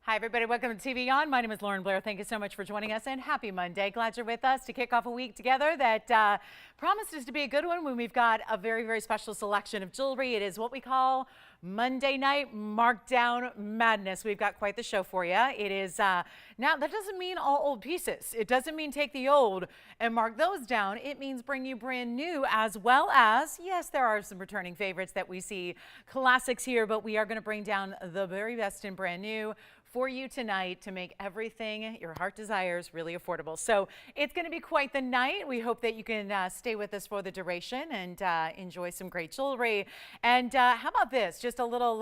Hi, everybody. Welcome to TVON. My name is Lauren Blair. Thank you so much for joining us, and happy Monday. Glad you're with us to kick off a week together that promises to be a good one when we've got a very, very special selection of jewelry. It is what we call Monday night markdown madness. We've got quite the show for you. It is now that doesn't mean all old pieces. It doesn't mean take the old and mark those down. It means bring you brand new, as well as, yes, there are some returning favorites that we see classics here, but we are going to bring down the very best in brand new for you tonight to make everything your heart desires really affordable. So it's going to be quite the night. We hope that you can stay with us for the duration and enjoy some great jewelry. And how about this? Just a little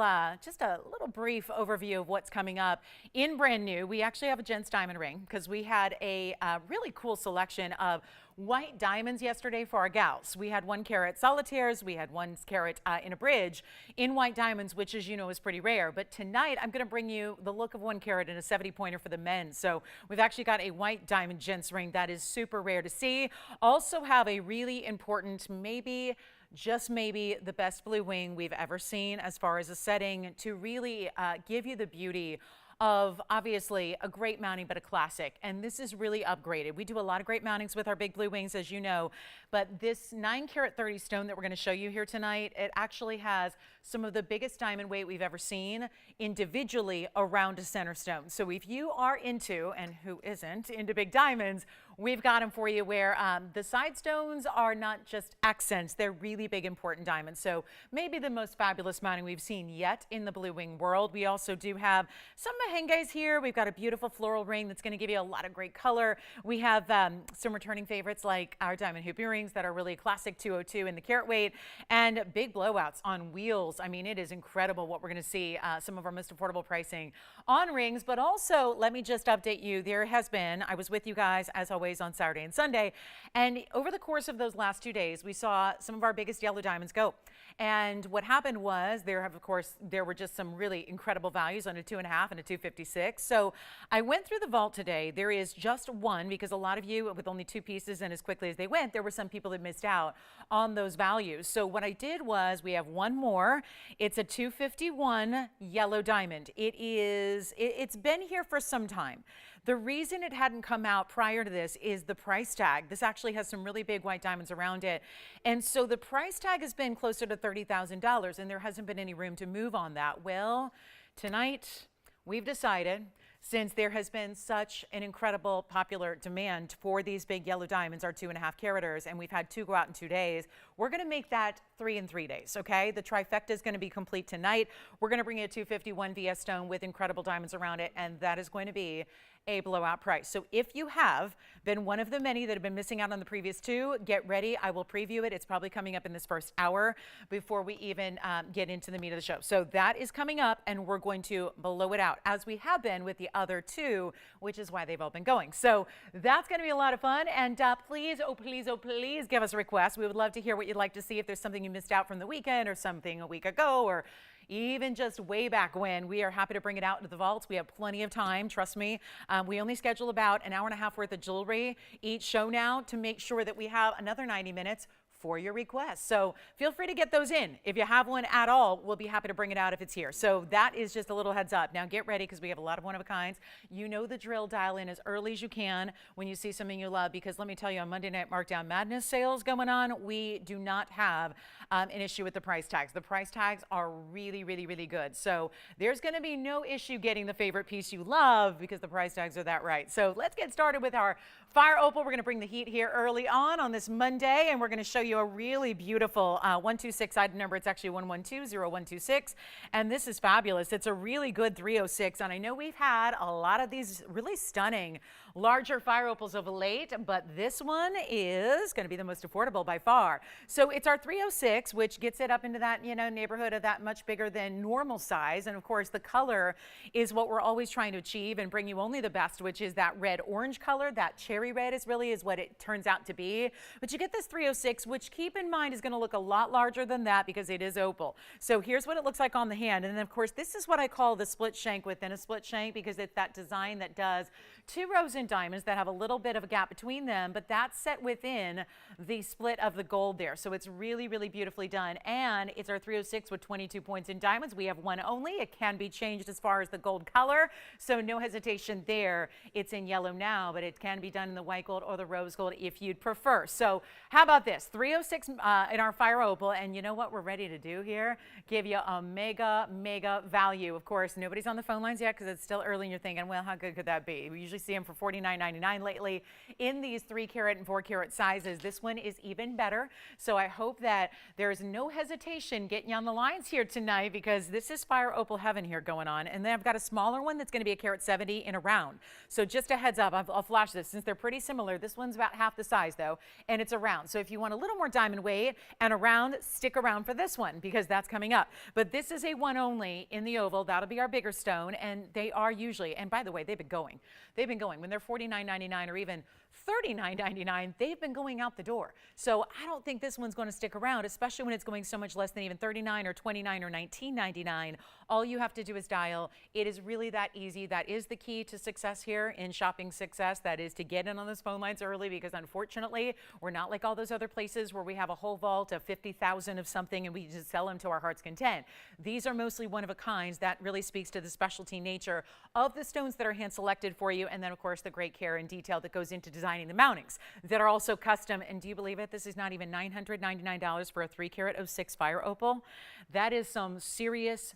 brief overview of what's coming up in brand new. We actually have a Gents diamond ring because we had a really cool selection of white diamonds yesterday for our gals. We had 1 carat solitaires, we had 1 carat in a bridge in white diamonds, which, as you know, is pretty rare. But tonight I'm going to bring you the look of 1 carat and a 70 pointer for the men. So we've actually got a white diamond Gents ring that is super rare to see. Also have a really important, maybe just maybe the best blue wing we've ever seen as far as a setting to really give you the beauty of obviously a great mounting, but a classic. And this is really upgraded. We do a lot of great mountings with our big blue wings, as you know, but this 9 carat 30 stone that we're going to show you here tonight, it actually has some of the biggest diamond weight we've ever seen individually around a center stone. So if you are into, and who isn't, into big diamonds, we've got them for you where the side stones are not just accents, they're really big, important diamonds. So maybe the most fabulous mounting we've seen yet in the blue wing world. We also do have some mehenges here. We've got a beautiful floral ring that's going to give you a lot of great color. We have some returning favorites like our diamond hoop earrings that are really classic 202 in the carat weight, and big blowouts on wheels. I mean, it is incredible what we're going to see, some of our most affordable pricing on rings. But also, let me just update you, there has been, I was with you guys as always on Saturday and Sunday, and over the course of those last 2 days we saw some of our biggest yellow diamonds go. And what happened was there were just some really incredible values on a 2.5 and a 256. So I went through the vault today. There is just one, because a lot of you with only 2 pieces, and as quickly as they went, there were some people that missed out on those values. So what I did was we have one more. It's a 251 yellow diamond. It's been here for some time. The reason it hadn't come out prior to this is the price tag. This actually has some really big white diamonds around it. And so the price tag has been closer to $30,000, and there hasn't been any room to move on that. Well, tonight we've decided, since there has been such an incredible popular demand for these big yellow diamonds, our 2.5 caraters, and we've had 2 go out in 2 days, we're going to make that 3 in 3 days, okay? The trifecta is going to be complete tonight. We're going to bring you a 251 VS stone with incredible diamonds around it, and that is going to be a blowout price. So if you have been one of the many that have been missing out on the previous 2, get ready. I will preview it. It's probably coming up in this first hour before we even get into the meat of the show. So that is coming up, and we're going to blow it out as we have been with the other 2, which is why they've all been going. So that's going to be a lot of fun. And please, oh please, oh please, give us a request. We would love to hear what you'd like to see. If there's something you missed out from the weekend or something a week ago, or even just way back when, we are happy to bring it out into the vaults. We have plenty of time, trust me. We only schedule about an hour and a half worth of jewelry each show now to make sure that we have another 90 minutes for your requests. So feel free to get those in. If you have one at all, we'll be happy to bring it out if it's here. So that is just a little heads up. Now get ready, because we have a lot of one-of-a-kinds. You know the drill. Dial in as early as you can when you see something you love, because let me tell you, on Monday Night Markdown Madness sales going on, we do not have an issue with the price tags. The price tags are really, really, really good. So there's going to be no issue getting the favorite piece you love, because the price tags are that right. So let's get started with our Fire Opal. We're going to bring the heat here early on this Monday, and we're going to show you a really beautiful 126 item number. It's actually 1120126, and this is fabulous. It's a really good 306, and I know we've had a lot of these really stunning larger Fire Opals of late, but this one is going to be the most affordable by far. So it's our 306, which gets it up into that, you know, neighborhood of that much bigger than normal size. And of course, the color is what we're always trying to achieve and bring you only the best, which is that red orange color. That cherry red is what it turns out to be. But you get this 306, which which keep in mind is going to look a lot larger than that because it is opal. So here's what it looks like on the hand. And then of course, this is what I call the split shank within a split shank, because it's that design that does 2 rows in diamonds that have a little bit of a gap between them, but that's set within the split of the gold there. So it's really, really beautifully done. And it's our 306 with 22 points in diamonds. We have one only. It can be changed as far as the gold color, so no hesitation there. It's in yellow now, but it can be done in the white gold or the rose gold if you'd prefer. So how about this? 306 in our fire opal, and you know what we're ready to do here? Give you a mega, mega value. Of course, nobody's on the phone lines yet because it's still early and you're thinking, well, how good could that be? We usually see them for $49.99 lately in these 3 carat and 4 carat sizes. This one is even better. So I hope that there's no hesitation getting you on the lines here tonight, because this is fire opal heaven here going on. And then I've got a smaller one that's going to be a carat 70 in a round. So just a heads up, I'll flash this since they're pretty similar. This one's about half the size though, and it's a round. So if you want a little more diamond weight and a round, stick around for this one because that's coming up. But this is a one only in the oval. That'll be our bigger stone, and they are usually, and by the way, they've been going when they're $49.99 or even $39.99, they've been going out the door. So I don't think this one's going to stick around, especially when it's going so much less than even $39 or $29 or $19.99. All you have to do is dial. It is really that easy. That is the key to success here in shopping success. That is to get in on those phone lines early, because unfortunately, we're not like all those other places where we have a whole vault of 50,000 of something and we just sell them to our heart's content. These are mostly one of a kinds. That really speaks to the specialty nature of the stones that are hand selected for you. And then of course, the great care and detail that goes into designing the mountings that are also custom. And do you believe it? This is not even $999 for a 3 carat 06 fire opal. That is some serious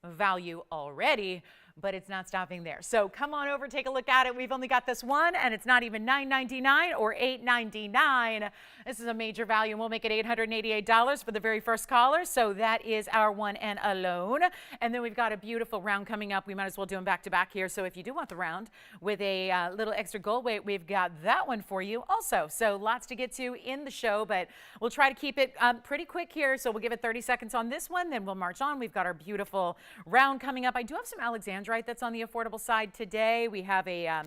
value already, but it's not stopping there. So come on over, take a look at it. We've only got this one, and it's not even $9.99 or $8.99. This is a major value, and we'll make it $888 for the very first caller. So that is our one and alone. And then we've got a beautiful round coming up. We might as well do them back to back here. So if you do want the round with a little extra gold weight, we've got that one for you also. So lots to get to in the show, but we'll try to keep it pretty quick here. So we'll give it 30 seconds on this one, then we'll march on. We've got our beautiful round coming up. I do have some Alexandrite that's on the affordable side today. We have a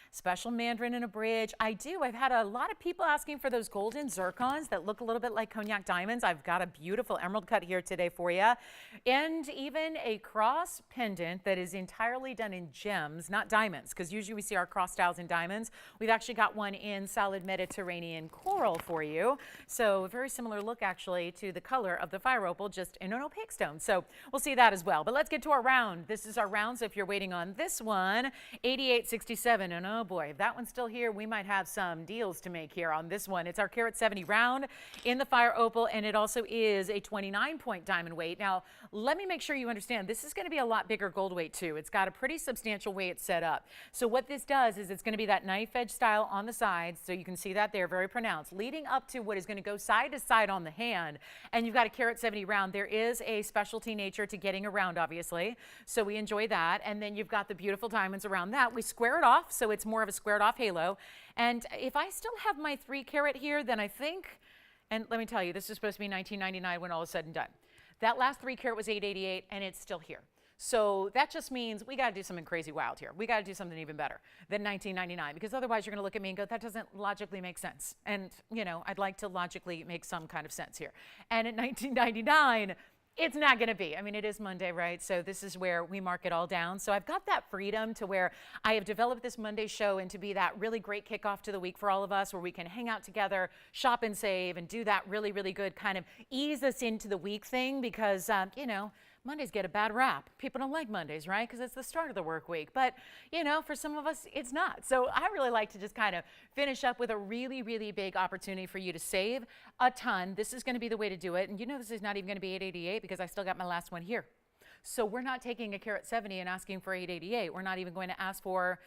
special Mandarin and a bridge. I've had a lot of people asking for those golden zircons that look a little bit like cognac diamonds. I've got a beautiful emerald cut here today for you. And even a cross pendant that is entirely done in gems, not diamonds, because usually we see our cross styles in diamonds. We've actually got one in solid Mediterranean coral for you. So a very similar look actually to the color of the fire opal, just in an opaque stone. So we'll see that as well. But let's get to our round. This is our round. So if you're waiting on this one, $88.67. And oh boy, if that one's still here, we might have some deals to make here on this one. It's our carat 70 round in the fire opal, and it also is a 29-point diamond weight. Now, let me make sure you understand, this is going to be a lot bigger gold weight too. It's got a pretty substantial way it's set up. So what this does is it's going to be that knife edge style on the sides, so you can see that there, very pronounced, leading up to what is going to go side to side on the hand. And you've got a carat 70 round. There is a specialty nature to getting around, obviously, so we enjoy that. And then you've got the beautiful diamonds around that. We square it off, so it's more of a squared off halo. And if I still have my 3 carat here, then I think, and let me tell you, this is supposed to be $19.99 when all is said and done. That last 3 carat was $888, and it's still here. So that just means we got to do something crazy wild here. We got to do something even better than $19.99, because otherwise you're going to look at me and go, that doesn't logically make sense. And, you know, I'd like to logically make some kind of sense here. And at $19.99, it's not going to be. I mean, it is Monday, right? So this is where we mark it all down. So I've got that freedom to where I have developed this Monday show and to be that really great kickoff to the week for all of us, where we can hang out together, shop and save, and do that really, really good kind of ease us into the week thing, because, you know, Mondays get a bad rap. People don't like Mondays, right? Because it's the start of the work week. But, you know, for some of us, it's not. So I really like to just kind of finish up with a really, really big opportunity for you to save a ton. This is going to be the way to do it. And you know, this is not even going to be $888 because I still got my last one here. So we're not taking a carat 70 and asking for $888. We're not even going to ask for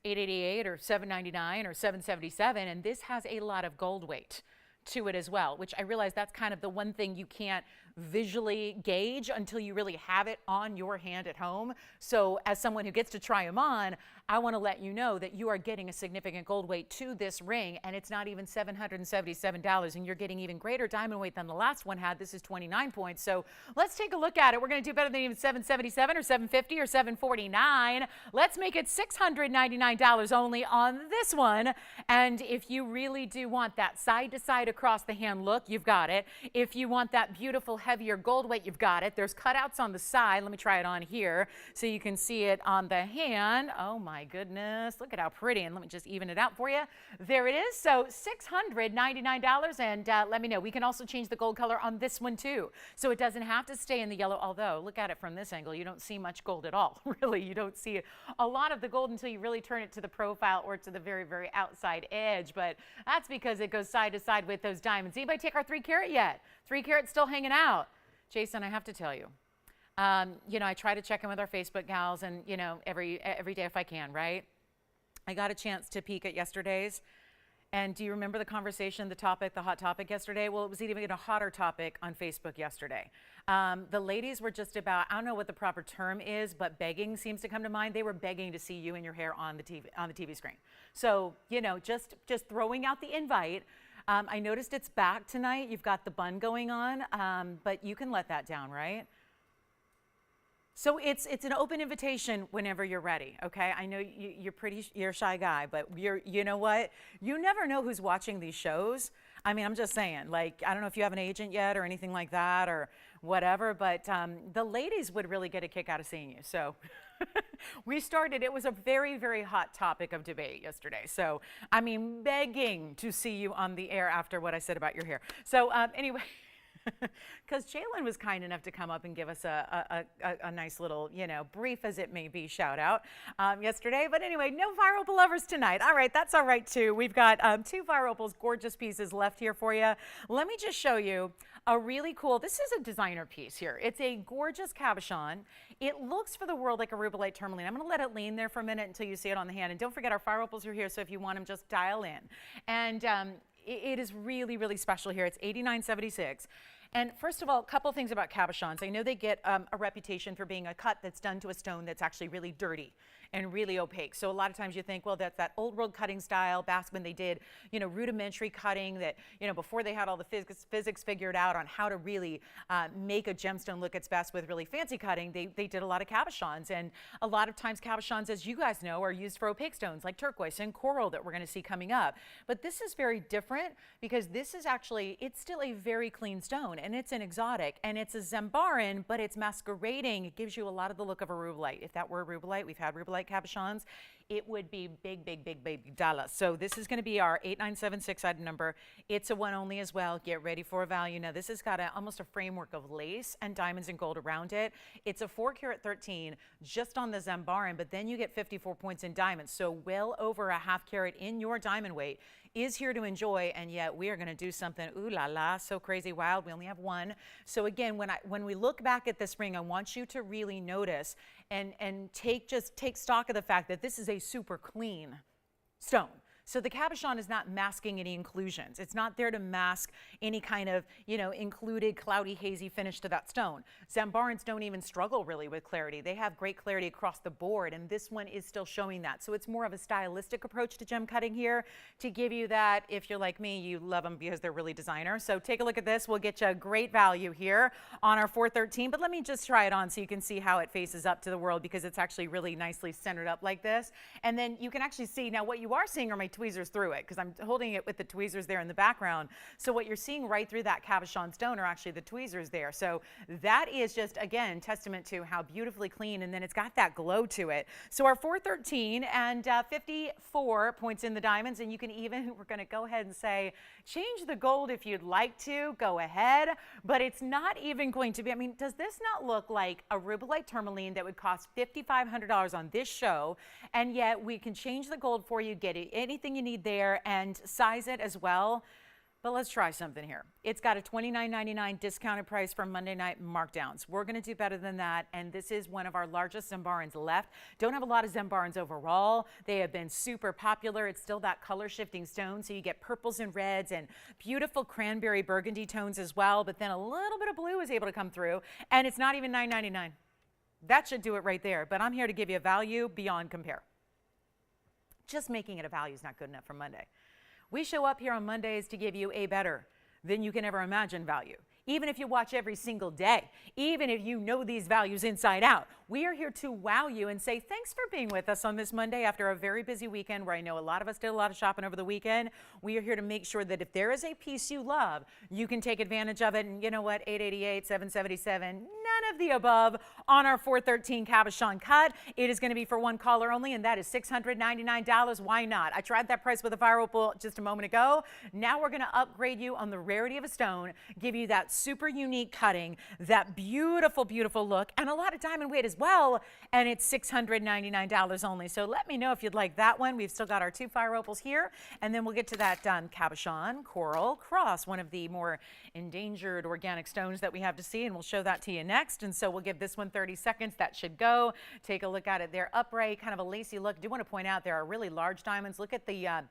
$888 or $799 or $777. And this has a lot of gold weight to it as well, which I realize that's kind of the one thing you can't visually gauge until you really have it on your hand at home. So as someone who gets to try them on, I want to let you know that you are getting a significant gold weight to this ring, and it's not even $777, and you're getting even greater diamond weight than the last one had. This is 29 points. So let's take a look at it. We're going to do better than even $777 or $750 or $749. Let's make it $699 only on this one. And if you really do want that side to side across the hand look, you've got it. If you want that beautiful heavier gold weight, you've got it. There's cutouts on the side. Let me try it on here so you can see it on the hand. Oh my goodness, look at how pretty. And let me just even it out for you. There it is. So $699, and let me know. We can also change the gold color on this one too, so it doesn't have to stay in the yellow, although look at it from this angle, you don't see much gold at all. Really, you don't see a lot of the gold until you really turn it to the profile or to the very, very outside edge, but that's because it goes side to side with those diamonds. Anybody take our 3 carat yet? 3 carat still hanging out. Jason, I have to tell you, you know, I try to check in with our Facebook gals, and you know, every day if I can, right? I got a chance to peek at yesterday's, and do you remember the conversation, the topic, the hot topic yesterday? Well, it was even a hotter topic on Facebook yesterday. The ladies were just about, I don't know what the proper term is, but begging seems to come to mind. They were begging to see you and your hair on the TV screen. So, you know, just throwing out the invite. I noticed it's back tonight. You've got the bun going on, but you can let that down, right? So it's an open invitation whenever you're ready, okay? I know you're a shy guy, but you know what? You never know who's watching these shows. I mean, I'm just saying, like, I don't know if you have an agent yet or anything like that or whatever, but the ladies would really get a kick out of seeing you. So we started, it was a very, very hot topic of debate yesterday. So, I mean, begging to see you on the air after what I said about your hair. So anyway. Because Jalen was kind enough to come up and give us a nice little, you know, brief as it may be, shout out yesterday. But anyway, no fire opal lovers tonight. All right, that's all right too. We've got 2 fire opals, gorgeous pieces left here for you. Let me just show you a really cool, this is a designer piece here. It's a gorgeous cabochon. It looks for the world like a rubellite tourmaline. I'm going to let it lean there for a minute until you see it on the hand. And don't forget, our fire opals are here, so if you want them, just dial in. And it is really, really special here. It's $89.76. And first of all, a couple things about cabochons. I know they get a reputation for being a cut that's done to a stone that's actually really dirty and really opaque. So a lot of times you think, well, that's that old world cutting style, back when they did, you know, rudimentary cutting that, you know, before they had all the physics figured out on how to really make a gemstone look its best with really fancy cutting, they did a lot of cabochons. And a lot of times cabochons, as you guys know, are used for opaque stones like turquoise and coral that we're going to see coming up. But this is very different because this is actually, it's still a very clean stone, and it's an exotic, and it's a Zambarin, but it's masquerading. It gives you a lot of the look of a rubellite. If that were a rubellite, we've had rubellite cabochons, it would be big dollars. So this is going to be our 8976 item number. It's a one only as well. Get ready for a value. Now this has got almost a framework of lace and diamonds and gold around it. It's a 4 carat 13 just on the Zambarin, but then you get 54 points in diamonds. So well over a half carat in your diamond weight is here to enjoy, and yet we are going to do something ooh la la, so crazy wild. We only have one. So again, when we look back at this ring, I want you to really notice and take stock of the fact that this is a super clean stone. So the cabochon is not masking any inclusions. It's not there to mask any kind of, you know, included cloudy, hazy finish to that stone. Zambarins don't even struggle really with clarity. They have great clarity across the board, and this one is still showing that. So it's more of a stylistic approach to gem cutting here to give you that. If you're like me, you love them because they're really designer. So take a look at this. We'll get you a great value here on our 413, but let me just try it on so you can see how it faces up to the world, because it's actually really nicely centered up like this. And then you can actually see, now what you are seeing are my tweezers through it, because I'm holding it with the tweezers there in the background. So what you're seeing right through that cabochon stone are actually the tweezers there. So that is just, again, testament to how beautifully clean, and then it's got that glow to it. So our 413 and 54 points in the diamonds, and you can even, we're going to go ahead and say, change the gold if you'd like to, go ahead, but it's not even going to be, I mean, does this not look like a rubellite tourmaline that would cost $5,500 on this show, and yet we can change the gold for you, get anything you need there, and size it as well. But let's try something here. It's got a $29.99 discounted price for Monday night markdowns. We're going to do better than that, and this is one of our largest Zambarins left. Don't have a lot of Zambarins overall. They have been super popular. It's still that color shifting stone, so you get purples and reds and beautiful cranberry burgundy tones as well, but then a little bit of blue is able to come through, and it's not even $9.99. That should do it right there, but I'm here to give you a value beyond compare. Just making it a value is not good enough for Monday. We show up here on Mondays to give you a better than you can ever imagine value. Even if you watch every single day, even if you know these values inside out, we are here to wow you and say thanks for being with us on this Monday after a very busy weekend where I know a lot of us did a lot of shopping over the weekend. We are here to make sure that if there is a piece you love, you can take advantage of it. And you know what? $888, $777, none of the above on our 413 cabochon cut. It is going to be for one caller only, and that is $699. Why not? I tried that price with a fire opal just a moment ago. Now we're going to upgrade you on the rarity of a stone, give you that super unique cutting, that beautiful, beautiful look, and a lot of diamond weight as well, and it's $699 only. So let me know if you'd like that one. We've still got our 2 fire opals here, and then we'll get to that cabochon coral cross, one of the more endangered organic stones that we have to see, and we'll show that to you next. And so we'll give this one 30 seconds. That should go. Take a look at it there, upright, kind of a lacy look. I do want to point out there are really large diamonds. Look at the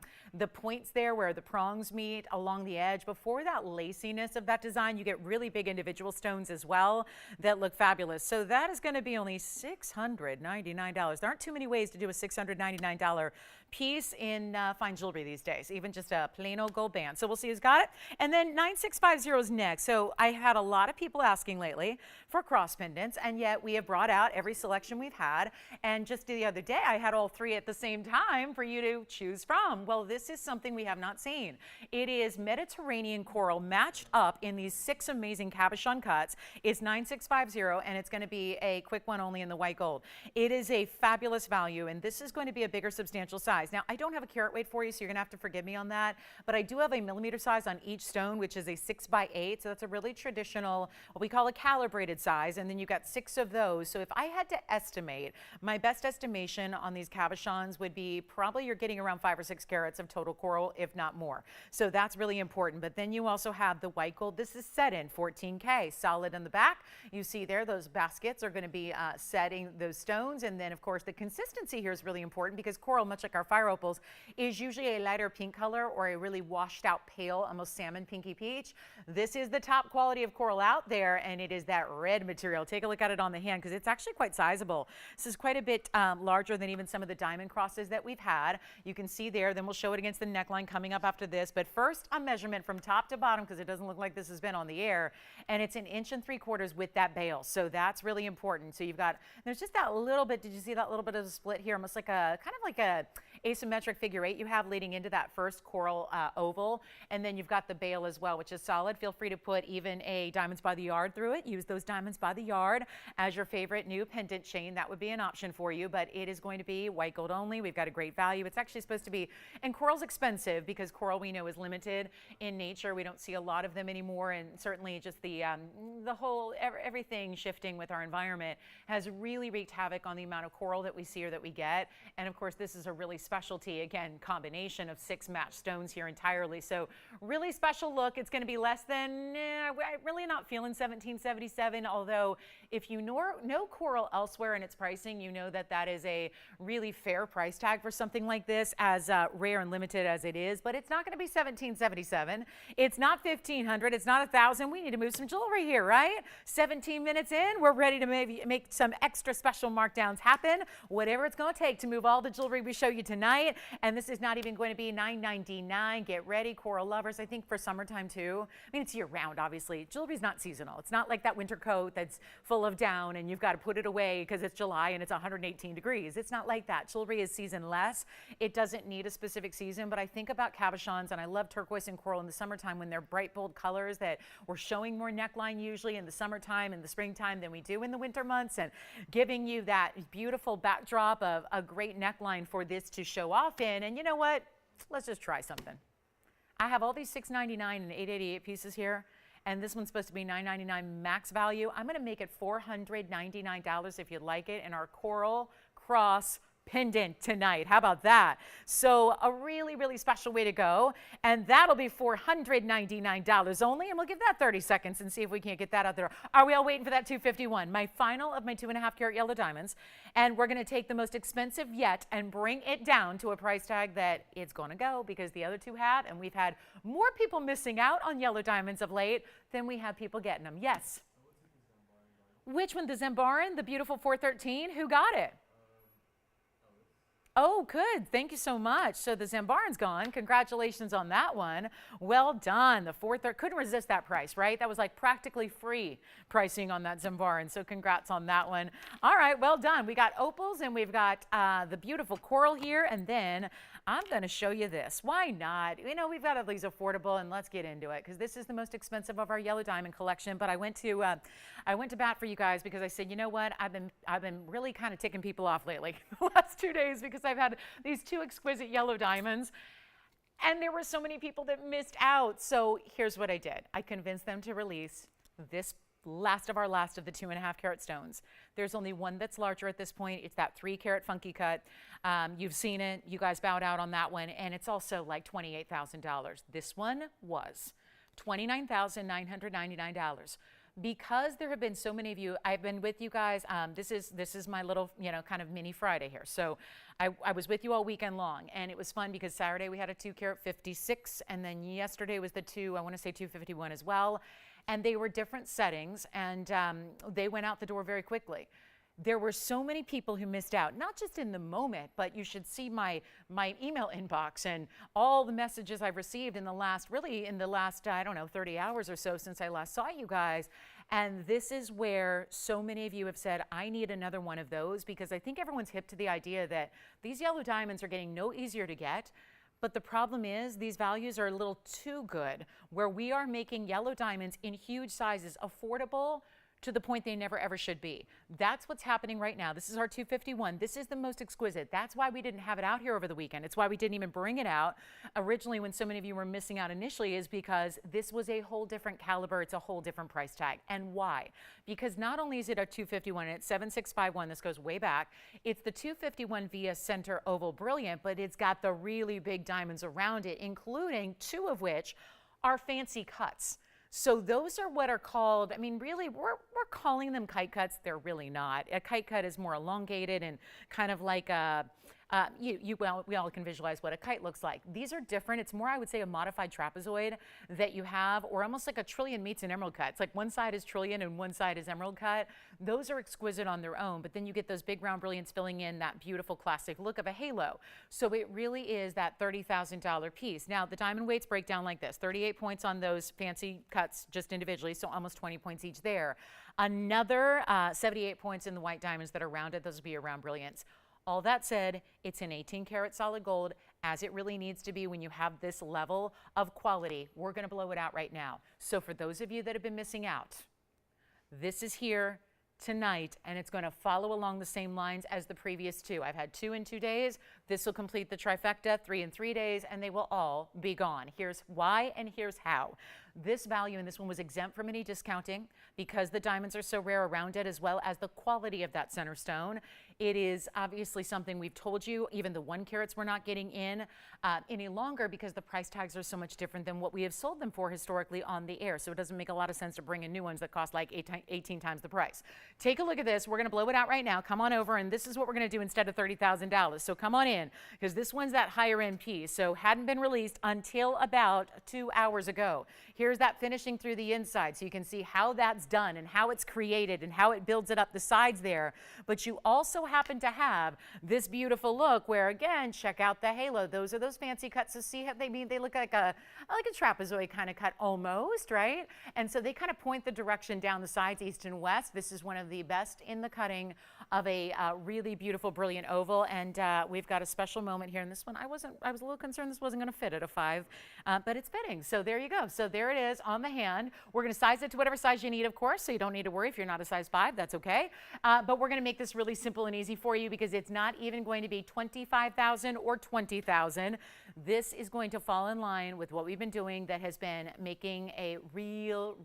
points there where the prongs meet along the edge. Before that laciness of that design, you get really big individual stones as well that look fabulous. So that is going to be only $699. There aren't too many ways to do a $699 piece in fine jewelry these days, even just a plain old gold band. So we'll see who's got it. And then 9650 is next. So I had a lot of people asking lately for cross pendants, and yet we have brought out every selection we've had. And just the other day, I had all 3 at the same time for you to choose from. Well, this is something we have not seen. It is Mediterranean coral matched up in these 6 amazing cabochon cuts. It's 9650, and it's going to be a quick one only in the white gold. It is a fabulous value, and this is going to be a bigger substantial size. Now, I don't have a carat weight for you, so you're going to have to forgive me on that, but I do have a millimeter size on each stone, which is a 6x8, so that's a really traditional, what we call a calibrated size, and then you've got 6 of those. So if I had to estimate, my best estimation on these cabochons would be probably you're getting around 5 or 6 carats of total coral, if not more. So that's really important. But then you also have the white gold. This is set in 14K, solid in the back. You see there, those baskets are going to be setting those stones. And then, of course, the consistency here is really important because coral, much like our fire opals, is usually a lighter pink color or a really washed out pale, almost salmon pinky peach. This is the top quality of coral out there, and it is that red material. Take a look at it on the hand because it's actually quite sizable. This is quite a bit larger than even some of the diamond crosses that we've had. You can see there, then we'll show it against the neckline coming up after this. But first, a measurement from top to bottom because it doesn't look like this has been on the air, and it's 1 3/4 inches with that bail. So that's really important. So you've got, there's just that little bit, did you see that little bit of a split here? Almost like a, kind of like a asymmetric figure 8 you have leading into that first coral oval. And then you've got the bail as well, which is solid. Feel free to put even a diamonds by the yard through it. Use those diamonds by the yard as your favorite new pendant chain. That would be an option for you, but it is going to be white gold only. We've got a great value. It's actually supposed to be, and coral's expensive because coral we know is limited in nature. We don't see a lot of them anymore, and certainly just the whole, everything shifting with our environment has really wreaked havoc on the amount of coral that we see or that we get. And of course, this is a really specialty, again, combination of 6 matched stones here entirely. So really special look. It's going to be less than, really not feeling $1777, although if you know coral elsewhere in its pricing, you know that that is a really fair price tag for something like this, as rare and limited as it is. But it's not going to be $1777. It's not $1,500. It's not $1,000. We need to move some jewelry here, right? 17 minutes in, we're ready to maybe make some extra special markdowns happen, whatever it's going to take to move all the jewelry we show you tonight. And this is not even going to be $9.99. Get ready, coral lovers. I think for summertime too. I mean, it's year round, obviously. Jewelry's not seasonal. It's not like that winter coat that's full of down and you've got to put it away because it's July and it's 118 degrees. It's not like that. Jewelry is seasonless. It doesn't need a specific season, but I think about cabochons, and I love turquoise and coral in the summertime when they're bright, bold colors that we're showing more neckline usually in the summertime and the springtime than we do in the winter months, and giving you that beautiful backdrop of a great neckline for this to show off in. And you know what? Let's just try something. I have all these $699 and $888 pieces here, and this one's supposed to be $999 max value. I'm going to make it $499 if you'd like it in our coral cross pendant tonight. How about that? So a really, really special way to go. And that'll be $499 only. And we'll give that 30 seconds and see if we can't get that out there. Are we all waiting for that 251? My final of my 2.5 carat yellow diamonds. And we're going to take the most expensive yet and bring it down to a price tag that it's going to go, because the other two have. And we've had more people missing out on yellow diamonds of late than we have people getting them. Yes. Which one? The Zambarin, the beautiful 413? Who got it? Oh, good. Thank you so much. So the Zambarin's gone. Congratulations on that one. Well done. The 413, couldn't resist that price, right? That was like practically free pricing on that Zambarin. So congrats on that one. All right, well done. We got opals and we've got the beautiful coral here. And then I'm going to show you this. Why not? You know, we've got at least affordable, and let's get into it, because this is the most expensive of our yellow diamond collection. But I went to bat for you guys because I said, you know what? I've been really kind of ticking people off lately the last 2 days, because I've had these two exquisite yellow diamonds, and there were so many people that missed out. So here's what I did. I convinced them to release this last of the 2.5 carat stones. There's only one that's larger at this point. It's that 3 carat funky cut. You've seen it. You guys bowed out on that one, and it's also like $28,000. This one was $29,999. Because there have been so many of you, I've been with you guys. This is my little, kind of mini Friday here. So I was with you all weekend long, and it was fun because Saturday we had a 2 carat 56, and then yesterday was the 251 as well. And they were different settings, and they went out the door very quickly. There were so many people who missed out, not just in the moment, but you should see my email inbox and all the messages I've received in the last, I don't know, 30 hours or so since I last saw you guys. And this is where so many of you have said, I need another one of those, because I think everyone's hip to the idea that these yellow diamonds are getting no easier to get. But the problem is these values are a little too good, where we are making yellow diamonds in huge sizes affordable to the point they never ever should be. That's what's happening right now. This is our 251. This is the most exquisite. That's why we didn't have it out here over the weekend. It's why we didn't even bring it out originally when so many of you were missing out initially, is because this was a whole different caliber. It's a whole different price tag. And why? Because not only is it a 251, and it's 7651, this goes way back, it's the 251 via center oval brilliant, but it's got the really big diamonds around it, including 2 of which are fancy cuts. So those are what are called, really, we're calling them kite cuts. They're really not. A kite cut is more elongated and kind of like a, we all can visualize what a kite looks like. These are different. It's more, I would say, a modified trapezoid that you have, or almost like a trillion meets an emerald cut. It's like one side is trillion and one side is emerald cut. Those are exquisite on their own, but then you get those big round brilliants filling in that beautiful classic look of a halo. So it really is that $30,000 piece. Now, the diamond weights break down like this: 38 points on those fancy cuts just individually, so almost 20 points each there. Another 78 points in the white diamonds that are rounded. Those would be your round brilliants. All that said, it's an 18 karat solid gold, as it really needs to be when you have this level of quality. We're going to blow it out right now. So for those of you that have been missing out, this is here tonight, and it's going to follow along the same lines as the previous 2. I've had 2 in 2 days. This will complete the trifecta, 3 in 3 days, and they will all be gone. Here's why and here's how. This value in this one was exempt from any discounting because the diamonds are so rare around it, as well as the quality of that center stone. It is obviously something we've told you, even the 1 carats we're not getting in any longer, because the price tags are so much different than what we have sold them for historically on the air. So it doesn't make a lot of sense to bring in new ones that cost like 18 times the price. Take a look at this. We're going to blow it out right now. Come on over, and this is what we're going to do instead of $30,000. So come on in, because this one's that higher end piece. So hadn't been released until about 2 hours ago. Here's that finishing through the inside, so you can see how that's done and how it's created and how it builds it up the sides there. But you also happen to have this beautiful look where, again, check out the halo. Those are those fancy cuts. So see how they look like a trapezoid kind of cut almost, right? And so they kind of point the direction down the sides, east and west. This is one of the best in the cutting of a really beautiful, brilliant oval. And we've got a a special moment here. And this one, I was a little concerned this wasn't going to fit at a 5, but it's fitting. So there you go. So there it is on the hand. We're going to size it to whatever size you need, of course, so you don't need to worry if you're not a size 5. That's okay. But we're going to make this really simple and easy for you because it's not even going to be $25,000 or $20,000. This is going to fall in line with what we've been doing that has been making a real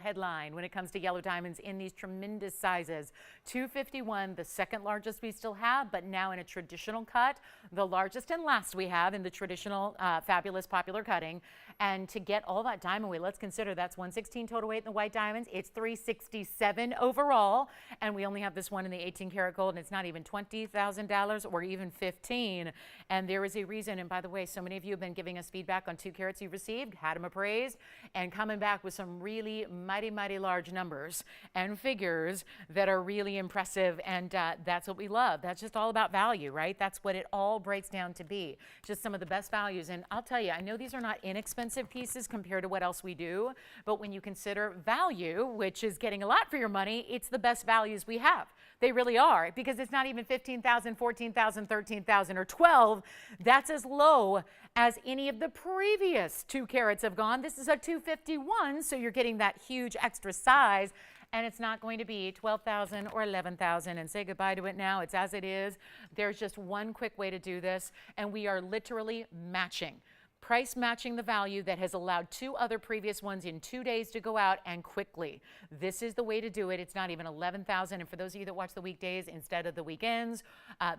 headline when it comes to yellow diamonds in these tremendous sizes. 251, the second largest we still have, but now in a traditional cut, the largest and last we have in the traditional fabulous popular cutting. And to get all that diamond weight, let's consider that's 116 total weight in the white diamonds. It's 367 overall, and we only have this one in the 18 karat gold, and it's not even $20,000 or even 15. And there is a reason. And by the way, so many of you have been giving us feedback on 2 carats you've received, had them appraised, and coming back with some really mighty large numbers and figures that are really impressive. And that's what we love. That's just all about value, right? That's what it all breaks down to be. Just some of the best values. And I'll tell you, I know these are not inexpensive pieces compared to what else we do, but when you consider value, which is getting a lot for your money, it's the best values we have. They really are, because it's not even 15,000, 14,000, 13,000, or 12. That's as low as any of the previous 2 carats have gone. This is a 251, so you're getting that huge extra size. And it's not going to be 12,000 or 11,000 and say goodbye to it now. It's as it is. There's just one quick way to do this, and we are literally matching. Price matching the value that has allowed 2 other previous ones in 2 days to go out and quickly. This is the way to do it. It's not even 11,000. And for those of you that watch the weekdays instead of the weekends,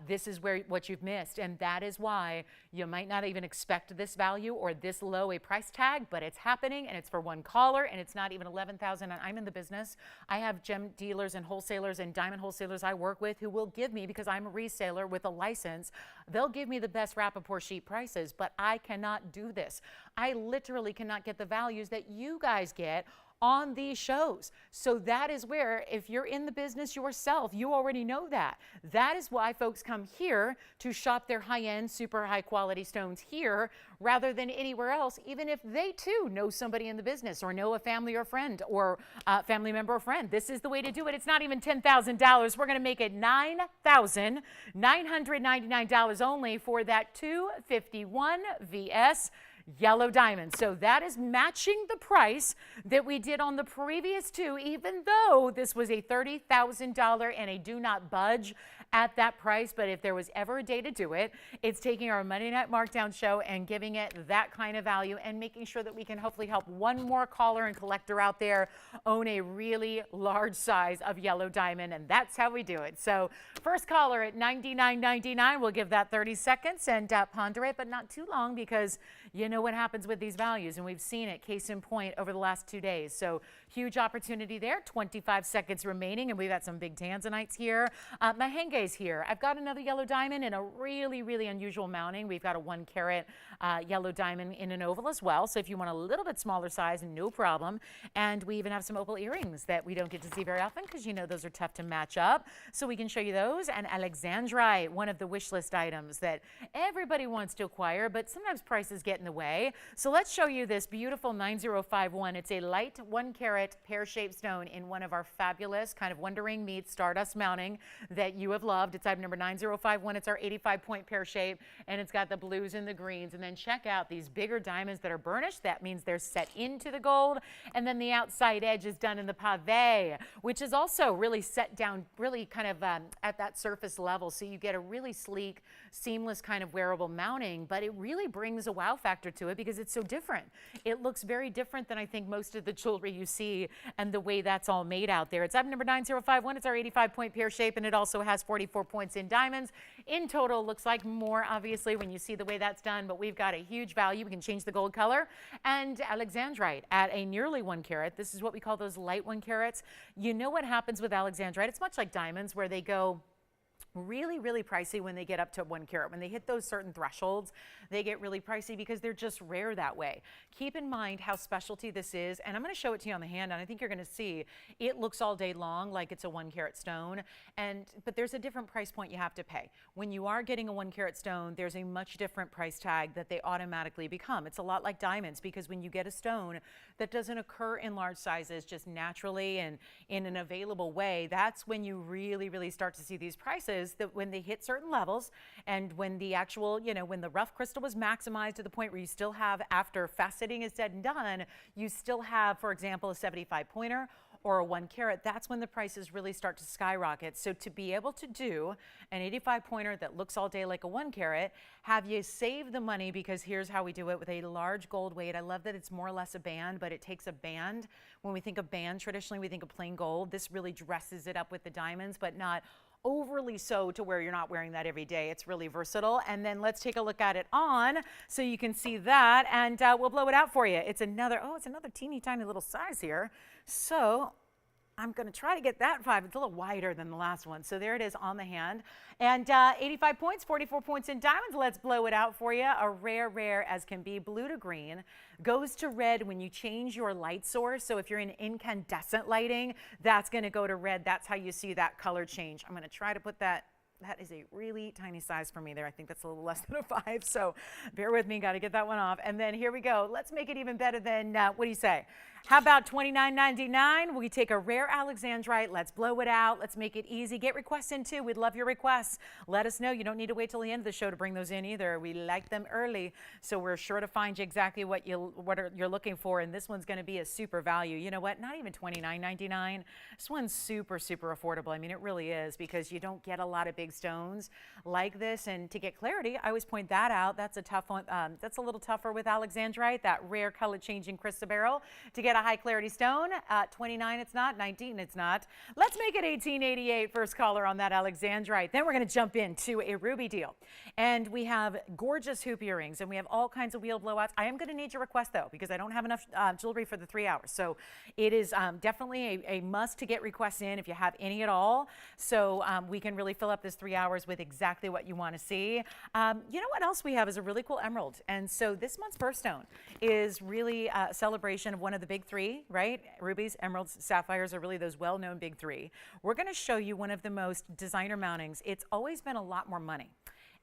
this is what you've missed. And that is why you might not even expect this value or this low a price tag, but it's happening, and it's for one caller, and it's not even 11,000. And I'm in the business. I have gem dealers and wholesalers and diamond wholesalers I work with who will give me, because I'm a reseller with a license, they'll give me the best Rappaport sheet prices, but I cannot do this. I literally cannot get the values that you guys get on these shows. So that is where, if you're in the business yourself, you already know that. That is why folks come here to shop their high-end, super high-quality stones here rather than anywhere else, even if they too know somebody in the business or know a family or friend or family member or friend. This is the way to do it. It's not even $10,000. We're going to make it $9,999 only for that 251 VS yellow diamond. So that is matching the price that we did on the previous 2, even though this was a $30,000 and a do not budge at that price. But if there was ever a day to do it, it's taking our Monday Night Markdown show and giving it that kind of value and making sure that we can hopefully help one more caller and collector out there own a really large size of yellow diamond. And that's how we do it. So first caller at $99.99, we'll give that 30 seconds and ponder it, but not too long, because you know what happens with these values, and we've seen it, case in point, over the last 2 days. So huge opportunity there. 25 seconds remaining, and we've got some big Tanzanites here. Mahenge's here. I've got another yellow diamond in a really unusual mounting. We've got a 1 carat yellow diamond in an oval as well. So if you want a little bit smaller size, no problem. And we even have some opal earrings that we don't get to see very often, because you know those are tough to match up. So we can show you those. And Alexandrite, one of the wish list items that everybody wants to acquire, but sometimes prices get in the way. So let's show you this beautiful 9051. It's a light 1 carat pear-shaped stone in one of our fabulous kind of Wondering meets Stardust mounting that you have loved. It's item number 9051. It's our 85-point pear shape, and it's got the blues and the greens. And then check out these bigger diamonds that are burnished. That means they're set into the gold. And then the outside edge is done in the pave, which is also really set down really kind of at that surface level. So you get a really sleek, seamless kind of wearable mounting, but it really brings a wow factor to it because it's so different. It looks very different than I think most of the jewelry you see and the way that's all made out there. It's item number 9051. It's our 85-point pear shape, and it also has 44 points in diamonds. In total, looks like more, obviously, when you see the way that's done, but we've got a huge value. We can change the gold color. And Alexandrite at a nearly 1 carat. This is what we call those light 1 carats. You know what happens with Alexandrite? It's much like diamonds, where they go really pricey when they get up to 1 carat. When they hit those certain thresholds, they get really pricey because they're just rare that way. Keep in mind how specialty this is, and I'm going to show it to you on the hand, and I think you're going to see it looks all day long like it's a 1 carat stone, but there's a different price point you have to pay. When you are getting a 1 carat stone, there's a much different price tag that they automatically become. It's a lot like diamonds, because when you get a stone that doesn't occur in large sizes just naturally and in an available way, that's when you really start to see these prices is that when they hit certain levels and when the actual, when the rough crystal was maximized to the point where you still have, after faceting is said and done, you still have, for example, a 75 pointer or a 1 carat, that's when the prices really start to skyrocket. So to be able to do an 85 pointer that looks all day like a 1 carat, have you save the money, because here's how we do it with a large gold weight. I love that it's more or less a band, but it takes a band. When we think of band, traditionally we think of plain gold. This really dresses it up with the diamonds, but not overly so to where you're not wearing that every day. It's really versatile. And then let's take a look at it on so you can see that, and we'll blow it out for you. It's another teeny tiny little size here. So I'm going to try to get that 5. It's a little wider than the last one. So there it is on the hand. And 85 points, 44 points in diamonds. Let's blow it out for you. A rare as can be, blue to green. Goes to red when you change your light source. So if you're in incandescent lighting, that's going to go to red. That's how you see that color change. I'm going to try to put that. That is a really tiny size for me there. I think that's a little less than a 5, so bear with me. Got to get that one off. And then here we go. Let's make it even better than, what do you say? How about $29.99? We take a rare Alexandrite. Let's blow it out. Let's make it easy. Get requests in too. We'd love your requests. Let us know. You don't need to wait till the end of the show to bring those in either. We like them early, so we're sure to find you exactly what you're looking for. And this one's going to be a super value. You know what? Not even $29.99. This one's super affordable. I mean, it really is, because you don't get a lot of big stones like this. And to get clarity, I always point that out. That's a tough one. That's a little tougher with Alexandrite, that rare color changing chrysoberyl. To get a high clarity stone, 29 it's not, 19 it's not. Let's make it 1888, first caller on that Alexandrite. Then we're going to jump into a ruby deal. And we have gorgeous hoop earrings, and we have all kinds of wheel blowouts. I am going to need your request though, because I don't have enough jewelry for the 3 hours. So it is definitely a must to get requests in if you have any at all. So we can really fill up this 3 hours with exactly what you want to see. You know what else we have is a really cool emerald. And so this month's birthstone is really a celebration of one of the big 3, right? Rubies, emeralds, sapphires are really those well-known big 3. We're going to show you one of the most designer mountings. It's always been a lot more money.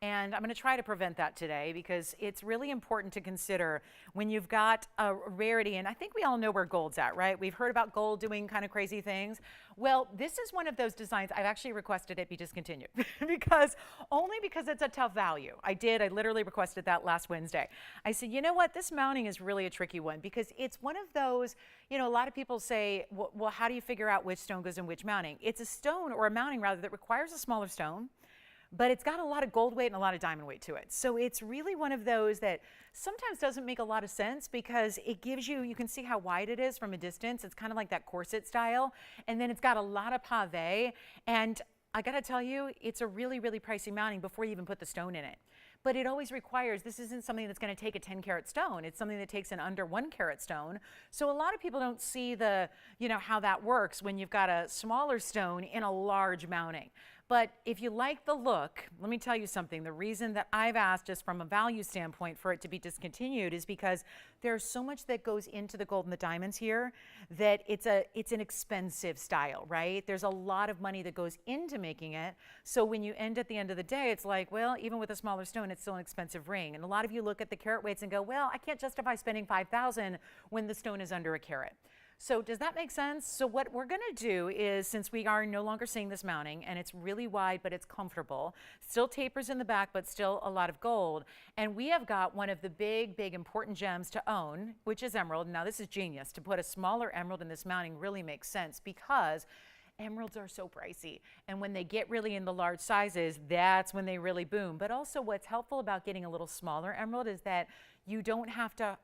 And I'm going to try to prevent that today, because it's really important to consider when you've got a rarity. And I think we all know where gold's at, right? We've heard about gold doing kind of crazy things. Well, this is one of those designs. I've actually requested it be discontinued because it's a tough value. I literally requested that last Wednesday. I said, you know what? This mounting is really a tricky one, because it's one of those, a lot of people say, well, how do you figure out which stone goes in which mounting? It's a stone, or a mounting rather, that requires a smaller stone, but it's got a lot of gold weight and a lot of diamond weight to it. So it's really one of those that sometimes doesn't make a lot of sense, because it gives you can see how wide it is from a distance. It's kind of like that corset style. And then it's got a lot of pave. And I got to tell you, it's a really pricey mounting before you even put the stone in it. But it always requires, this isn't something that's going to take a 10 carat stone. It's something that takes an under 1 carat stone. So a lot of people don't see how that works when you've got a smaller stone in a large mounting. But if you like the look, let me tell you something. The reason that I've asked, just from a value standpoint, for it to be discontinued is because there's so much that goes into the gold and the diamonds here that it's an expensive style, right? There's a lot of money that goes into making it. So when you end at the end of the day, it's like, well, even with a smaller stone, it's still an expensive ring. And a lot of you look at the carat weights and go, well, I can't justify spending $5,000 when the stone is under a carat. So does that make sense? So what we're going to do is, since we are no longer seeing this mounting, and it's really wide, but it's comfortable, still tapers in the back, but still a lot of gold. And we have got one of the big important gems to own, which is emerald. Now this is genius. To put a smaller emerald in this mounting really makes sense, because emeralds are so pricey. And when they get really in the large sizes, that's when they really boom. But also what's helpful about getting a little smaller emerald is that you don't have to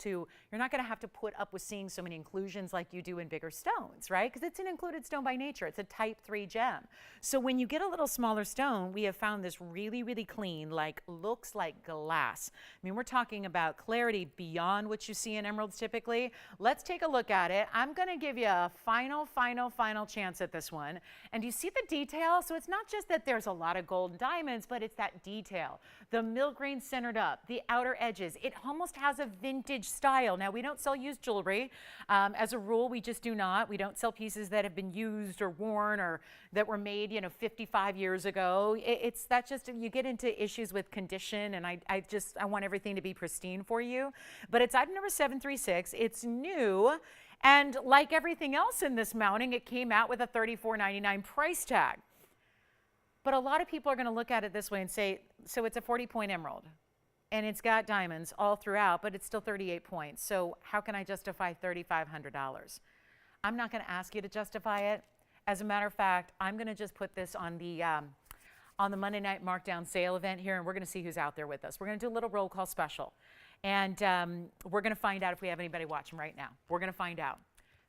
you're not going to have to put up with seeing so many inclusions like you do in bigger stones, right? Because it's an included stone by nature. It's a type 3 gem. So when you get a little smaller stone, we have found this really clean, looks like glass. I mean, we're talking about clarity beyond what you see in emeralds typically. Let's take a look at it. I'm going to give you a final chance at this one. And do you see the detail? So it's not just that there's a lot of gold and diamonds, but it's that detail. The millgrain centered up, the outer edges. It almost has a vintage style. Now, we don't sell used jewelry. As a rule, we just do not. We don't sell pieces that have been used or worn or that were made, 55 years ago. That's just, you get into issues with condition, and I want everything to be pristine for you. But it's item number 736. It's new. And like everything else in this mounting, it came out with a $34.99 price tag. But a lot of people are going to look at it this way and say, so it's a 40-point emerald, and it's got diamonds all throughout, but it's still 38 points. So how can I justify $3,500? I'm not going to ask you to justify it. As a matter of fact, I'm going to just put this on the Monday night markdown sale event here, and we're going to see who's out there with us. We're going to do a little roll call special, and we're going to find out if we have anybody watching right now. We're going to find out,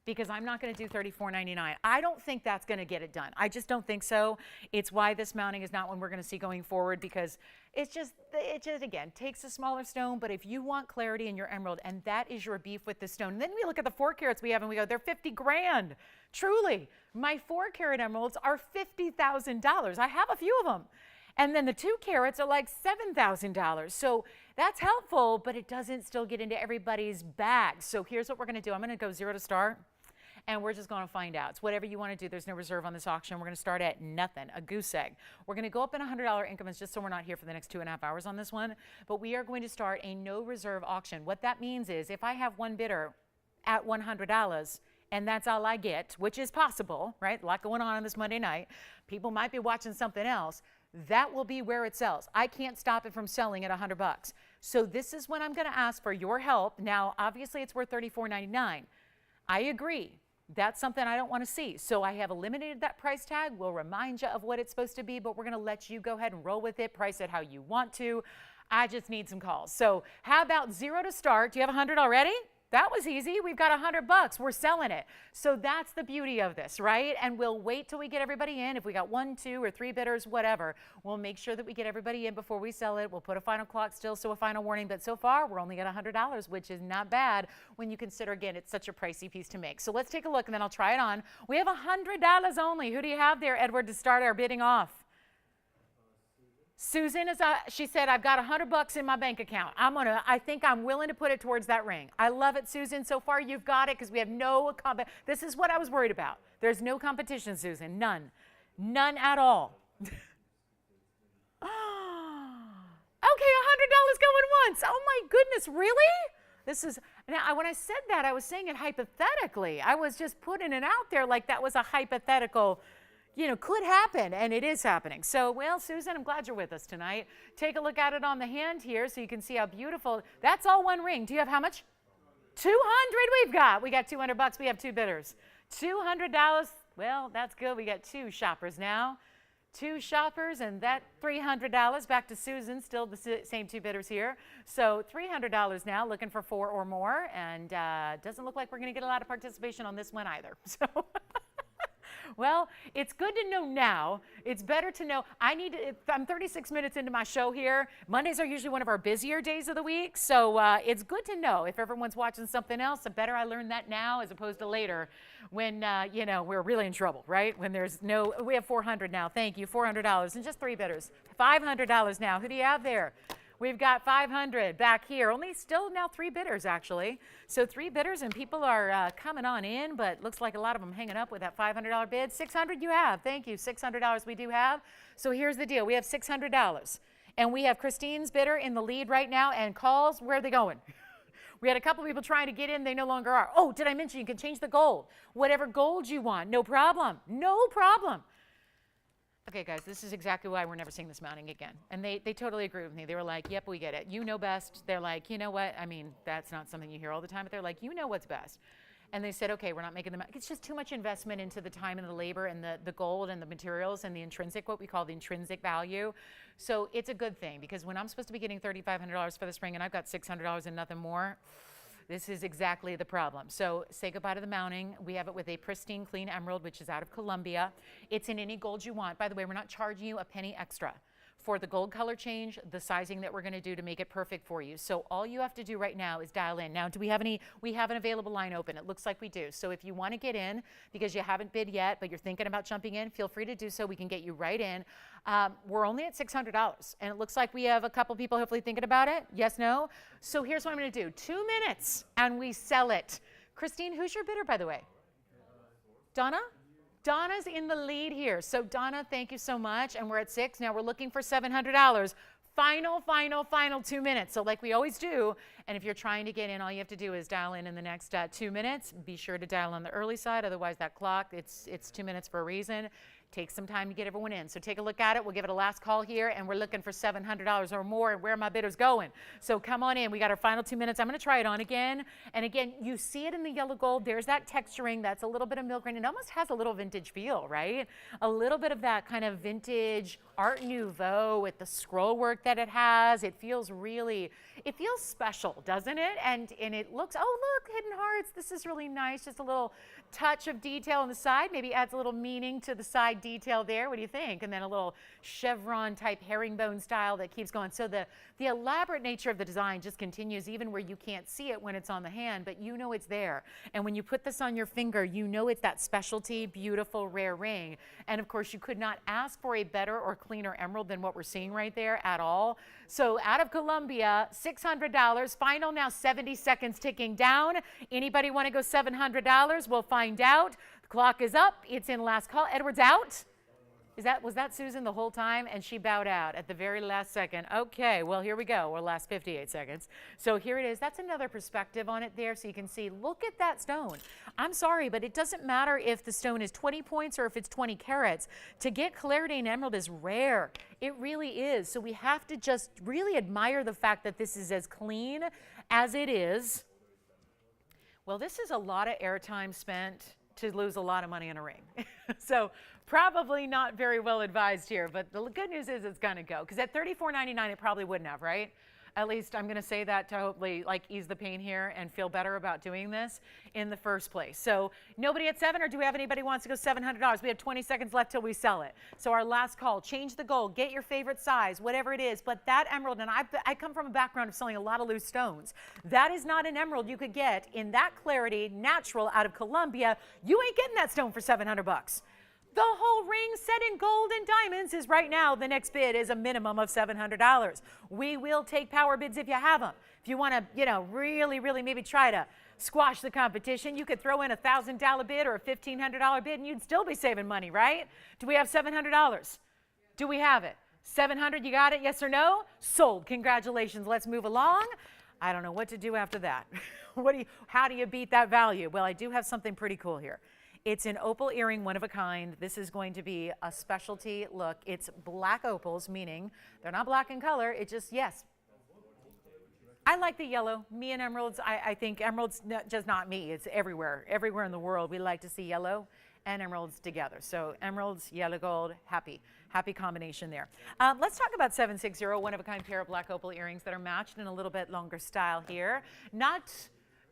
because I'm not going to do $34.99. I don't think that's going to get it done. I just don't think so. It's why this mounting is not one we're going to see going forward, because it just again takes a smaller stone. But if you want clarity in your emerald, and that is your beef with the stone, and then we look at the 4 carats we have and we go, they're 50 grand. Truly, my 4 carat emeralds are $50,000. I have a few of them. And then the 2 carats are like $7,000. So that's helpful, but it doesn't still get into everybody's bag. So here's what we're going to do. I'm going to go 0 to start, and we're just going to find out. It's whatever you want to do. There's no reserve on this auction. We're going to start at nothing, a goose egg. We're going to go up in $100 increments just so we're not here for the next 2.5 hours on this one. But we are going to start a no reserve auction. What that means is if I have one bidder at $100, and that's all I get, which is possible, right? A lot going on this Monday night. People might be watching something else. That will be where it sells. I can't stop it from selling at $100. So this is when I'm going to ask for your help. Now, obviously, it's worth $34.99. I agree. That's something I don't want to see. So I have eliminated that price tag. We'll remind you of what it's supposed to be, but we're going to let you go ahead and roll with it, price it how you want to. I just need some calls. So how about 0 to start? Do you have 100 already? That was easy. We've got $100. We're selling it. So that's the beauty of this, right? And we'll wait till we get everybody in. If we got 1, 2, or 3 bidders, whatever, we'll make sure that we get everybody in before we sell it. We'll put a final clock still, so a final warning. But so far, we're only at $100, which is not bad when you consider, again, it's such a pricey piece to make. So let's take a look, and then I'll try it on. We have $100 only. Who do you have there, Edward, to start our bidding off? Susan she said, I've got $100 in my bank account. I think I'm willing to put it towards that ring. I love it, Susan. So far, you've got it because we have no this is what I was worried about. There's no competition, Susan. None. None at all. Okay, $100 going once. Oh my goodness, really? This is, now when I said that, I was saying it hypothetically. I was just putting it out there like that was a hypothetical, could happen, and it is happening. So, well, Susan, I'm glad you're with us tonight. Take a look at it on the hand here so you can see how beautiful. That's all one ring. Do you have how much? 200 we've got. We got $200. We have 2 bidders. $200. Well, that's good. We got 2 shoppers now. 2 shoppers, and that $300 back to Susan, still the same 2 bidders here. So $300 now, looking for 4 or more, and doesn't look like we're going to get a lot of participation on this one either. So. Well, it's good to know now. It's better to know. I'm 36 minutes into my show here. Mondays are usually one of our busier days of the week. So it's good to know if everyone's watching something else. The better I learn that now as opposed to later when, we're really in trouble, right? When we have 400 now. Thank you, $400 and just 3 bidders. $500 now. Who do you have there? We've got 500 back here. Only still now 3 bidders, actually. So 3 bidders, and people are coming on in, but looks like a lot of them hanging up with that $500 bid. 600 you have. Thank you. $600 we do have. So here's the deal. We have $600. And we have Christine's bidder in the lead right now, and calls, where are they going? We had a couple people trying to get in. They no longer are. Oh, did I mention you can change the gold? Whatever gold you want. No problem. No problem. Okay, guys, this is exactly why we're never seeing this mounting again. And they totally agree with me. They were like, yep, we get it. You know best. They're like, you know what? I mean, that's not something you hear all the time, but they're like, you know what's best. And they said, okay, we're not making them. It's just too much investment into the time and the labor and the gold and the materials and the intrinsic, what we call the intrinsic value. So it's a good thing, because when I'm supposed to be getting $3,500 for this ring and I've got $600 and nothing more, this is exactly the problem. So say goodbye to the mounting. We have it with a pristine, clean emerald, which is out of Colombia. It's in any gold you want. By the way, we're not charging you a penny extra for the gold color change, the sizing that we're going to do to make it perfect for you. So all you have to do right now is dial in. Now, do we have any? We have an available line open. It looks like we do. So if you want to get in because you haven't bid yet, but you're thinking about jumping in, feel free to do so. We can get you right in. We're only at $600, and it looks like we have a couple people hopefully thinking about it. Yes, no? So here's what I'm going to do. 2 minutes, and we sell it. Christine, who's your bidder, by the way? Donna? Donna's in the lead here. So Donna, thank you so much. And we're at 6. Now we're looking for $700. Final 2 minutes. So like we always do. And if you're trying to get in, all you have to do is dial in the next 2 minutes. Be sure to dial on the early side. Otherwise, that clock, it's 2 minutes for a reason. Takes some time to get everyone in. So take a look at it. We'll give it a last call here, and we're looking for $700 or more, and where are my bidders going? So come on in. We got our final 2 minutes. I'm going to try it on again. And again, you see it in the yellow gold. There's that texturing. That's a little bit of milk green. It almost has a little vintage feel, right? A little bit of that kind of vintage Art Nouveau with the scroll work that it has. It feels really, it feels special, doesn't it? And it looks, oh, look, hidden hearts. This is really nice. Just a little touch of detail on the side. Maybe adds a little meaning to the side detail there. What do you think? And then a little chevron type herringbone style that keeps going. So the elaborate nature of the design just continues even where you can't see it when it's on the hand, but you know it's there. And when you put this on your finger, you know it's that specialty, beautiful, rare ring. And of course, you could not ask for a better or cleaner emerald than what we're seeing right there at all. So out of Colombia, $600. Final now, 70 seconds ticking down. Anybody want to go $700? We'll find out. The clock is up. It's in last call. Edward's out. Was that Susan the whole time? And she bowed out at the very last second. Okay, well, here we go. We'll last 58 seconds. So here it is. That's another perspective on it there, so you can see, look at that stone. I'm sorry, but it doesn't matter if the stone is 20 points or if it's 20 carats. To get clarity in emerald is rare. It really is. So we have to just really admire the fact that this is as clean as it is. Well, this is a lot of airtime spent to lose a lot of money in a ring. So probably not very well advised here, but the good news is it's gonna go, because at $34.99 it probably wouldn't have, right? At least I'm gonna say that to hopefully like ease the pain here and feel better about doing this in the first place. So nobody at 7, or do we have anybody who wants to go $700? We have 20 seconds left till we sell it. So our last call, change the gold, get your favorite size, whatever it is, but that emerald, and I come from a background of selling a lot of loose stones. That is not an emerald you could get in that clarity, natural, out of Colombia. You ain't getting that stone for $700. The whole ring set in gold and diamonds is right now, the next bid is a minimum of $700. We will take power bids if you have them. If you want to, really, really maybe try to squash the competition, you could throw in a $1,000 bid or a $1,500 bid and you'd still be saving money, right? Do we have $700? Do we have it? 700, you got it? Yes or no? Sold. Congratulations. Let's move along. I don't know what to do after that. How do you beat that value? Well, I do have something pretty cool here. It's an opal earring, one of a kind. This is going to be a specialty look. It's black opals, meaning they're not black in color. It just, yes. I like the yellow. Me and emeralds, I think emeralds, just not me. It's everywhere. Everywhere in the world, we like to see yellow and emeralds together. So emeralds, yellow gold, happy combination there. Let's talk about 760, one of a kind pair of black opal earrings that are matched in a little bit longer style here. Not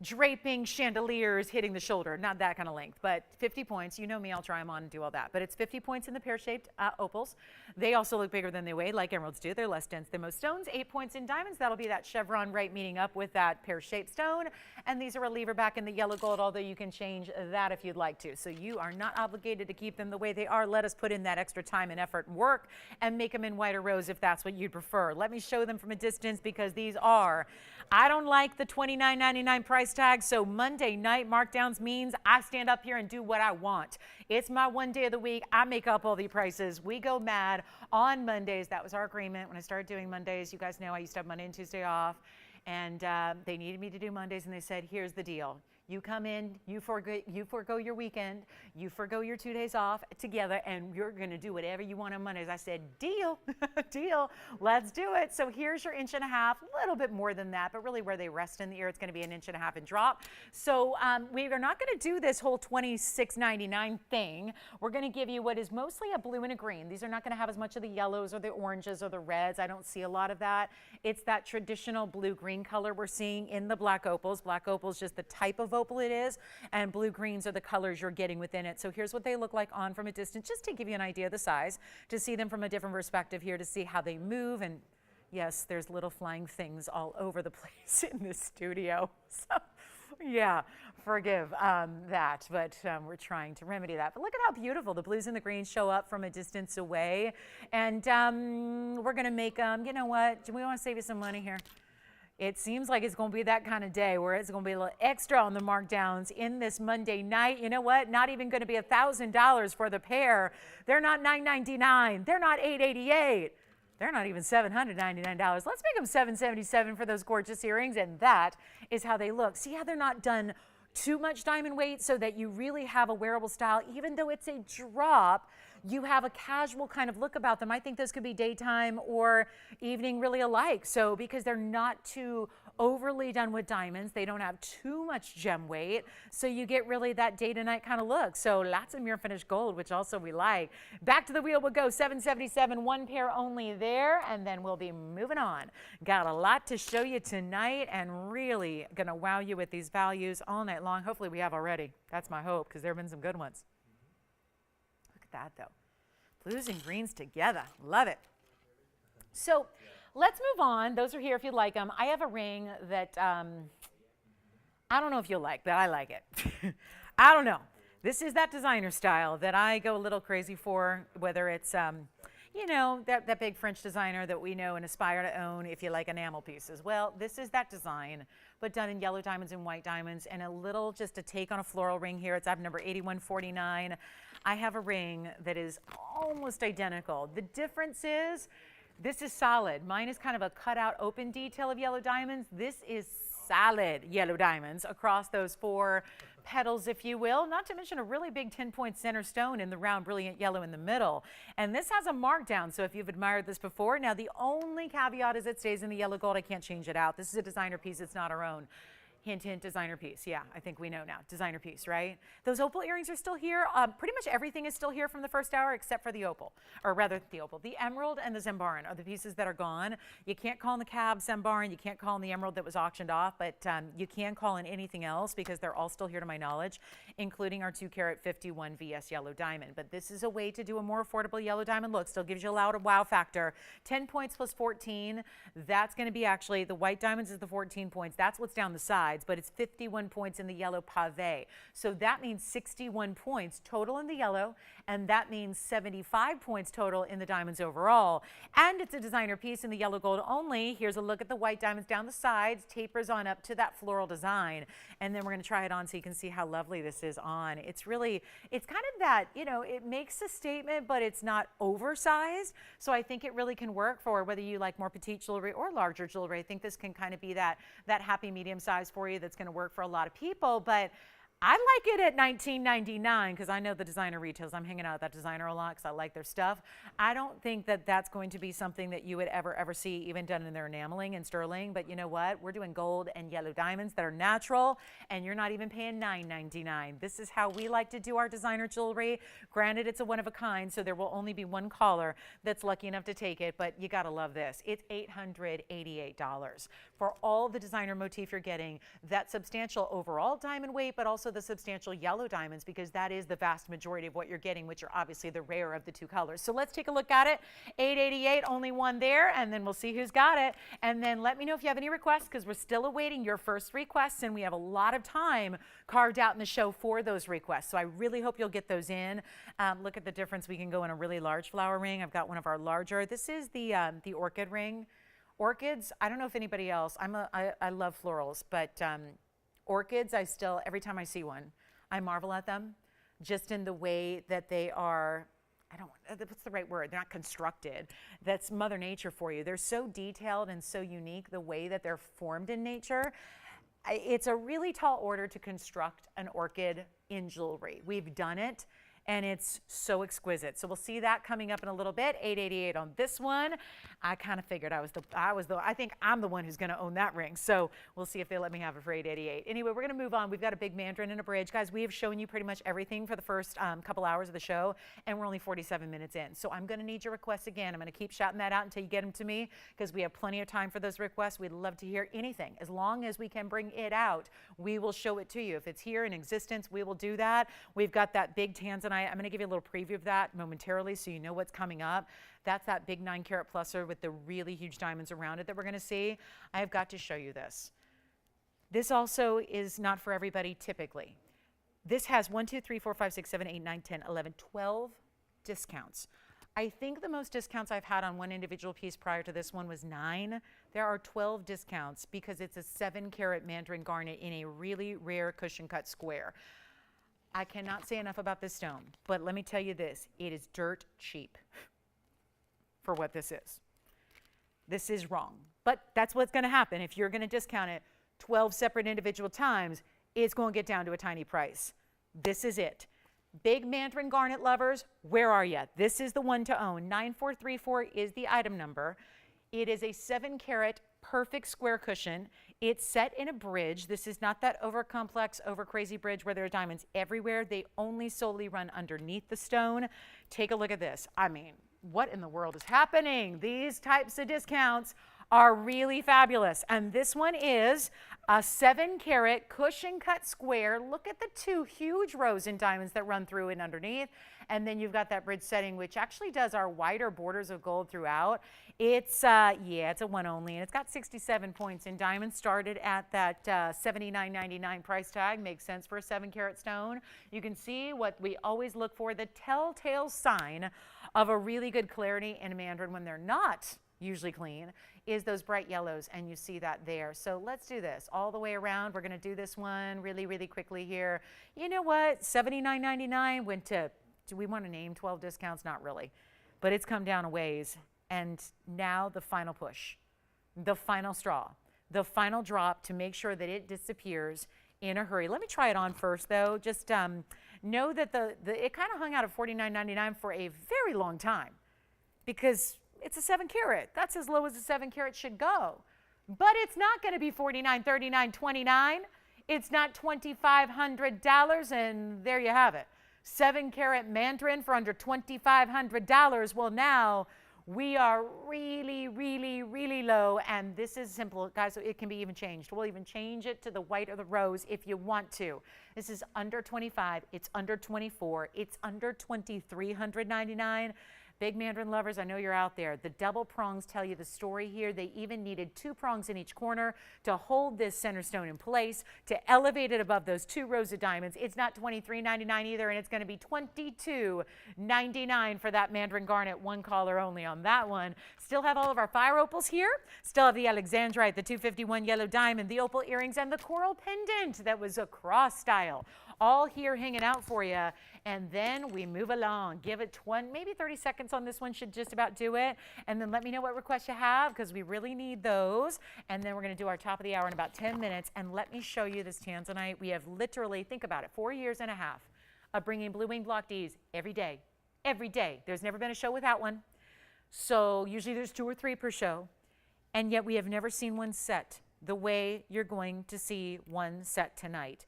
draping chandeliers hitting the shoulder, not that kind of length, but 50 points. You know me, I'll try them on and do all that. But it's 50 points in the pear-shaped opals. They also look bigger than they weigh, like emeralds do. They're less dense than most stones. 8 points in diamonds. That'll be that chevron right meeting up with that pear-shaped stone. And these are a lever back in the yellow gold, although you can change that if you'd like to. So you are not obligated to keep them the way they are. Let us put in that extra time and effort and work and make them in white or rose if that's what you'd prefer. Let me show them from a distance, because these are, I don't like the $29.99 price tag, so Monday night markdowns means I stand up here and do what I want. It's my one day of the week. I make up all the prices. We go mad on Mondays. That was our agreement when I started doing Mondays. You guys know I used to have Monday and Tuesday off, and they needed me to do Mondays, and they said, here's the deal. You come in, you forego your weekend, you forego your 2 days off together, and you're going to do whatever you want on Mondays. I said, deal, deal, let's do it. So here's your 1.5 inches, a little bit more than that, but really where they rest in the ear, it's going to be 1.5 inches and drop. So we are not going to do this whole $26.99 thing. We're going to give you what is mostly a blue and a green. These are not going to have as much of the yellows or the oranges or the reds. I don't see a lot of that. It's that traditional blue-green color we're seeing in the black opals. Black opals, just the type of opal it is, and blue greens are the colors you're getting within it. So here's what they look like on from a distance, just to give you an idea of the size, to see them from a different perspective here, to see how they move. And yes, there's little flying things all over the place in this studio. So yeah, forgive that, but we're trying to remedy that. But look at how beautiful the blues and the greens show up from a distance away. And we're going to make them, you know what, do we want to save you some money here? It seems like it's going to be that kind of day where it's going to be a little extra on the markdowns in this Monday night. You know what? Not even going to be $1,000 for the pair. They're not $999. They're not $888. They're not even $799. Let's make them $777 for those gorgeous earrings, and that is how they look. See how they're not done too much diamond weight, so that you really have a wearable style. Even though it's a drop, you have a casual kind of look about them. I think those could be daytime or evening really alike. So because they're not too overly done with diamonds, they don't have too much gem weight, so you get really that day to night kind of look. So lots of mirror finished gold, which also we like. Back to the wheel we'll go. 777, one pair only there, and then we'll be moving on. Got a lot to show you tonight and really gonna wow you with these values all night long. Hopefully we have already. That's my hope, because there have been some good ones. Look at that though. Blues and greens together. Love it. So let's move on. Those are here if you like them. I have a ring that I don't know if you'll like, but I like it. I don't know. This is that designer style that I go a little crazy for, whether it's, you know, that big French designer that we know and aspire to own if you like enamel pieces. Well, this is that design, but done in yellow diamonds and white diamonds, and a little, just a take on a floral ring here. It's number 8149. I have a ring that is almost identical. The difference is, this is solid. Mine is kind of a cutout open detail of yellow diamonds. This is solid yellow diamonds across those 4 petals, if you will, not to mention a really big 10-point center stone in the round brilliant yellow in the middle. And this has a mark down, so if you've admired this before, now the only caveat is it stays in the yellow gold. I can't change it out. This is a designer piece. It's not our own. Hint, hint, designer piece. Yeah, I think we know now. Designer piece, right? Those opal earrings are still here. Pretty much everything is still here from the first hour except for the opal, or rather the opal. The emerald and the Zambarin are the pieces that are gone. You can't call in the cab Zambarin. You can't call in the emerald that was auctioned off, but you can call in anything else because they're all still here to my knowledge, including our 2-carat 51 VS yellow diamond. But this is a way to do a more affordable yellow diamond look. Still gives you a loud wow factor. 10 points plus 14. That's going to be actually, the white diamonds is the 14 points. That's what's down the side. But it's 51 points in the yellow pave. So that means 61 points total in the yellow, and that means 75 points total in the diamonds overall. And it's a designer piece in the yellow gold only. Here's a look at the white diamonds down the sides, tapers on up to that floral design. And then we're going to try it on so you can see how lovely this is on. It's really, it's kind of that, you know, it makes a statement, but it's not oversized. So I think it really can work for whether you like more petite jewelry or larger jewelry. I think this can kind of be that happy medium size for you that's going to work for a lot of people. But I like it at $19.99 because I know the designer retails. I'm hanging out with that designer a lot because I like their stuff. I don't think that that's going to be something that you would ever see even done in their enameling and sterling. But you know what? We're doing gold and yellow diamonds that are natural, and you're not even paying $9.99. This is how we like to do our designer jewelry. Granted, it's a one of a kind, so there will only be one caller that's lucky enough to take it, but you gotta love this. It's $888 for all the designer motif you're getting, that substantial overall diamond weight, but also the substantial yellow diamonds, because that is the vast majority of what you're getting, which are obviously the rarer of the 2 colors. So let's take a look at it. $888, only one there, and then we'll see who's got it. And then let me know if you have any requests, because we're still awaiting your first requests, and we have a lot of time carved out in the show for those requests. So I really hope you'll get those in. Look at the difference. We can go in a really large flower ring. I've got one of our larger. This is the orchid ring. Orchids, I don't know if anybody else, I love florals, but orchids, I still, every time I see one, I marvel at them just in the way that they are, what's the right word? They're not constructed. That's Mother Nature for you. They're so detailed and so unique the way that they're formed in nature. It's a really tall order to construct an orchid in jewelry. We've done it, and it's so exquisite. So we'll see that coming up in a little bit. $888 on this one. I kind of figured I think I'm the one who's going to own that ring. So we'll see if they let me have it for $888. Anyway, we're going to move on. We've got a big Mandarin and a bridge. Guys, we have shown you pretty much everything for the first couple hours of the show, and we're only 47 minutes in. So I'm going to need your requests again. I'm going to keep shouting that out until you get them to me, because we have plenty of time for those requests. We'd love to hear anything. As long as we can bring it out, we will show it to you. If it's here in existence, we will do that. We've got that big Tanzanite. I'm going to give you a little preview of that momentarily so you know what's coming up. That's that big 9-carat pluser with the really huge diamonds around it that we're going to see. I've got to show you this. This also is not for everybody typically. This has 1, 2, 3, 4, 5, 6, 7, 8, 9, 10, 11, 12 discounts. I think the most discounts I've had on one individual piece prior to this one was 9. There are 12 discounts because it's a 7-carat Mandarin garnet in a really rare cushion cut square. I cannot say enough about this stone, but let me tell you this, it is dirt cheap for what this is. This is wrong, but that's what's going to happen. If you're going to discount it 12 separate individual times, it's going to get down to a tiny price. This is it. Big Mandarin garnet lovers, where are you? This is the one to own. 9434 is the item number. It is a 7-carat perfect square cushion. It's set in a bridge. This is not that over complex, over crazy bridge where there are diamonds everywhere. They only solely run underneath the stone. Take a look at this. I mean, what in the world is happening? These types of discounts are really fabulous. And this one is a 7-carat cushion cut square. Look at the 2 huge rows in diamonds that run through and underneath. And then you've got that bridge setting, which actually does our wider borders of gold throughout. It's, it's a one only, and it's got 67 points in diamonds. Started at that $79.99 price tag. Makes sense for a 7-carat stone. You can see what we always look for, the telltale sign of a really good clarity in a Mandarin when they're not usually clean, is those bright yellows, and you see that there. So let's do this all the way around. We're going to do this one really, really quickly here. You know what? $79.99 went to, do we want to name 12 discounts? Not really, but it's come down a ways. And now the final push, the final straw, the final drop to make sure that it disappears in a hurry. Let me try it on first, though. Just know that it kind of hung out at $49.99 for a very long time because it's a 7-carat. That's as low as a 7-carat should go. But it's not going to be $49, $39, $29. It's not $2,500, and there you have it. 7-carat Mandarin for under $2,500. Well, now we are really, really, really low, and this is simple, guys. So it can be even changed. We'll even change it to the white or the rose if you want to. This is under 25. It's under 24. It's under $2,399. Big Mandarin lovers, I know you're out there. The double prongs tell you the story here. They even needed 2 prongs in each corner to hold this center stone in place, to elevate it above those 2 rows of diamonds. It's not $23.99 either, and it's going to be $22.99 for that Mandarin garnet. 1 caller only on that one. Still have all of our fire opals here. Still have the Alexandrite, the 251 yellow diamond, the opal earrings, and the coral pendant that was a cross style. All here hanging out for you. And then we move along. Give it 20, maybe 30 seconds on this one should just about do it. And then let me know what requests you have because we really need those. And then we're going to do our top of the hour in about 10 minutes. And let me show you this Tanzanite. We have literally, think about it, 4 years and a half of bringing Blue Wing Block Ds every day. Every day. There's never been a show without one. So usually there's 2 or 3 per show. And yet we have never seen one set the way you're going to see one set tonight.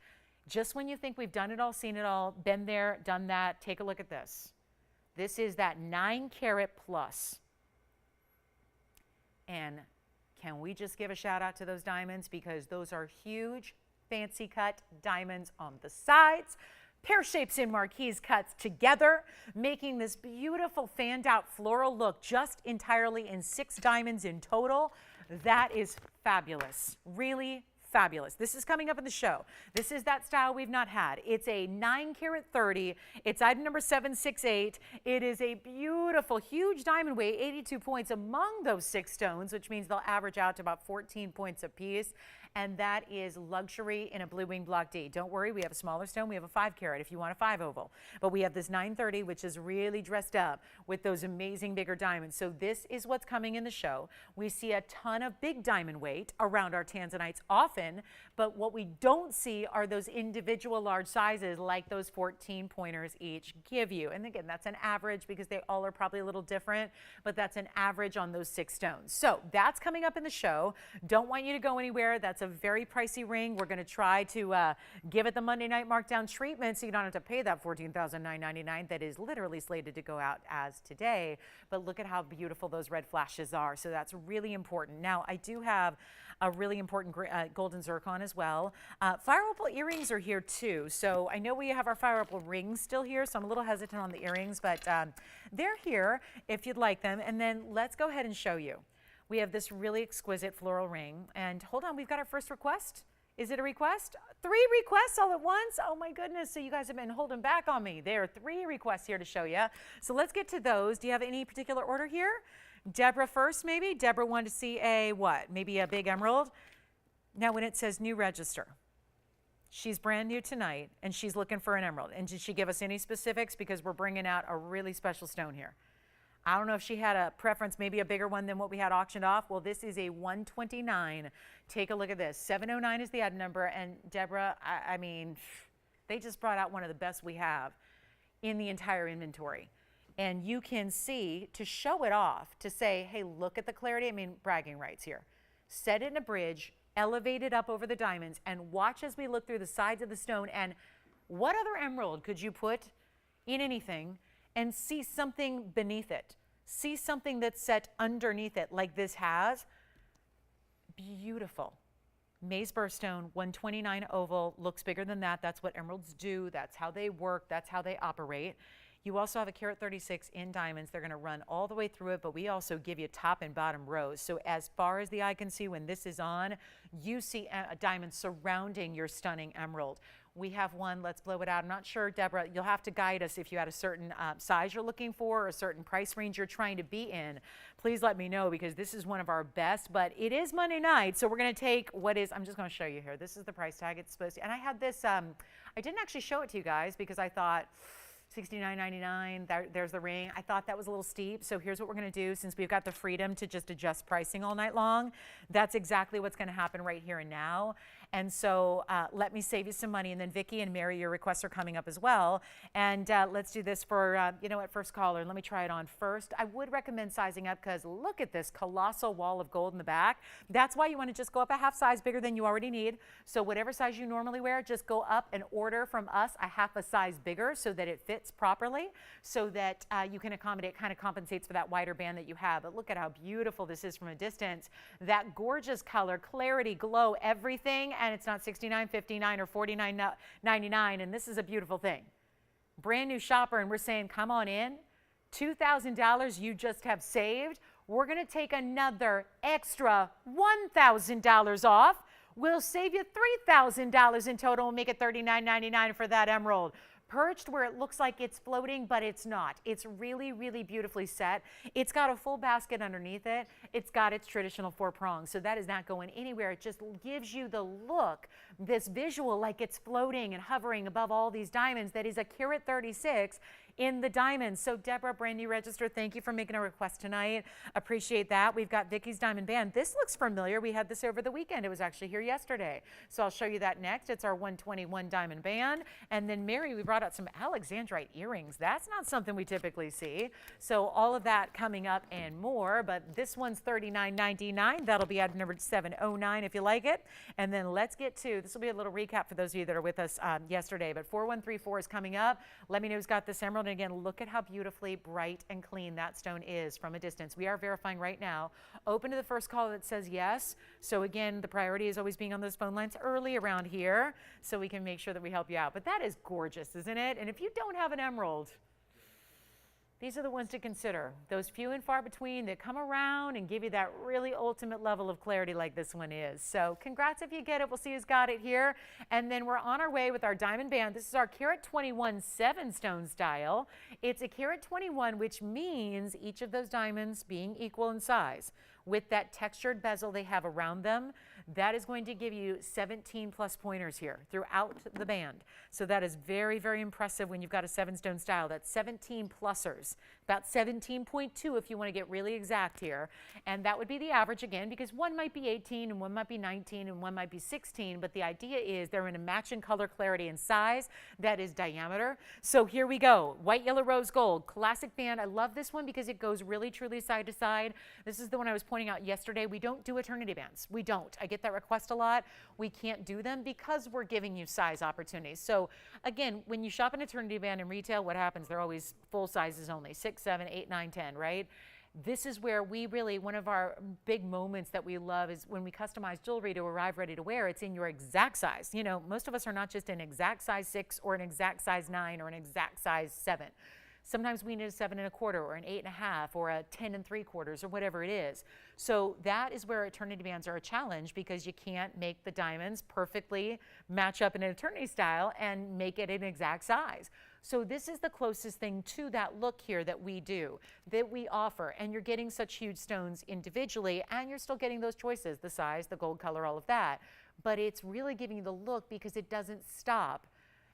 Just when you think we've done it all, seen it all, been there, done that, take a look at this. This is that 9-carat plus. And can we just give a shout out to those diamonds because those are huge, fancy cut diamonds on the sides. Pear shapes and marquise cuts together, making this beautiful fanned out floral look just entirely in 6 diamonds in total. That is fabulous, really fabulous. This is coming up in the show. This is that style we've not had. It's a 9-carat 30. It's item number 768. It is a beautiful, huge diamond weight, 82 points among those 6 stones, which means they'll average out to about 14 points apiece. And that is luxury in a Blue Wing Block D. Don't worry, we have a smaller stone. We have a 5-carat if you want a 5 oval. But we have this 930, which is really dressed up with those amazing bigger diamonds. So this is what's coming in the show. We see a ton of big diamond weight around our Tanzanites often, but what we don't see are those individual large sizes like those 14 pointers each give you. And again, that's an average because they all are probably a little different, but that's an average on those 6 stones. So that's coming up in the show. Don't want you to go anywhere. That's a very pricey ring. We're going to try to give it the Monday night markdown treatment so you don't have to pay that $14,999 that is literally slated to go out as today. But look at how beautiful those red flashes are. So that's really important. Now, I do have a really important golden zircon as well. Fire opal earrings are here too. So I know we have our fire opal rings still here, so I'm a little hesitant on the earrings, but they're here if you'd like them. And then let's go ahead and show you. We have this really exquisite floral ring. And hold on, we've got our first request. Is it a request? 3 requests all at once? Oh my goodness, so you guys have been holding back on me. There are 3 requests here to show you. So let's get to those. Do you have any particular order here? Deborah first, maybe? Deborah wanted to see a what? Maybe a big emerald? Now when it says new register, she's brand new tonight and she's looking for an emerald. And did she give us any specifics? Because we're bringing out a really special stone here. I don't know if she had a preference, maybe a bigger one than what we had auctioned off. Well, this is a 129. Take a look at this. 709 is the item number. And Deborah, I mean, they just brought out one of the best we have. in the entire inventory. And you can see, to show it off, to say, hey, look at the clarity. I mean, bragging rights here. Set it in a bridge, elevate it up over the diamonds, and watch as we look through the sides of the stone. And what other emerald could you put in anything and see something beneath it? See something that's set underneath it like this has? Beautiful. Maize birthstone, 129 oval, looks bigger than that. That's what emeralds do. That's how they work. That's how they operate. You also have a carat 36 in diamonds. They're going to run all the way through it, but we also give you top and bottom rows. So as far as the eye can see, when this is on, you see a diamond surrounding your stunning emerald. We have one, let's blow it out. I'm not sure, Deborah, you'll have to guide us if you had a certain size you're looking for or a certain price range you're trying to be in. Please let me know, because this is one of our best, but it is Monday night, so we're going to take what is, I'm just going to show you here. This is the price tag it's supposed to, and I had this, I didn't actually show it to you guys because I thought, $69.99, there's the ring. I thought that was a little steep, so here's what we're going to do. Since we've got the freedom to just adjust pricing all night long, that's exactly what's going to happen right here and now. And so let me save you some money, and then Vicki and Mary, your requests are coming up as well. And let's do this for, you know what, first caller. Let me try it on first. I would recommend sizing up, because look at this colossal wall of gold in the back. That's why you want to just go up a half size bigger than you already need. So whatever size you normally wear, just go up and order from us a half a size bigger so that it fits properly, so that you can accommodate, kind of compensates for that wider band that you have. But look at how beautiful this is from a distance. That gorgeous color, clarity, glow, everything. And it's not $69.59 or $49.99, and this is a beautiful thing. Brand new shopper, and we're saying, come on in. $2,000 you just have saved. We're going to take another extra $1,000 off. We'll save you $3,000 in total and make it $39.99 for that emerald. Perched where it looks like it's floating, but it's not. It's really, really beautifully set. It's got a full basket underneath it. It's got its traditional 4 prongs, so that is not going anywhere. It just gives you the look, this visual, like it's floating and hovering above all these diamonds. That is a carat 36 in the diamonds. So Deborah, brand new register, thank you for making a request tonight. Appreciate that. We've got Vicky's diamond band. This looks familiar. We had this over the weekend. It was actually here yesterday. So I'll show you that next. It's our 121 diamond band. And then Mary, we brought out some Alexandrite earrings. That's not something we typically see. So all of that coming up and more, but this one's $39.99. That'll be at number 709 if you like it. And then let's get to, this will be a little recap for those of you that are with us yesterday, but 4134 is coming up. Let me know who's got this emerald. And again, look at how beautifully bright and clean that stone is from a distance. We are verifying right now. Open to the first call that says yes. So again, the priority is always being on those phone lines early around here so we can make sure that we help you out. But that is gorgeous, isn't it? And if you don't have an emerald, these are the ones to consider. Those few and far between that come around and give you that really ultimate level of clarity like this one is. So congrats if you get it. We'll see who's got it here. And then we're on our way with our diamond band. This is our carat 21 7-stone style. It's a carat 21, which means each of those diamonds being equal in size. With that textured bezel they have around them, that is going to give you 17 plus pointers here throughout the band. So that is very, very impressive when you've got a 7-stone style. That's 17 plusers, about 17.2 if you want to get really exact here. And that would be the average again, because one might be 18 and one might be 19 and one might be 16. But the idea is they're in a matching color, clarity, and size. That is diameter. So here we go. White, yellow, rose, gold. Classic band. I love this one because it goes really, truly side to side. This is the one I was pointing out yesterday. We don't do eternity bands. We don't. I get that request a lot. We can't do them because we're giving you size opportunities. So again, when you shop an eternity band in retail, what happens? They're always full sizes only, 6, 7, 8, 9, 10, right? This is where we really, one of our big moments that we love is when we customize jewelry to arrive ready to wear, it's in your exact size. You know, most of us are not just an exact size 6 or an exact size 9 or an exact size 7. Sometimes we need a 7 1/4 or an 8 1/2 or a 10 3/4 or whatever it is. So that is where eternity bands are a challenge, because you can't make the diamonds perfectly match up in an eternity style and make it an exact size. So this is the closest thing to that look here that we do, that we offer. And you're getting such huge stones individually, and you're still getting those choices, the size, the gold color, all of that. But it's really giving you the look because it doesn't stop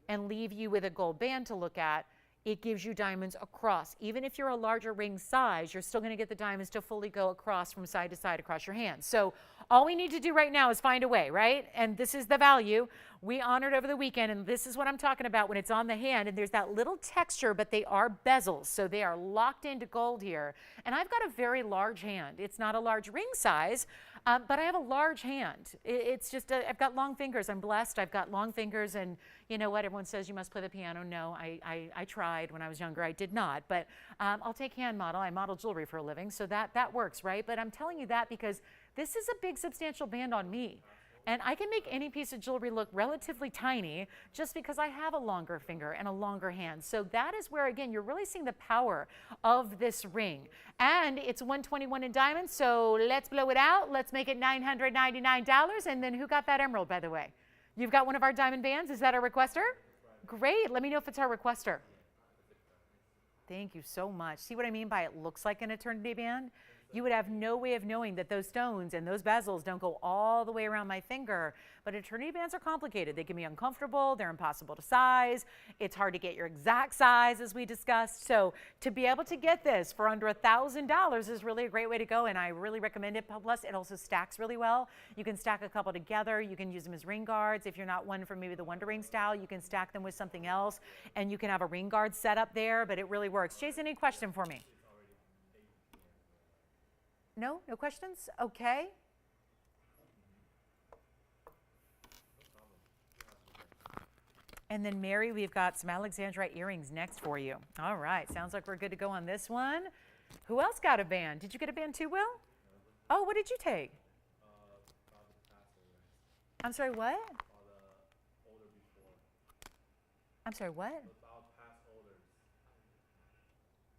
and leave you with a gold band to look at. It gives you diamonds across. Even if you're a larger ring size, you're still going to get the diamonds to fully go across from side to side across your hands. So All we need to do right now is find a way, right? And this is the value. We honored over the weekend, and this is what I'm talking about when it's on the hand, and there's that little texture, but they are bezels, so they are locked into gold here. And I've got a very large hand. It's not a large ring size, but I have a large hand. It's just, I've got long fingers. I'm blessed. I've got long fingers, and you know what? Everyone says you must play the piano. No, I tried when I was younger. I did not, but I'll take hand model. I model jewelry for a living, so that works, right? But I'm telling you that because this is a big, substantial band on me. And I can make any piece of jewelry look relatively tiny just because I have a longer finger and a longer hand. So that is where, again, you're really seeing the power of this ring. And it's 121 in diamonds, so let's blow it out. Let's make it $999. And then who got that emerald, by the way? You've got one of our diamond bands. Is that our requester? Great. Let me know if it's our requester. Thank you so much. See what I mean by it looks like an eternity band? You would have no way of knowing that those stones and those bezels don't go all the way around my finger. But eternity bands are complicated. They can be uncomfortable. They're impossible to size. It's hard to get your exact size, as we discussed. So to be able to get this for under $1,000 is really a great way to go, and I really recommend it. Plus, it also stacks really well. You can stack a couple together. You can use them as ring guards. If you're not one for maybe the Wonder Ring style, you can stack them with something else, and you can have a ring guard set up there, but it really works. Jason, any question for me? No? No questions? Okay. And then Mary, we've got some Alexandrite earrings next for you. All right. Sounds like we're good to go on this one. Who else got a band? Did you get a band too, Will? Oh, what did you take? I'm sorry, what? I'm sorry, what?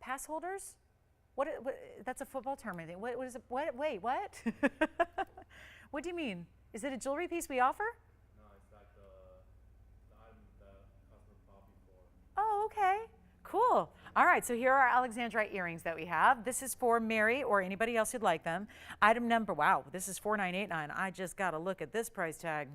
Pass holders? What, that's a football term, I think. What is it? What? Wait, what? What do you mean? Is it a jewelry piece we offer? No, it's like the item that customer bought before. Oh, okay. Cool. All right, so here are our Alexandrite earrings that we have. This is for Mary or anybody else who'd like them. Item number, wow, this is 4989. I just got to look at this price tag.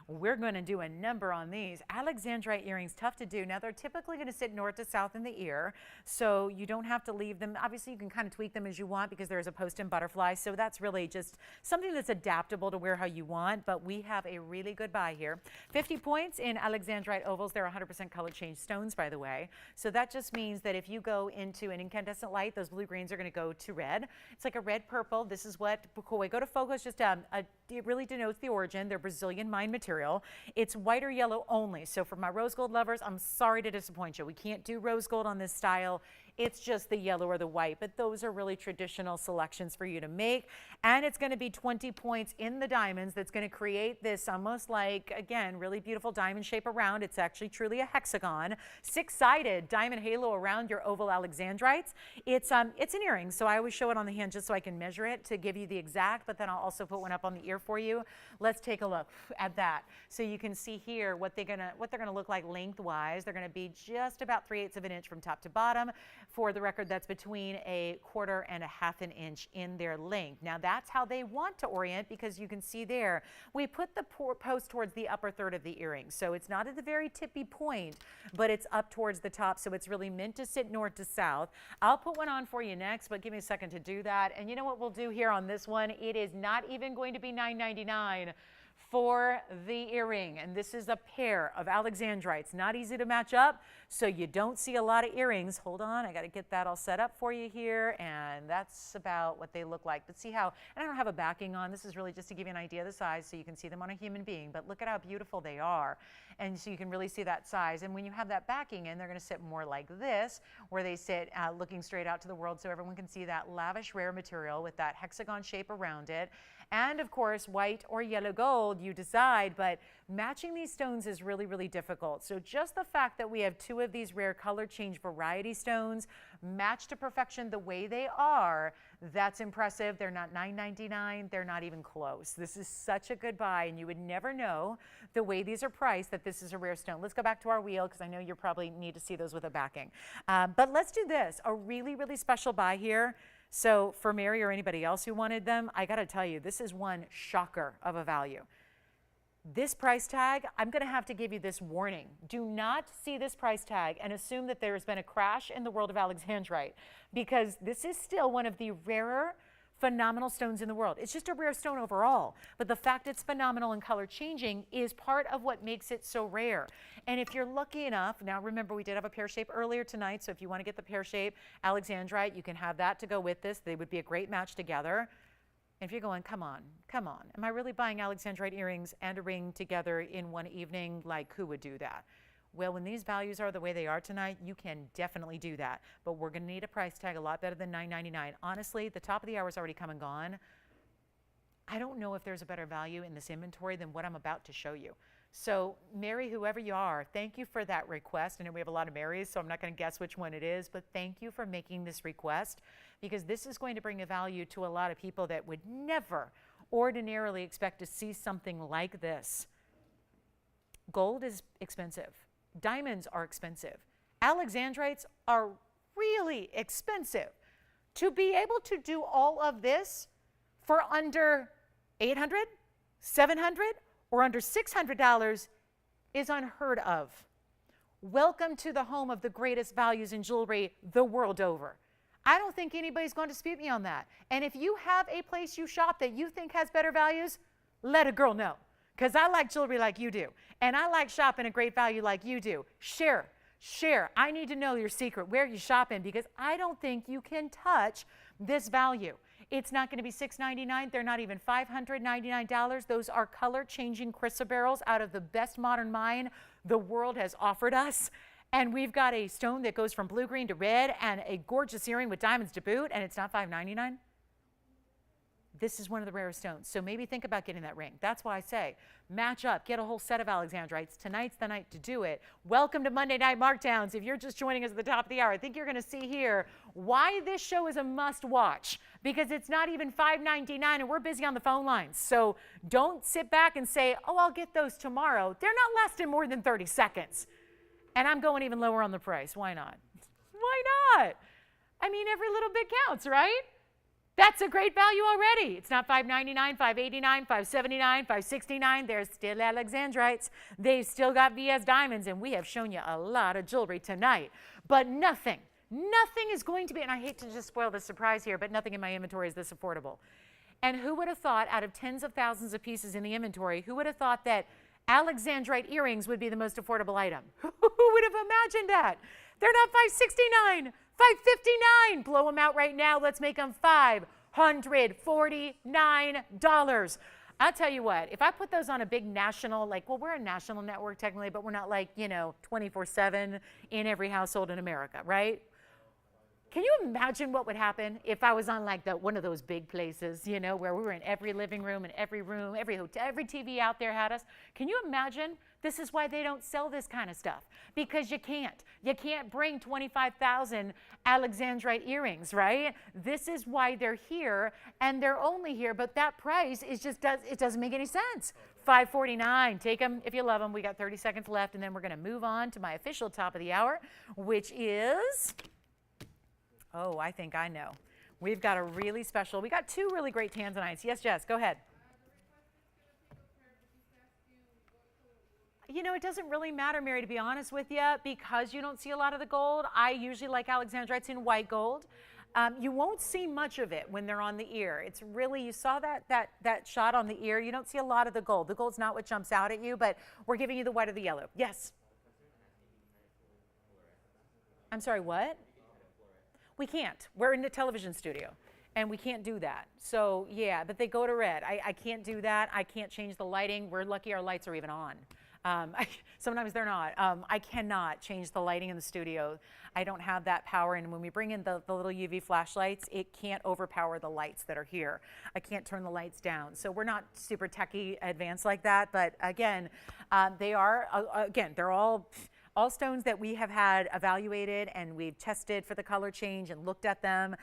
We're going to do a number on these. Alexandrite earrings, tough to do. Now, they're typically going to sit north to south in the ear, so you don't have to leave them. Obviously, you can kind of tweak them as you want because there's a post and butterfly, so that's really just something that's adaptable to wear how you want, but we have a really good buy here. 50 points in Alexandrite ovals. They're 100% color change stones, by the way, so that just means that if you go into an incandescent light, those blue greens are going to go to red. It's like a red purple. This is what, cool way, go to focus, just it really denotes the origin. They're Brazilian mined material. It's white or yellow only. So for my rose gold lovers, I'm sorry to disappoint you. We can't do rose gold on this style. It's just the yellow or the white, but those are really traditional selections for you to make. And it's going to be 20 points in the diamonds that's going to create this almost like, again, really beautiful diamond shape around. It's actually truly a hexagon, six-sided diamond halo around your oval Alexandrites. It's an earring, so I always show it on the hand just so I can measure it to give you the exact, but then I'll also put one up on the ear for you. Let's take a look at that. So you can see here what they're gonna look like lengthwise. They're gonna be just about 3/8 of an inch from top to bottom. For the record, that's between 1/4 and 1/2 inch in their length. Now that's how they want to orient, because you can see there, we put the post towards the upper third of the earring. So it's not at the very tippy point, but it's up towards the top. So it's really meant to sit north to south. I'll put one on for you next, but give me a second to do that. And you know what we'll do here on this one? It is not even going to be $9.99 for the earring, and this is a pair of Alexandrites. Not easy to match up, so you don't see a lot of earrings. Hold on, I got to get that all set up for you here, and that's about what they look like. But see how, and I don't have a backing on. This is really just to give you an idea of the size so you can see them on a human being, but look at how beautiful they are. And so you can really see that size. And when you have that backing in, they're going to sit more like this, where they sit looking straight out to the world, so everyone can see that lavish rare material with that hexagon shape around it. And of course, white or yellow gold, you decide, but matching these stones is really, really difficult. So just the fact that we have two of these rare color change variety stones matched to perfection the way they are, that's impressive. They're not $9.99, they're not even close. This is such a good buy, and you would never know the way these are priced that this is a rare stone. Let's go back to our wheel, because I know you probably need to see those with a backing. But let's do this, a really, really special buy here. So for Mary or anybody else who wanted them, I got to tell you, this is one shocker of a value. This price tag, I'm going to have to give you this warning. Do not see this price tag and assume that there has been a crash in the world of Alexandrite, because this is still one of the rarer, phenomenal stones in the world. It's just a rare stone overall, but the fact it's phenomenal and color changing is part of what makes it so rare. And if you're lucky enough, now remember we did have a pear shape earlier tonight, so if you want to get the pear shape Alexandrite, you can have that to go with this. They would be a great match together. And if you're going, come on, am I really buying Alexandrite earrings and a ring together in one evening? Like, who would do that? Well, when these values are the way they are tonight, you can definitely do that. But we're going to need a price tag a lot better than $9.99. Honestly, the top of the hour is already come and gone. I don't know if there's a better value in this inventory than what I'm about to show you. So, Mary, whoever you are, thank you for that request. I know we have a lot of Marys, so I'm not going to guess which one it is, but thank you for making this request, because this is going to bring a value to a lot of people that would never ordinarily expect to see something like this. Gold is expensive. Diamonds are expensive. Alexandrites are really expensive. To be able to do all of this for under $800, $700, or under $600 is unheard of. Welcome to the home of the greatest values in jewelry the world over. I don't think anybody's going to dispute me on that. And if you have a place you shop that you think has better values, let a girl know. Because I like jewelry like you do. And I like shopping at great value like you do. Share. I need to know your secret, where you shopping, because I don't think you can touch this value. It's not going to be $6.99. They're not even $599. Those are color-changing chrysoberyls out of the best modern mine the world has offered us. And we've got a stone that goes from blue-green to red and a gorgeous earring with diamonds to boot, and it's not $5.99. This is one of the rarest stones. So maybe think about getting that ring. That's why I say match up, get a whole set of Alexandrites. Tonight's the night to do it. Welcome to Monday Night Markdowns. If you're just joining us at the top of the hour, I think you're going to see here why this show is a must watch, because it's not even $5.99 and we're busy on the phone lines. So don't sit back and say, oh, I'll get those tomorrow. They're not lasting more than 30 seconds. And I'm going even lower on the price. Why not? Why not? I mean, every little bit counts, right? That's a great value already. It's not $5.99, $5.89, $5.79, $5.69. There's still Alexandrites. They've still got VS diamonds, and we have shown you a lot of jewelry tonight. But nothing is going to be, and I hate to just spoil the surprise here, but nothing in my inventory is this affordable. And who would have thought, out of tens of thousands of pieces in the inventory, who would have thought that Alexandrite earrings would be the most affordable item? Who would have imagined that? They're not $5.69. $5.59. Blow them out right now. Let's make them $549. I'll tell you what, if I put those on a big national, like, well, we're a national network technically, but we're not like, 24/7 in every household in America, right? Can you imagine what would happen if I was on like one of those big places, where we were in every living room and every room, every hotel, every TV out there had us? Can you imagine? This is why they don't sell this kind of stuff, because you can't. You can't bring 25,000 Alexandrite earrings, right? This is why they're here, and they're only here, but that price is it doesn't make any sense. $5.49. Take them if you love them. We got 30 seconds left, and then we're going to move on to my official top of the hour, which is... Oh, I think I know. We've got a really special, we got two really great Tanzanites. Yes, Jess, go ahead. It doesn't really matter, Mary, to be honest with you, because you don't see a lot of the gold. I usually like Alexandrites in white gold. You won't see much of it when they're on the ear. It's really, you saw that shot on the ear. You don't see a lot of the gold. The gold's not what jumps out at you, but we're giving you the white or the yellow. Yes? I'm sorry, what? We can't. We're in the television studio, and we can't do that. So, yeah, but they go to red. I can't do that. I can't change the lighting. We're lucky our lights are even on. Sometimes they're not. I cannot change the lighting in the studio. I don't have that power, and when we bring in the little UV flashlights, it can't overpower the lights that are here. I can't turn the lights down. So we're not super techie advanced like that, but again, they're all stones that we have had evaluated, and we've tested for the color change and looked at them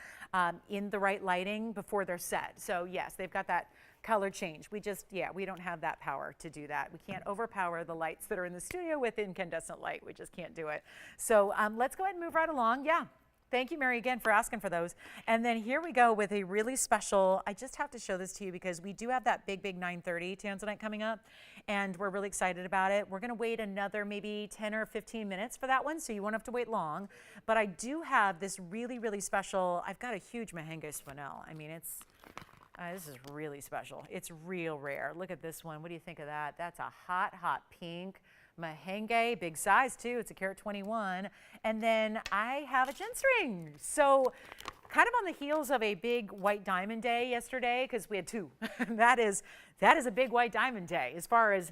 in the right lighting before they're set. So yes, they've got that color change. We don't have that power to do that. We can't overpower the lights that are in the studio with incandescent light. We just can't do it. So let's go ahead and move right along. Yeah. Thank you, Mary, again for asking for those. And then here we go with a really special, I just have to show this to you because we do have that big 930 Tanzanite coming up, and we're really excited about it. We're going to wait another maybe 10 or 15 minutes for that one, so you won't have to wait long. But I do have this really, really special, I've got a huge Mahenge Spinel. I mean, it's, this is really special. It's real rare. Look at this one. What do you think of that? That's a hot, hot pink. Mahenge, big size too, it's a carat 21. And then I have a Gents ring. So kind of on the heels of a big white diamond day yesterday, because we had two. that is a big white diamond day as far as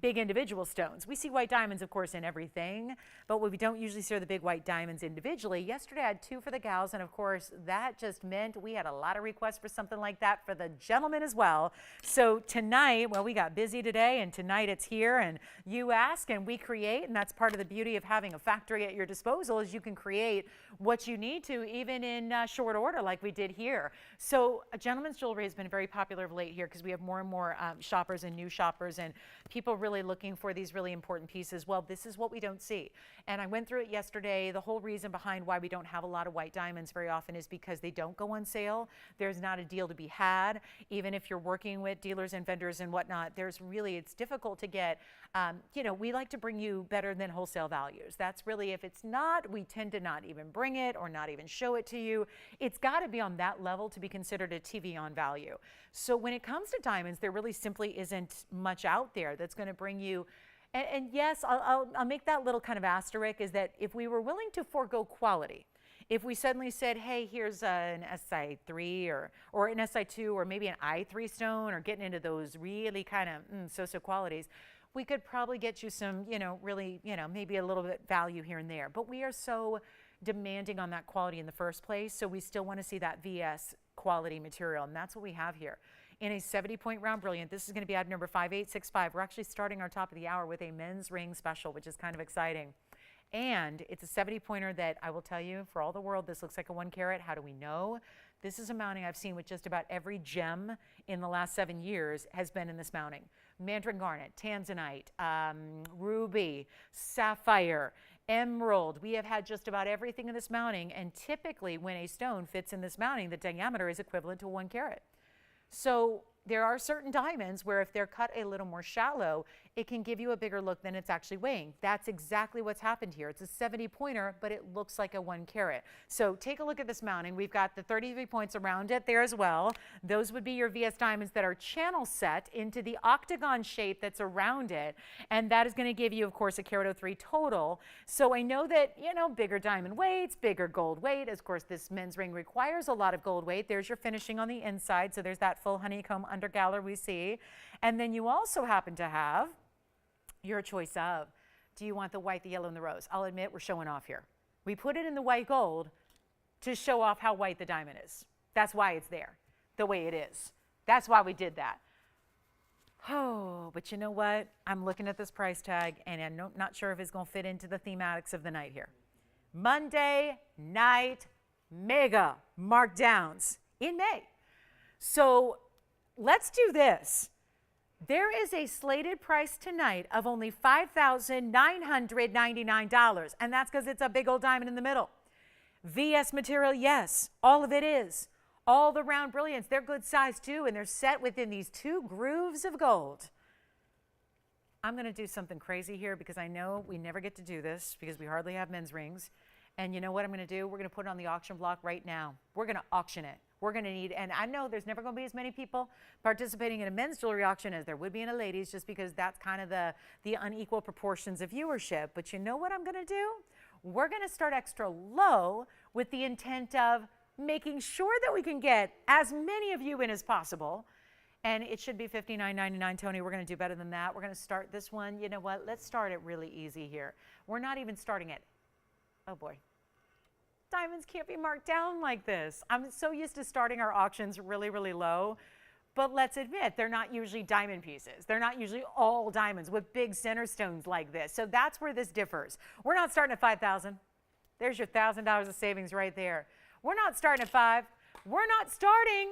big individual stones. We see white diamonds, of course, in everything, but we don't usually see the big white diamonds individually. Yesterday I had two for the gals, and of course that just meant we had a lot of requests for something like that for the gentlemen as well. So tonight, well, we got busy today, and tonight it's here, and you ask and we create, and that's part of the beauty of having a factory at your disposal is you can create what you need to, even in short order like we did here. So gentlemen's jewelry has been very popular of late here because we have more and more shoppers and new shoppers and people really looking for these really important pieces. Well, this is what we don't see. And I went through it yesterday. The whole reason behind why we don't have a lot of white diamonds very often is because they don't go on sale. There's not a deal to be had. Even if you're working with dealers and vendors and whatnot, it's difficult to get, we like to bring you better than wholesale values. That's really, if it's not, we tend to not even bring it or not even show it to you. It's got to be on that level to be considered a TVON value. So when it comes to diamonds, there really simply isn't much out there that's going to bring you. And yes, I'll make that little kind of asterisk is that if we were willing to forego quality, if we suddenly said, hey, here's an SI3 or an SI2 or maybe an I3 stone or getting into those really kind of so-so qualities, we could probably get you some, really, maybe a little bit value here and there. But we are so demanding on that quality in the first place, so we still want to see that VS quality material, and that's what we have here. In a 70-point round brilliant, this is going to be item number 5865. We're actually starting our top of the hour with a men's ring special, which is kind of exciting. And it's a 70-pointer that I will tell you, for all the world, this looks like a 1 carat. How do we know? This is a mounting I've seen with just about every gem in the last 7 years has been in this mounting. Mandarin garnet, Tanzanite, ruby, sapphire, emerald. We have had just about everything in this mounting, and typically when a stone fits in this mounting, the diameter is equivalent to 1 carat. So there are certain diamonds where if they're cut a little more shallow, it can give you a bigger look than it's actually weighing. That's exactly what's happened here. It's a 70-pointer, but it looks like a 1 carat. So take a look at this mounting. We've got the 33 points around it there as well. Those would be your VS diamonds that are channel set into the octagon shape that's around it. And that is going to give you, of course, a carat 03 total. So I know that, bigger diamond weights, bigger gold weight. Of course, this men's ring requires a lot of gold weight. There's your finishing on the inside. So there's that full honeycomb undergaller we see. And then you also happen to have your choice of, do you want the white, the yellow, and the rose? I'll admit we're showing off here. We put it in the white gold to show off how white the diamond is. That's why it's there, the way it is. That's why we did that. Oh, but you know what? I'm looking at this price tag, and I'm not sure if it's going to fit into the thematics of the night here. Monday night mega markdowns in May. So let's do this. There is a slated price tonight of only $5,999, and that's because it's a big old diamond in the middle. VS material, yes, all of it is. All the round brilliants, they're good size too, and they're set within these 2 grooves of gold. I'm going to do something crazy here because I know we never get to do this because we hardly have men's rings. And you know what I'm going to do? We're going to put it on the auction block right now. We're going to auction it. We're going to need, and I know there's never going to be as many people participating in a men's jewelry auction as there would be in a ladies, just because that's kind of the unequal proportions of viewership. But you know what I'm going to do? We're going to start extra low with the intent of making sure that we can get as many of you in as possible. And it should be $59.99, Tony. We're going to do better than that. We're going to start this one. You know what? Let's start it really easy here. We're not even starting it. Oh, boy. Diamonds can't be marked down like this. I'm so used to starting our auctions really, really low. But let's admit, they're not usually diamond pieces. They're not usually all diamonds with big center stones like this. So that's where this differs. We're not starting at $5,000. There's your $1,000 of savings right there. We're not starting at $5,000. We're not starting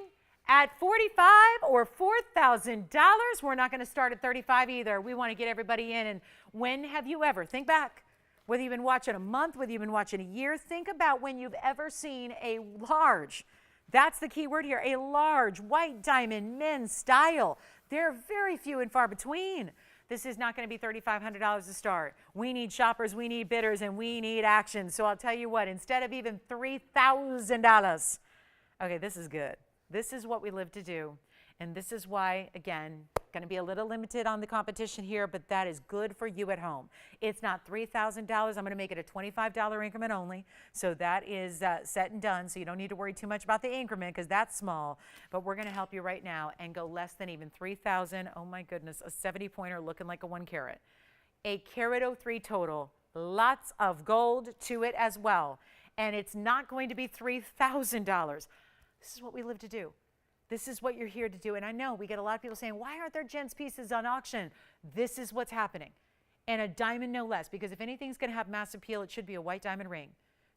at $45,000 or $4,000. We're not going to start at $35,000 either. We want to get everybody in. And when have you ever, think back, Whether you've been watching a month, whether you've been watching a year, think about when you've ever seen a large, that's the key word here, a large white diamond men's style. They're very few and far between. This is not going to be $3,500 to start. We need shoppers, we need bidders, and we need action. So I'll tell you what, instead of even $3,000, okay, this is good. This is what we live to do. And this is why, again, going to be a little limited on the competition here, but that is good for you at home. It's not $3,000. I'm going to make it a $25 increment only. So that is set and done. So you don't need to worry too much about the increment because that's small. But we're going to help you right now and go less than even $3,000. Oh my goodness, a 70-pointer looking like a 1 carat. A carat 03 total. Lots of gold to it as well. And it's not going to be $3,000. This is what we live to do. This is what you're here to do. And I know we get a lot of people saying, why aren't there Gents pieces on auction? This is what's happening. And a diamond no less, because if anything's going to have mass appeal, it should be a white diamond ring.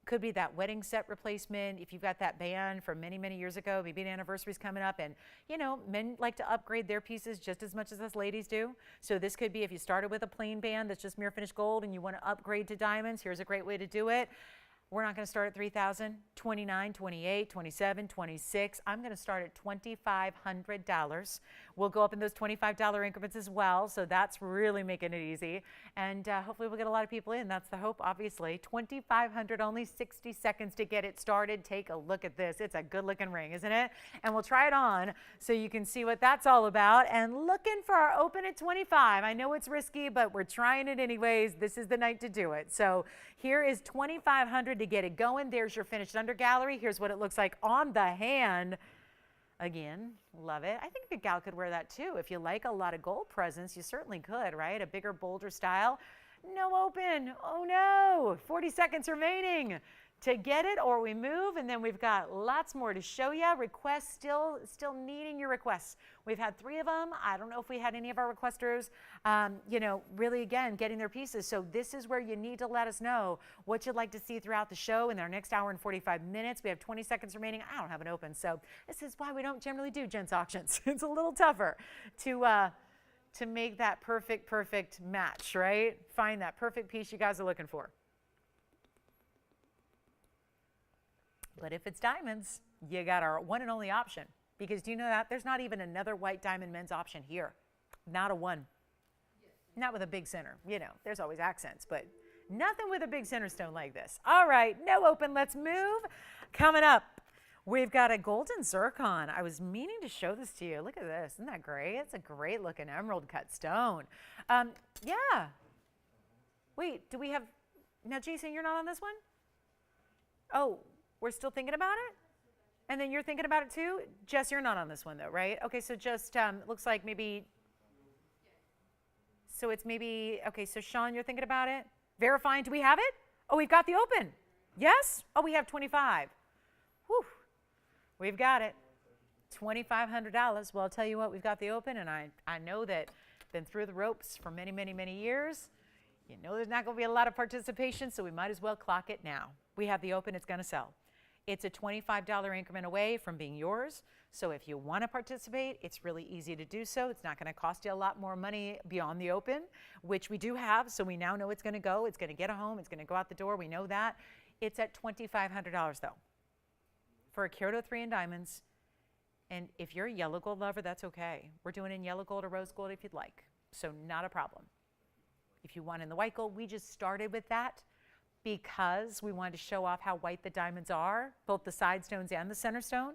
Could be that wedding set replacement. If you've got that band from many, many years ago, maybe an anniversary's coming up. And, you know, men like to upgrade their pieces just as much as us ladies do. So this could be if you started with a plain band that's just mirror finished gold and you want to upgrade to diamonds, here's a great way to do it. We're not going to start at $3,000, $29, $28, $27, $26. I'm going to start at $2,500. We'll go up in those $25 increments as well, so that's really making it easy. And hopefully we'll get a lot of people in. That's the hope, obviously. $2,500, only 60 seconds to get it started. Take a look at this. It's a good-looking ring, isn't it? And we'll try it on so you can see what that's all about. And looking for our open at 25. I know it's risky, but we're trying it anyways. This is the night to do it. So here is $2,500 to get it going. There's your finished under gallery. Here's what it looks like on the hand. Again, love it. I think a gal could wear that too. If you like a lot of gold presents, you certainly could, right? A bigger, bolder style. No open. Oh no. 40 seconds remaining to get it, or we move, and then we've got lots more to show you. Requests, still needing your requests. We've had 3 of them. I don't know if we had any of our requesters, you know, really, again, getting their pieces. So this is where you need to let us know what you'd like to see throughout the show in our next hour and 45 minutes. We have 20 seconds remaining. I don't have an open, so this is why we don't generally do Gents auctions. It's a little tougher to make that perfect match, right? Find that perfect piece you guys are looking for. But if it's diamonds, you got our one and only option. Because do you know that? There's not even another white diamond men's option here. Not a one. Not with a big center. You know, there's always accents, but nothing with a big center stone like this. All right, no open. Let's move. Coming up, we've got a golden zircon. I was meaning to show this to you. Look at this. Isn't that great? It's a great looking emerald cut stone. Yeah. Wait, do we have... Now, Jason, you're not on this one? Oh, we're still thinking about it? And then you're thinking about it too? Jess, you're not on this one though, right? Okay, so just looks like maybe, so it's maybe, okay, so Sean, you're thinking about it? Verifying, do we have it? Oh, we've got the open. Yes? Oh, we have 25. Whew. We've got it. $2,500. Well, I'll tell you what, we've got the open, and I know that been through the ropes for many, many, many years. You know there's not going to be a lot of participation, so we might as well clock it now. We have the open, it's going to sell. It's a $25 increment away from being yours. So if you want to participate, it's really easy to do so. It's not going to cost you a lot more money beyond the open, which we do have. So we now know it's going to go. It's going to get a home. It's going to go out the door. We know that. It's at $2,500 though for a carat 03 in diamonds. And if you're a yellow gold lover, that's okay. We're doing it in yellow gold or rose gold if you'd like. So not a problem. If you want in the white gold, we just started with that because we wanted to show off how white the diamonds are, both the side stones and the center stone.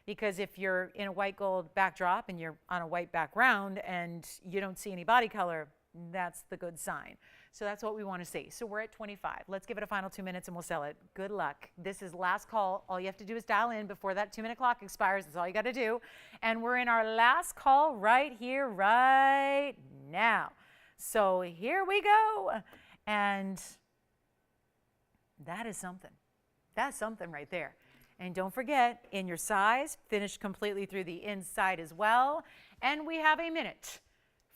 Because if you're in a white gold backdrop and you're on a white background and you don't see any body color, that's the good sign. So that's what we want to see. So we're at 25. Let's give it a final 2 minutes and we'll sell it. Good luck. This is last call. All you have to do is dial in before that 2-minute clock expires. That's all you got to do. And we're in our last call right here, right now. So here we go. And that is something. That's something right there. And don't forget, in your size, finished completely through the inside as well. And we have a minute,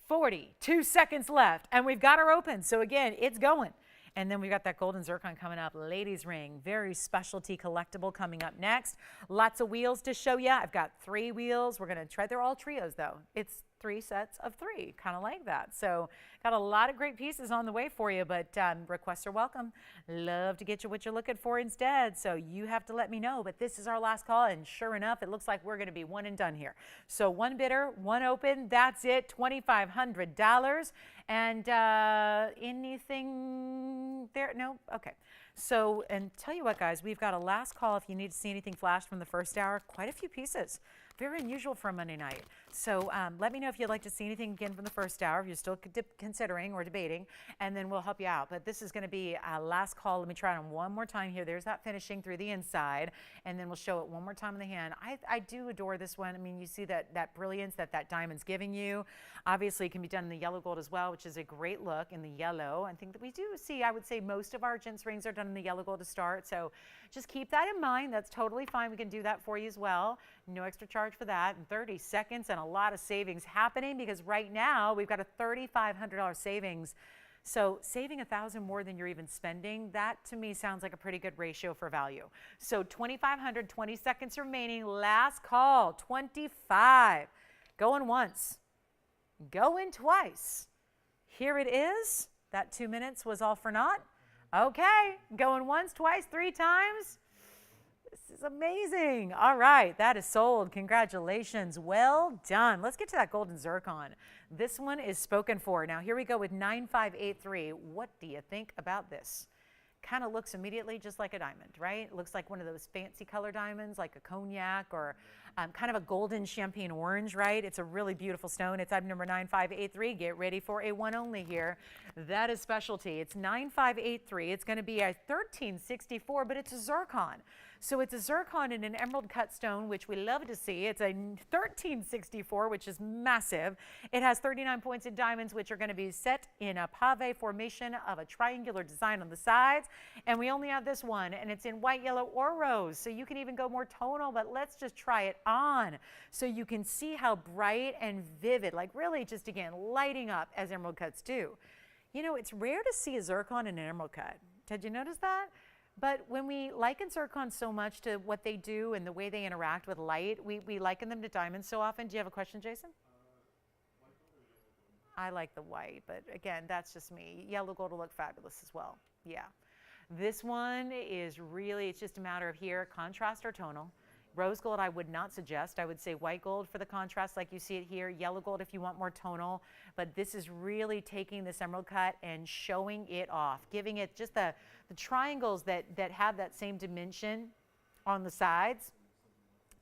42 seconds left. And we've got her open. So again, it's going. And then we got that golden zircon coming up, ladies ring, very specialty collectible coming up next. Lots of wheels to show you. I've got 3 wheels. We're going to try, they're all trios though. It's 3 sets of 3, kind of like that. So got a lot of great pieces on the way for you, but requests are welcome. Love to get you what you're looking for instead. So you have to let me know, but this is our last call, and sure enough, it looks like we're going to be one and done here. So one bidder, one open, that's it, $2,500. And anything there? No? Okay. So, and tell you what, guys, we've got a last call if you need to see anything flash from the first hour. Quite a few pieces. Very unusual for a Monday night. So let me know if you'd like to see anything again from the first hour, if you're still considering or debating, and then we'll help you out. But this is going to be a last call. Let me try it on one more time here. There's that finishing through the inside, and then we'll show it one more time in the hand. I do adore this one. I mean, you see that brilliance that diamond's giving you. Obviously, it can be done in the yellow gold as well, which is a great look in the yellow. I think that we do see, I would say most of our Gents rings are done in the yellow gold to start. So just keep that in mind. That's totally fine. We can do that for you as well. No extra charge for that. In 30 seconds and a lot of savings happening because right now we've got a $3,500 savings. So saving $1,000 more than you're even spending, that to me sounds like a pretty good ratio for value. So 2,500, 20 seconds remaining. Last call, 25. Going once, going twice. Here it is. That 2 minutes was all for naught. Okay, going once, twice, 3 times. This is amazing. All right, that is sold. Congratulations. Well done. Let's get to that golden zircon. This one is spoken for. Now, here we go with 9583. What do you think about this? Kind of looks immediately just like a diamond, right? It looks like one of those fancy color diamonds, like a cognac or kind of a golden champagne orange, right? It's a really beautiful stone. It's item number 9583. Get ready for a one only here. That is specialty. It's 9583. It's going to be a 1364, but it's a zircon. So it's a zircon in an emerald cut stone, which we love to see. It's a 1364, which is massive. It has 39 points in diamonds, which are going to be set in a pave formation of a triangular design on the sides. And we only have this one, and it's in white, yellow, or rose. So you can even go more tonal, but let's just try it on so you can see how bright and vivid, like really just, again, lighting up as emerald cuts do. You know, it's rare to see a zircon in an emerald cut. Did you notice that? But when we liken zircons so much to what they do and the way they interact with light, we liken them to diamonds so often. Do you have a question, Jason? I like the white, but again, that's just me. Yellow gold will look fabulous as well. Yeah. This one is really, it's just a matter of here, contrast or tonal. Rose gold I would not suggest. I would say white gold for the contrast like you see it here, yellow gold if you want more tonal. But this is really taking this emerald cut and showing it off, giving it just the triangles that have that same dimension on the sides.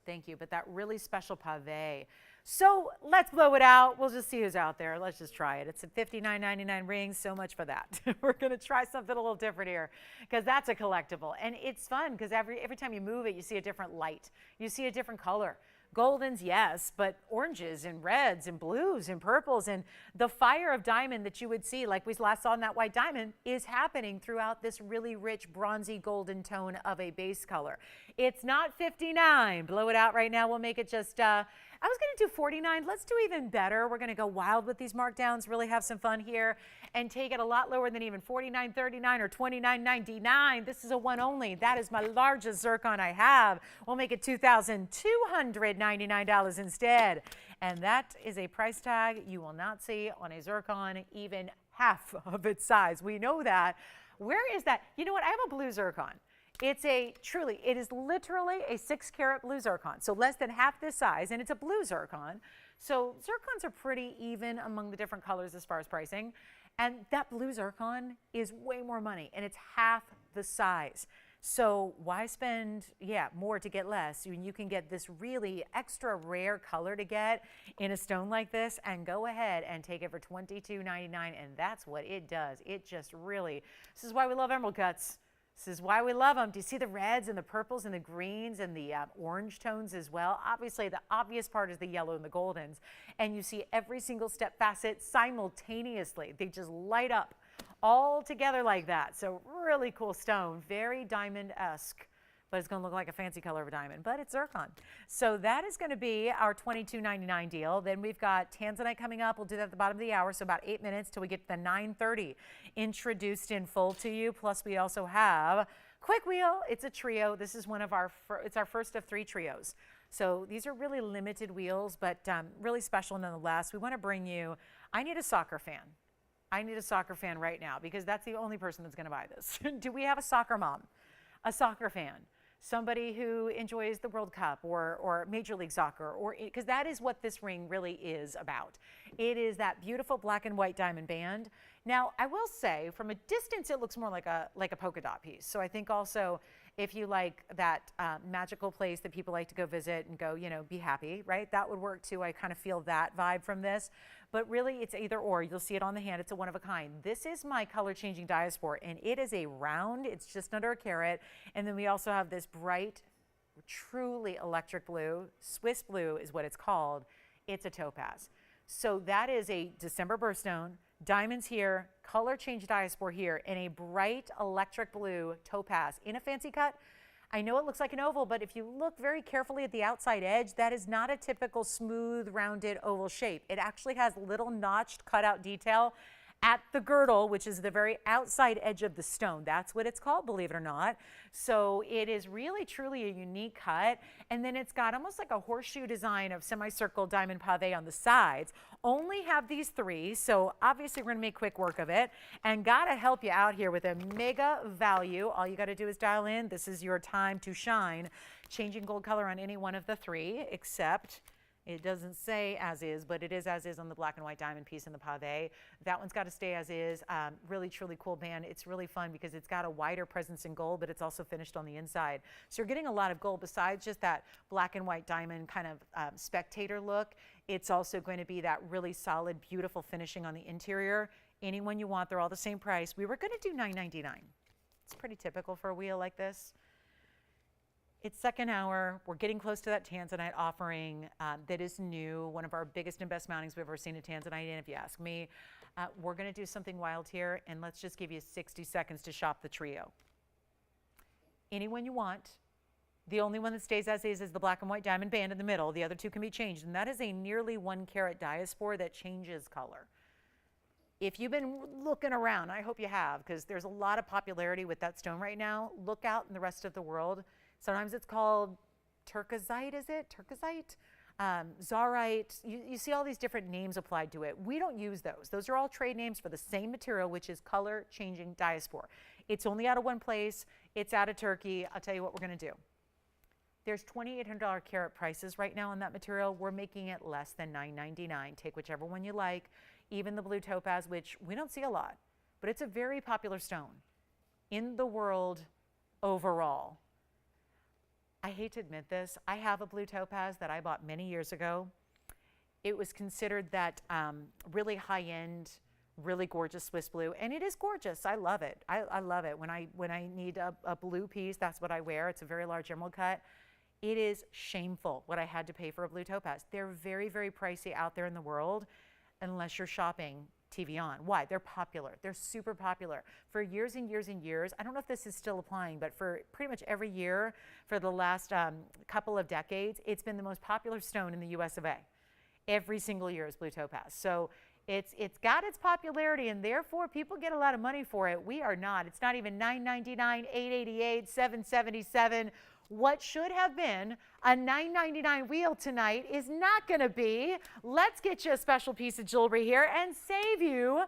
Thank you, but that really special pave. So let's blow it out. We'll just see who's out there. Let's just try it. It's at $59.99 rings. So much for that. We're going to try something a little different here because that's a collectible. And it's fun because every time you move it, you see a different light. You see a different color. Goldens, yes, but oranges and reds and blues and purples and the fire of diamond that you would see, like we last saw in that white diamond, is happening throughout this really rich bronzy golden tone of a base color. It's not 59. Blow it out right now. We'll make it just, I was going to do 49. Let's do even better. We're going to go wild with these markdowns, really have some fun here, and take it a lot lower than even 49.39 or 29.99. This is a one only. That is my largest zircon I have. We'll make it $2,299 instead. And that is a price tag you will not see on a zircon even half of its size. We know that. Where is that? You know what? I have a blue zircon. It is literally a 6-carat blue zircon, so less than half this size, and it's a blue zircon. So zircons are pretty even among the different colors as far as pricing, and that blue zircon is way more money, and it's half the size. So why spend, more to get less when you can get this really extra rare color to get in a stone like this, and go ahead and take it for $22.99, and that's what it does. It just really, this is why we love emerald cuts. This is why we love them. Do you see the reds and the purples and the greens and the orange tones as well? Obviously, the obvious part is the yellow and the goldens. And you see every single step facet simultaneously. They just light up all together like that. So really cool stone. Very diamond-esque. But it's going to look like a fancy color of a diamond, but it's zircon. So that is going to be our $22.99 deal. Then we've got Tanzanite coming up. We'll do that at the bottom of the hour, so about 8 minutes till we get to the 9:30 introduced in full to you. Plus, we also have Quick Wheel. It's a trio. This is one of our, it's our first of 3 trios. So these are really limited wheels, but really special nonetheless. We want to bring you, I need a soccer fan. I need a soccer fan right now because that's the only person that's going to buy this. Do we have a soccer mom? A soccer fan? Somebody who enjoys the World Cup or Major League Soccer, or because that is what this ring really is about. It is that beautiful black and white diamond band. Now, I will say, from a distance, it looks more like a polka dot piece. So I think also, if you like that magical place that people like to go visit and go, you know, be happy, right? That would work too. I kind of feel that vibe from this. But really, it's either or. You'll see it on the hand. It's a one of a kind. This is my color changing diaspora, and it is a round. It's just under a carat. And then we also have this bright, truly electric blue. Swiss blue is what it's called. It's a topaz. So that is a December birthstone. Diamonds here, color change diaspora here, and a bright electric blue topaz in a fancy cut. I know it looks like an oval, but if you look very carefully at the outside edge, that is not a typical smooth, rounded oval shape. It actually has little notched cutout detail at the girdle, which is the very outside edge of the stone. That's what it's called, believe it or not. So it is really, truly a unique cut. And then it's got almost like a horseshoe design of semicircle diamond pave on the sides. Only have these three, so obviously we're gonna make quick work of it. And gotta help you out here with a mega value. All you gotta do is dial in. This is your time to shine. Changing gold color on any one of the three, except it doesn't say as is, but it is as is on the black and white diamond piece in the pave. That one's got to stay as is. Really, truly cool band. It's really fun because it's got a wider presence in gold, but it's also finished on the inside. So you're getting a lot of gold besides just that black and white diamond kind of spectator look. It's also going to be that really solid, beautiful finishing on the interior. Any one you want, they're all the same price. We were going to do $9.99. It's pretty typical for a wheel like this. It's second hour. We're getting close to that Tanzanite offering that is new, one of our biggest and best mountings we've ever seen in Tanzanite. And if you ask me, we're going to do something wild here, and let's just give you 60 seconds to shop the trio. Anyone you want. The only one that stays as is the black and white diamond band in the middle. The other two can be changed, and that is a nearly 1 carat diaspora that changes color. If you've been looking around, I hope you have, because there's a lot of popularity with that stone right now. Look out in the rest of the world. Sometimes it's called turquoisite, is it? Turquoisite? Zarite. You see all these different names applied to it. We don't use those. Those are all trade names for the same material, which is color changing diaspora. It's only out of one place. It's out of Turkey. I'll tell you what we're going to do. There's $2,800 carat prices right now on that material. We're making it less than $9.99. Take whichever one you like. Even the blue topaz, which we don't see a lot, but it's a very popular stone in the world overall. I hate to admit this, I have a blue topaz that I bought many years ago. It was considered that really high-end, really gorgeous Swiss blue, and it is gorgeous. I love it. I love it. When I need a blue piece, that's what I wear. It's a very large emerald cut. It is shameful what I had to pay for a blue topaz. They're very, very pricey out there in the world unless you're shopping TVON. Why? They're popular. They're super popular. For years and years and years, I don't know if this is still applying, but for pretty much every year for the last couple of decades, it's been the most popular stone in the US of A. Every single year is blue topaz. So it's got its popularity, and therefore people get a lot of money for it. We are not. It's not even $9.99, $8.88, $7.77. What should have been a $9.99 wheel tonight is not going to be. Let's get you a special piece of jewelry here and save you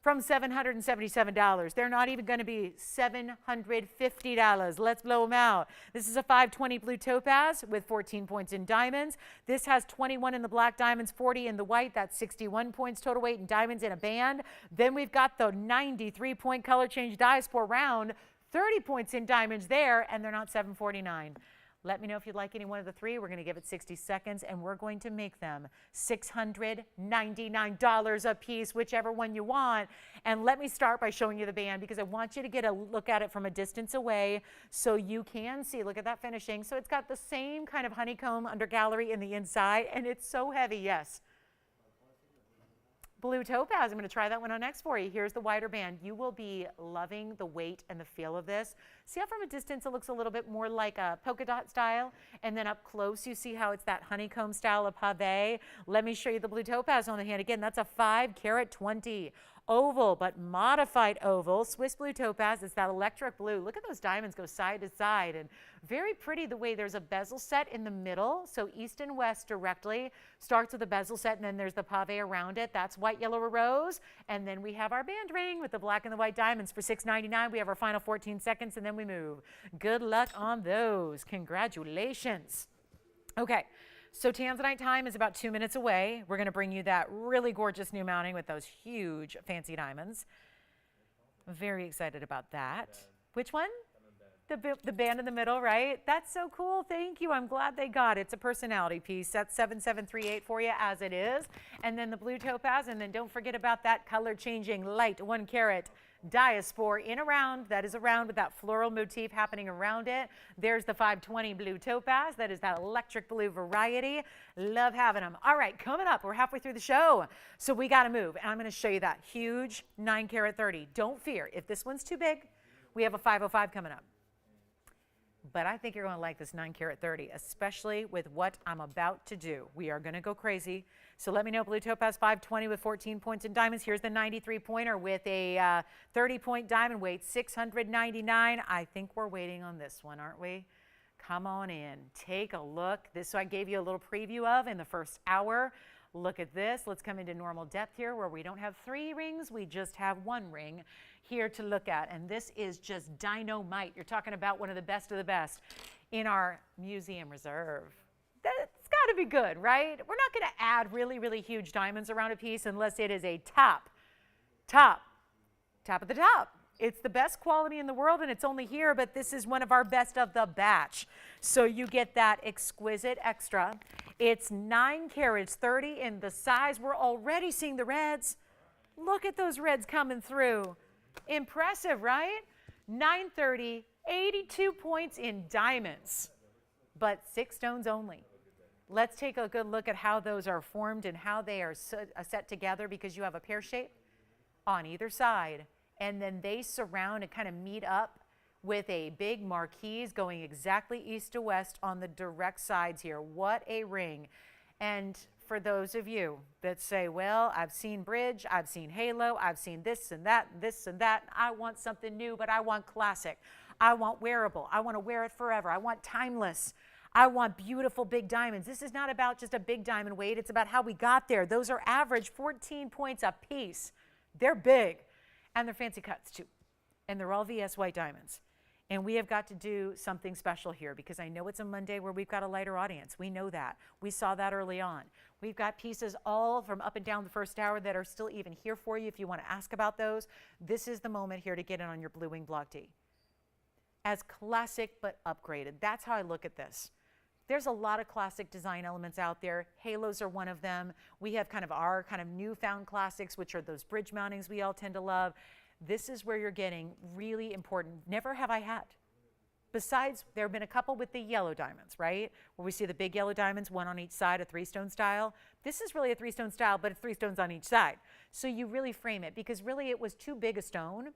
from $777. They're not even going to be $750. Let's blow them out. This is a 520 blue topaz with 14 points in diamonds. This has 21 in the black diamonds, 40 in the white. That's 61 points total weight in diamonds in a band. Then we've got the 93-point color change diaspora round. 30 points in diamonds there, and they're not $749. Let me know if you'd like any one of the three. We're going to give it 60 seconds, and we're going to make them $699 a piece, whichever one you want. And let me start by showing you the band because I want you to get a look at it from a distance away so you can see. Look at that finishing. So it's got the same kind of honeycomb under gallery in the inside, and it's so heavy, yes. Blue topaz. I'm going to try that one on next for you. Here's the wider band. You will be loving the weight and the feel of this. See how from a distance it looks a little bit more like a polka dot style, and then up close you see how it's that honeycomb style of pave. Let me show you the blue topaz on the hand. Again, that's a 5 carat 20. oval, but modified oval. Swiss blue topaz, it's that electric blue. Look at those diamonds go side to side, and very pretty the way there's a bezel set in the middle. So east and west directly starts with a bezel set, and then there's the pave around it. That's white, yellow, or rose. And then we have our band ring with the black and the white diamonds for $6.99. We have our final 14 seconds, and then we move. Good luck on those. Congratulations. Okay. So Tanzanite time is about 2 minutes away. We're going to bring you that really gorgeous new mounting with those huge fancy diamonds. Very excited about that. Which one? The band in the middle, right? That's so cool. Thank you. I'm glad they got it. It's a personality piece. That's 7738 for you as it is. And then the blue topaz. And then don't forget about that color changing light 1 carat diaspora in a round. That is a round with that floral motif happening around it. There's the 520 blue topaz. That is that electric blue variety. Love having them. All right, coming up, we're halfway through the show, so we got to move. And I'm going to show you that huge 9 carat 30. Don't fear. If this one's too big, we have a 505 coming up. But I think you're going to like this 9 carat 30, especially with what I'm about to do. We are going to go crazy. So let me know, blue topaz 520 with 14 points in diamonds. Here's the 93 pointer with a 30 point diamond weight, $699. I think we're waiting on this one, aren't we? Come on in, take a look. This I gave you a little preview of in the first hour. Look at this. Let's come into normal depth here where we don't have 3 rings. We just have 1 ring here to look at. And this is just dynamite. You're talking about one of the best in our museum reserve. That's got to be good, right? We're not going to add really, really huge diamonds around a piece unless it is a top of the top. It's the best quality in the world, and it's only here, but this is one of our best of the batch. So you get that exquisite extra. It's 9 carats, 30 in the size. We're already seeing the reds. Look at those reds coming through. Impressive, right? 930, 82 points in diamonds, but 6 stones only. Let's take a good look at how those are formed and how they are set together, because you have a pear shape on either side, and then they surround and kind of meet up with a big marquise going exactly east to west on the direct sides here. What a ring. And for those of you that say, well, I've seen bridge, I've seen halo, I've seen this and that, I want something new, but I want classic. I want wearable. I want to wear it forever. I want timeless. I want beautiful big diamonds. This is not about just a big diamond weight. It's about how we got there. Those are average 14 points a piece. They're big, and they're fancy cuts too. And they're all VS white diamonds. And we have got to do something special here, because I know it's a Monday where we've got a lighter audience. We know that. We saw that early on. We've got pieces all from up and down the first hour that are still even here for you if you want to ask about those. This is the moment here to get in on your Blue Wing Block D. As classic but upgraded. That's how I look at this. There's a lot of classic design elements out there. Halos are one of them. We have kind of our kind of newfound classics, which are those bridge mountings we all tend to love. This is where you're getting really important. Never have I had. Besides, there have been a couple with the yellow diamonds, right? Where we see the big yellow diamonds, 1 on each side, a 3-stone style. This is really a 3-stone style, but it's 3 stones on each side. So you really frame it, because really it was too big a stone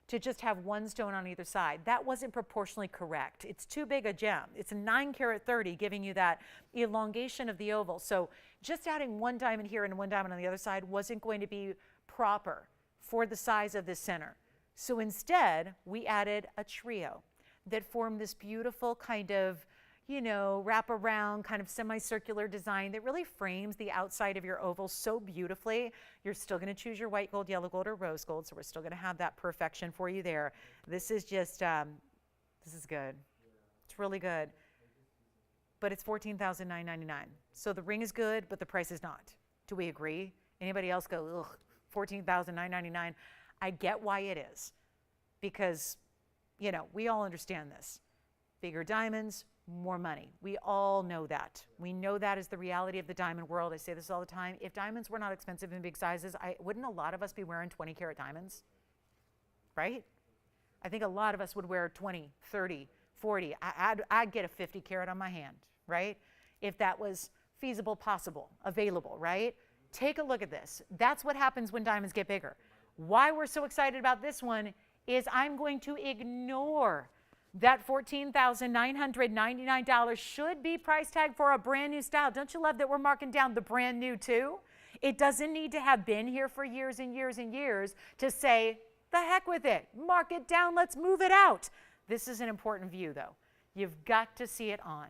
to just have 1 stone on either side. That wasn't proportionally correct. It's too big a gem. It's a 9 carat 30, giving you that elongation of the oval. So just adding 1 diamond here and 1 diamond on the other side wasn't going to be proper for the size of this center. So instead, we added a trio that formed this beautiful kind of, you know, wrap around kind of semicircular design that really frames the outside of your oval so beautifully. You're still going to choose your white gold, yellow gold, or rose gold, so we're still going to have that perfection for you there. This is just, this is good. It's really good. But it's $14,999. So the ring is good, but the price is not. Do we agree? Anybody else go, ugh, $14,999? I get why it is, because, you know, we all understand this. Bigger diamonds, more money. We all know that. We know that is the reality of the diamond world. I say this all the time. If diamonds were not expensive in big sizes, wouldn't a lot of us be wearing 20 carat diamonds? Right? I think a lot of us would wear 20, 30, 40. I'd get a 50 carat on my hand, right? If that was feasible, possible, available, right? Take a look at this. That's what happens when diamonds get bigger. Why we're so excited about this one is I'm going to ignore that $14,999 should be price tag for a brand new style. Don't you love that we're marking down the brand new too? It doesn't need to have been here for years and years and years to say, the heck with it, mark it down, let's move it out. This is an important view though. You've got to see it on.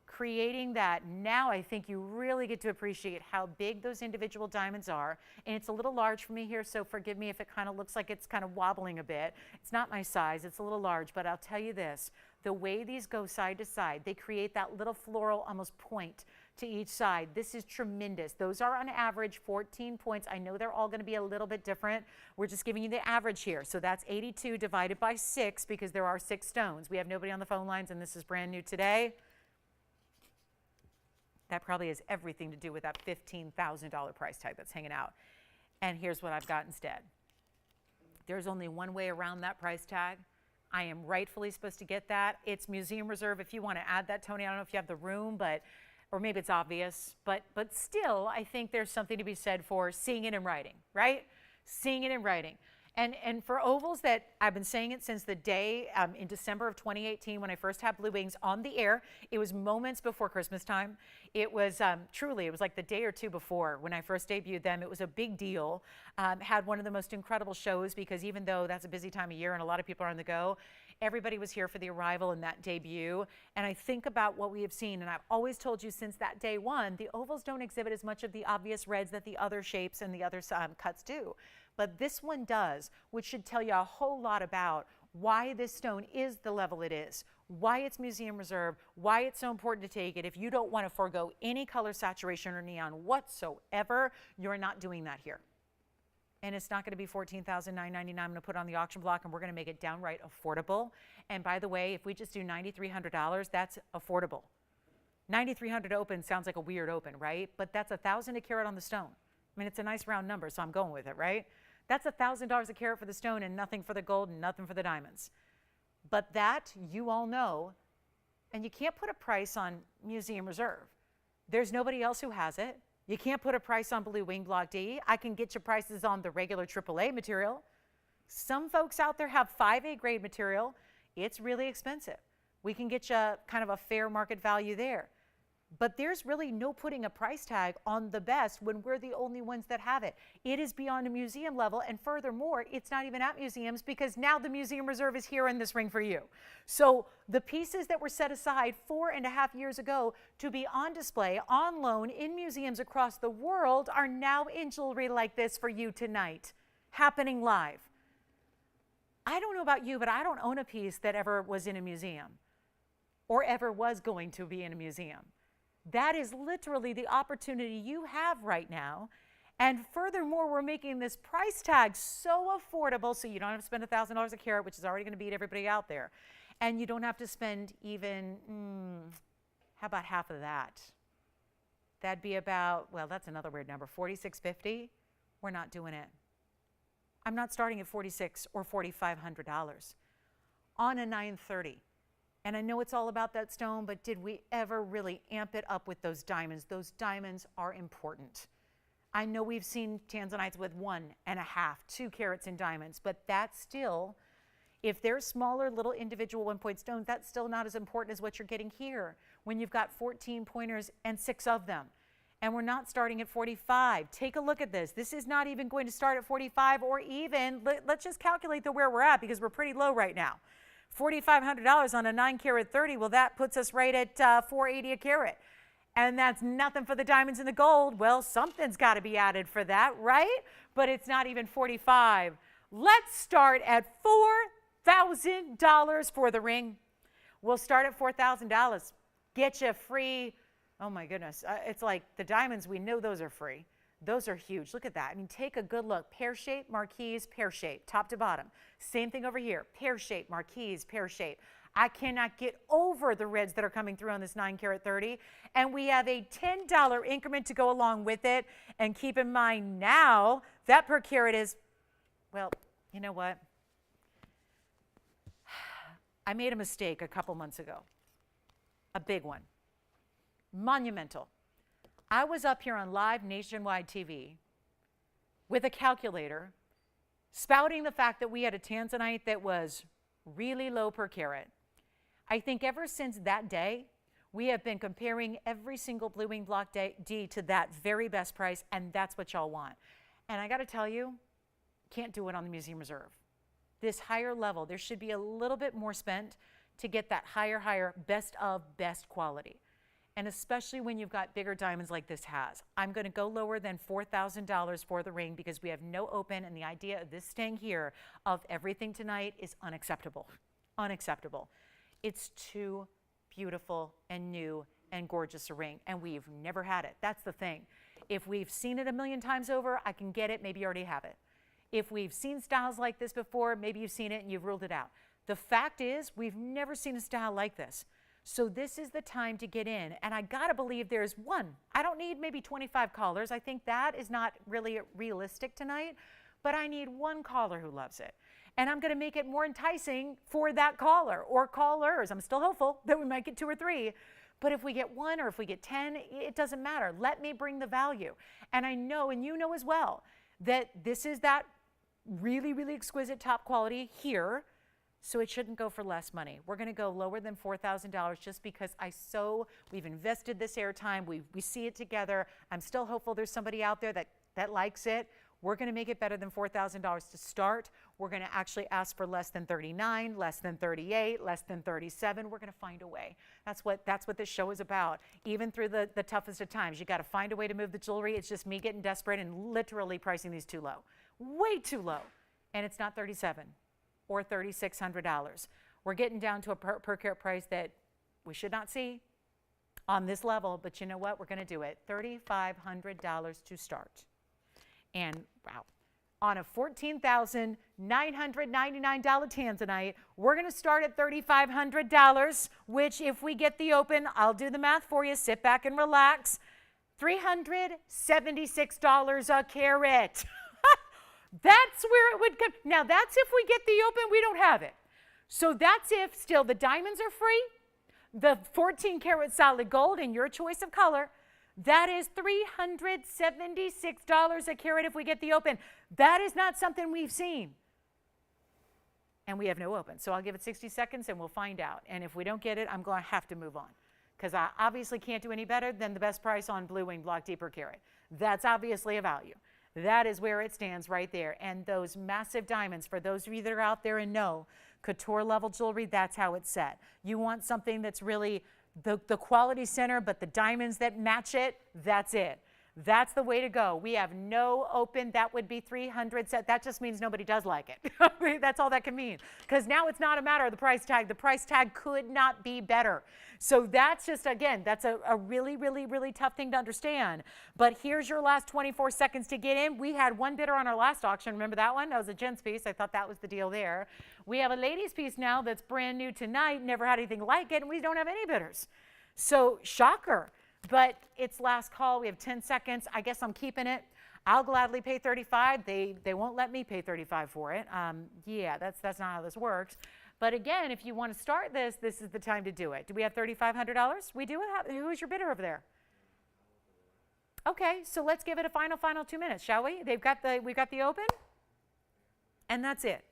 Creating that, now I think you really get to appreciate how big those individual diamonds are. And it's a little large for me here, so forgive me if it kind of looks like it's kind of wobbling a bit. It's not my size, it's a little large, but I'll tell you this, the way these go side to side, they create that little floral almost point to each side. This is tremendous. Those are on average 14 points. I know they're all going to be a little bit different. We're just giving you the average here. So that's 82 divided by 6 because there are 6 stones. We have nobody on the phone lines and this is brand new today. That probably has everything to do with that $15,000 price tag that's hanging out. And here's what I've got instead. There's only one way around that price tag. I am rightfully supposed to get that. It's museum reserve. If you want to add that, Tony, I don't know if you have the room, or maybe it's obvious, but still, I think there's something to be said for seeing it in writing, right? Seeing it in writing. And for ovals that I've been saying it since the day in December of 2018 when I first had Blue Wings on the air. It was moments before Christmas time. It was truly, it was like the day or two before when I first debuted them. It was a big deal. Had one of the most incredible shows because even though that's a busy time of year and a lot of people are on the go, everybody was here for the arrival and that debut. And I think about what we have seen, and I've always told you since that day one, the ovals don't exhibit as much of the obvious reds that the other shapes and the other cuts do. But this one does, which should tell you a whole lot about why this stone is the level it is, why it's museum reserve, why it's so important to take it. If you don't want to forego any color saturation or neon whatsoever, you're not doing that here. And it's not going to be $14,999. I'm going to put it on the auction block and we're going to make it downright affordable. And by the way, if we just do $9,300, that's affordable. $9,300 open sounds like a weird open, right? But that's $1,000 a carat on the stone. I mean, it's a nice round number, so I'm going with it, right? That's $1,000 a carat for the stone and nothing for the gold and nothing for the diamonds. But that, you all know, and you can't put a price on museum reserve. There's nobody else who has it. You can't put a price on Blue Wing Block D. I can get you prices on the regular AAA material. Some folks out there have 5A grade material. It's really expensive. We can get you kind of a fair market value there. But there's really no putting a price tag on the best when we're the only ones that have it. It is beyond a museum level, and furthermore, it's not even at museums because now the museum reserve is here in this ring for you. So the pieces that were set aside 4.5 years ago to be on display, on loan, in museums across the world are now in jewelry like this for you tonight, happening live. I don't know about you, but I don't own a piece that ever was in a museum or ever was going to be in a museum. That is literally the opportunity you have right now. And furthermore, we're making this price tag so affordable so you don't have to spend $1,000 a carat, which is already going to beat everybody out there. And you don't have to spend even, how about half of that? That'd be about, well, that's another weird number, $4,650. We're not doing it. I'm not starting at $4,600 or $4,500 on a 930. And I know it's all about that stone, but did we ever really amp it up with those diamonds? Those diamonds are important. I know we've seen Tanzanites with 1.5, 2 carats in diamonds, but that's still, if they're smaller little individual 1-point stones, that's still not as important as what you're getting here when you've got 14 pointers and 6 of them. And we're not starting at 45. Take a look at this. This is not even going to start at 45 or even, let's just calculate where we're at because we're pretty low right now. $4,500 on a 9-carat 30, well, that puts us right at $480 a carat. And that's nothing for the diamonds and the gold. Well, something's got to be added for that, right? But it's not even 45. Let's start at $4,000 for the ring. We'll start at $4,000. Get you free. Oh, my goodness. It's like the diamonds, we know those are free. Those are huge. Look at that. I mean, take a good look. Pear shape, marquise, pear shape, top to bottom. Same thing over here. Pear shape, marquise, pear shape. I cannot get over the reds that are coming through on this 9-carat 30. And we have a $10 increment to go along with it. And keep in mind now that per carat is, well, you know what? I made a mistake a couple months ago. A big one. Monumental. I was up here on live nationwide TV with a calculator spouting the fact that we had a Tanzanite that was really low per carat. I think ever since that day, We have been comparing every single Blue Wing Block D to that very best price, and that's what y'all want. And I got to tell you, can't do it on the Museum Reserve. This higher level, there should be a little bit more spent to get that higher, best of best quality. And especially when you've got bigger diamonds like this has. I'm going to go lower than $4,000 for the ring because we have no open, and the idea of this staying here of everything tonight is unacceptable. Unacceptable. It's too beautiful and new and gorgeous a ring, and we've never had it. That's the thing. If we've seen it a million times over, I can get it, maybe you already have it. If we've seen styles like this before, maybe you've seen it and you've ruled it out. The fact is, we've never seen a style like this. So this is the time to get in, and I gotta believe there's one. I don't need maybe 25 callers. I think that is not really realistic tonight, but I need one caller who loves it. And I'm gonna make it more enticing for that caller or callers. I'm still hopeful that we might get 2 or 3, but if we get 1 or if we get 10, it doesn't matter. Let me bring the value. And I know, and you know as well, that this is that really, really exquisite top quality here. So it shouldn't go for less money. We're going to go lower than $4,000 just because we've invested this airtime. We see it together. I'm still hopeful there's somebody out there that likes it. We're going to make it better than $4,000 to start. We're going to actually ask for less than 39, less than 38, less than 37. We're going to find a way. That's what this show is about. Even through the toughest of times, you got to find a way to move the jewelry. It's just me getting desperate and literally pricing these too low, way too low. And it's not 37. Or $3,600. We're getting down to a per carat price that we should not see on this level, but you know what? We're going to do it. $3,500 to start. And wow, on a $14,999 Tanzanite, we're going to start at $3,500, which if we get the open, I'll do the math for you. Sit back and relax. $376 a carat. That's where it would come. Now, that's if we get the open, we don't have it. So that's if still the diamonds are free, the 14 karat solid gold in your choice of color, that is $376 a carat if we get the open. That is not something we've seen. And we have no open. So I'll give it 60 seconds and we'll find out. And if we don't get it, I'm going to have to move on. Because I obviously can't do any better than the best price on Blue Wing Block D per carat. That's obviously a value. That is where it stands right there. And those massive diamonds, for those of you that are out there and know, couture level jewelry, that's how it's set. You want something that's really the quality center, but the diamonds that match it, that's it. That's the way to go. We have no open. That would be 300 set. That just means nobody does like it. That's all that can mean. Because now it's not a matter of the price tag. The price tag could not be better. So that's just, again, that's a really, really, really tough thing to understand. But here's your last 24 seconds to get in. We had one bidder on our last auction. Remember that one? That was a gents piece. I thought that was the deal there. We have a ladies piece now that's brand new tonight. Never had anything like it, and we don't have any bidders. So shocker. But it's last call. We have 10 seconds. I guess I'm keeping it. I'll gladly pay 35. They won't let me pay 35 for it. Yeah, that's not how this works. But again, if you want to start this, this is the time to do it. Do we have $3,500? We do have. Who's your bidder over there? Okay, so let's give it a final 2 minutes, shall we? We've got the open, and that's it.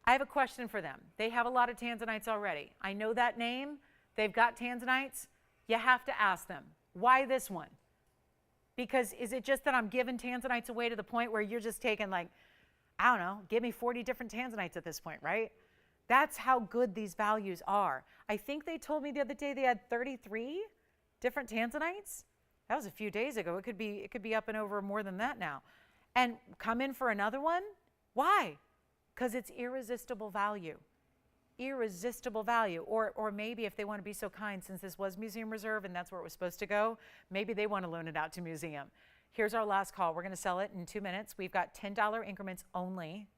I have a question for them. They have a lot of Tanzanites already. I know that name. They've got Tanzanites. You have to ask them, why this one? Because is it just that I'm giving Tanzanites away to the point where you're just taking, like, I don't know, give me 40 different Tanzanites at this point, right? That's how good these values are. I think they told me the other day they had 33 different Tanzanites. That was a few days ago. It could be up and over more than that now. And come in for another one? Why? Because it's irresistible value. Irresistible value. Or maybe if they want to be so kind, since this was Museum Reserve and that's where it was supposed to go, maybe they want to loan it out to museum. Here's our last call. We're going to sell it in 2 minutes. We've got $10 increments only.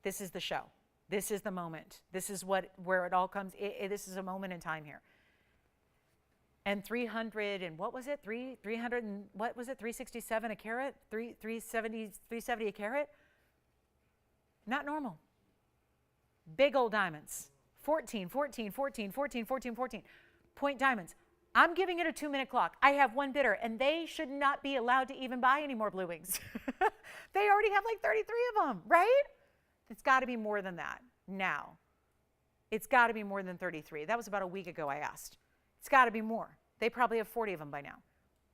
This is the show. This is the moment. This is where it all comes. This is a moment in time here. And 300 and what was it? 300 and what was it? 367 a carat? 370 a carat? Not normal. Big old diamonds. 14 point diamonds. I'm giving it a 2-minute clock. I have one bidder, and they should not be allowed to even buy any more Blue Wings. They already have like 33 of them, right? It's got to be more than that now. It's got to be more than 33. That was about a week ago I asked. It's got to be more. They probably have 40 of them by now.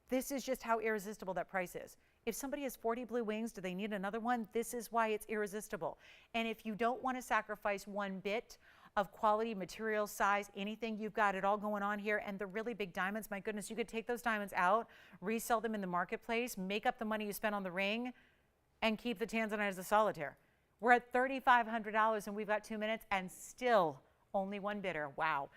This is just how irresistible that price is. If somebody has 40 blue wings, do they need another one? This is why it's irresistible. And if you don't want to sacrifice one bit of quality, material, size, anything, you've got it all going on here. And the really big diamonds, my goodness, you could take those diamonds out, resell them in the marketplace, make up the money you spent on the ring, and keep the Tanzanite as a solitaire. We're at $3,500 and we've got 2 minutes and still only one bidder. Wow.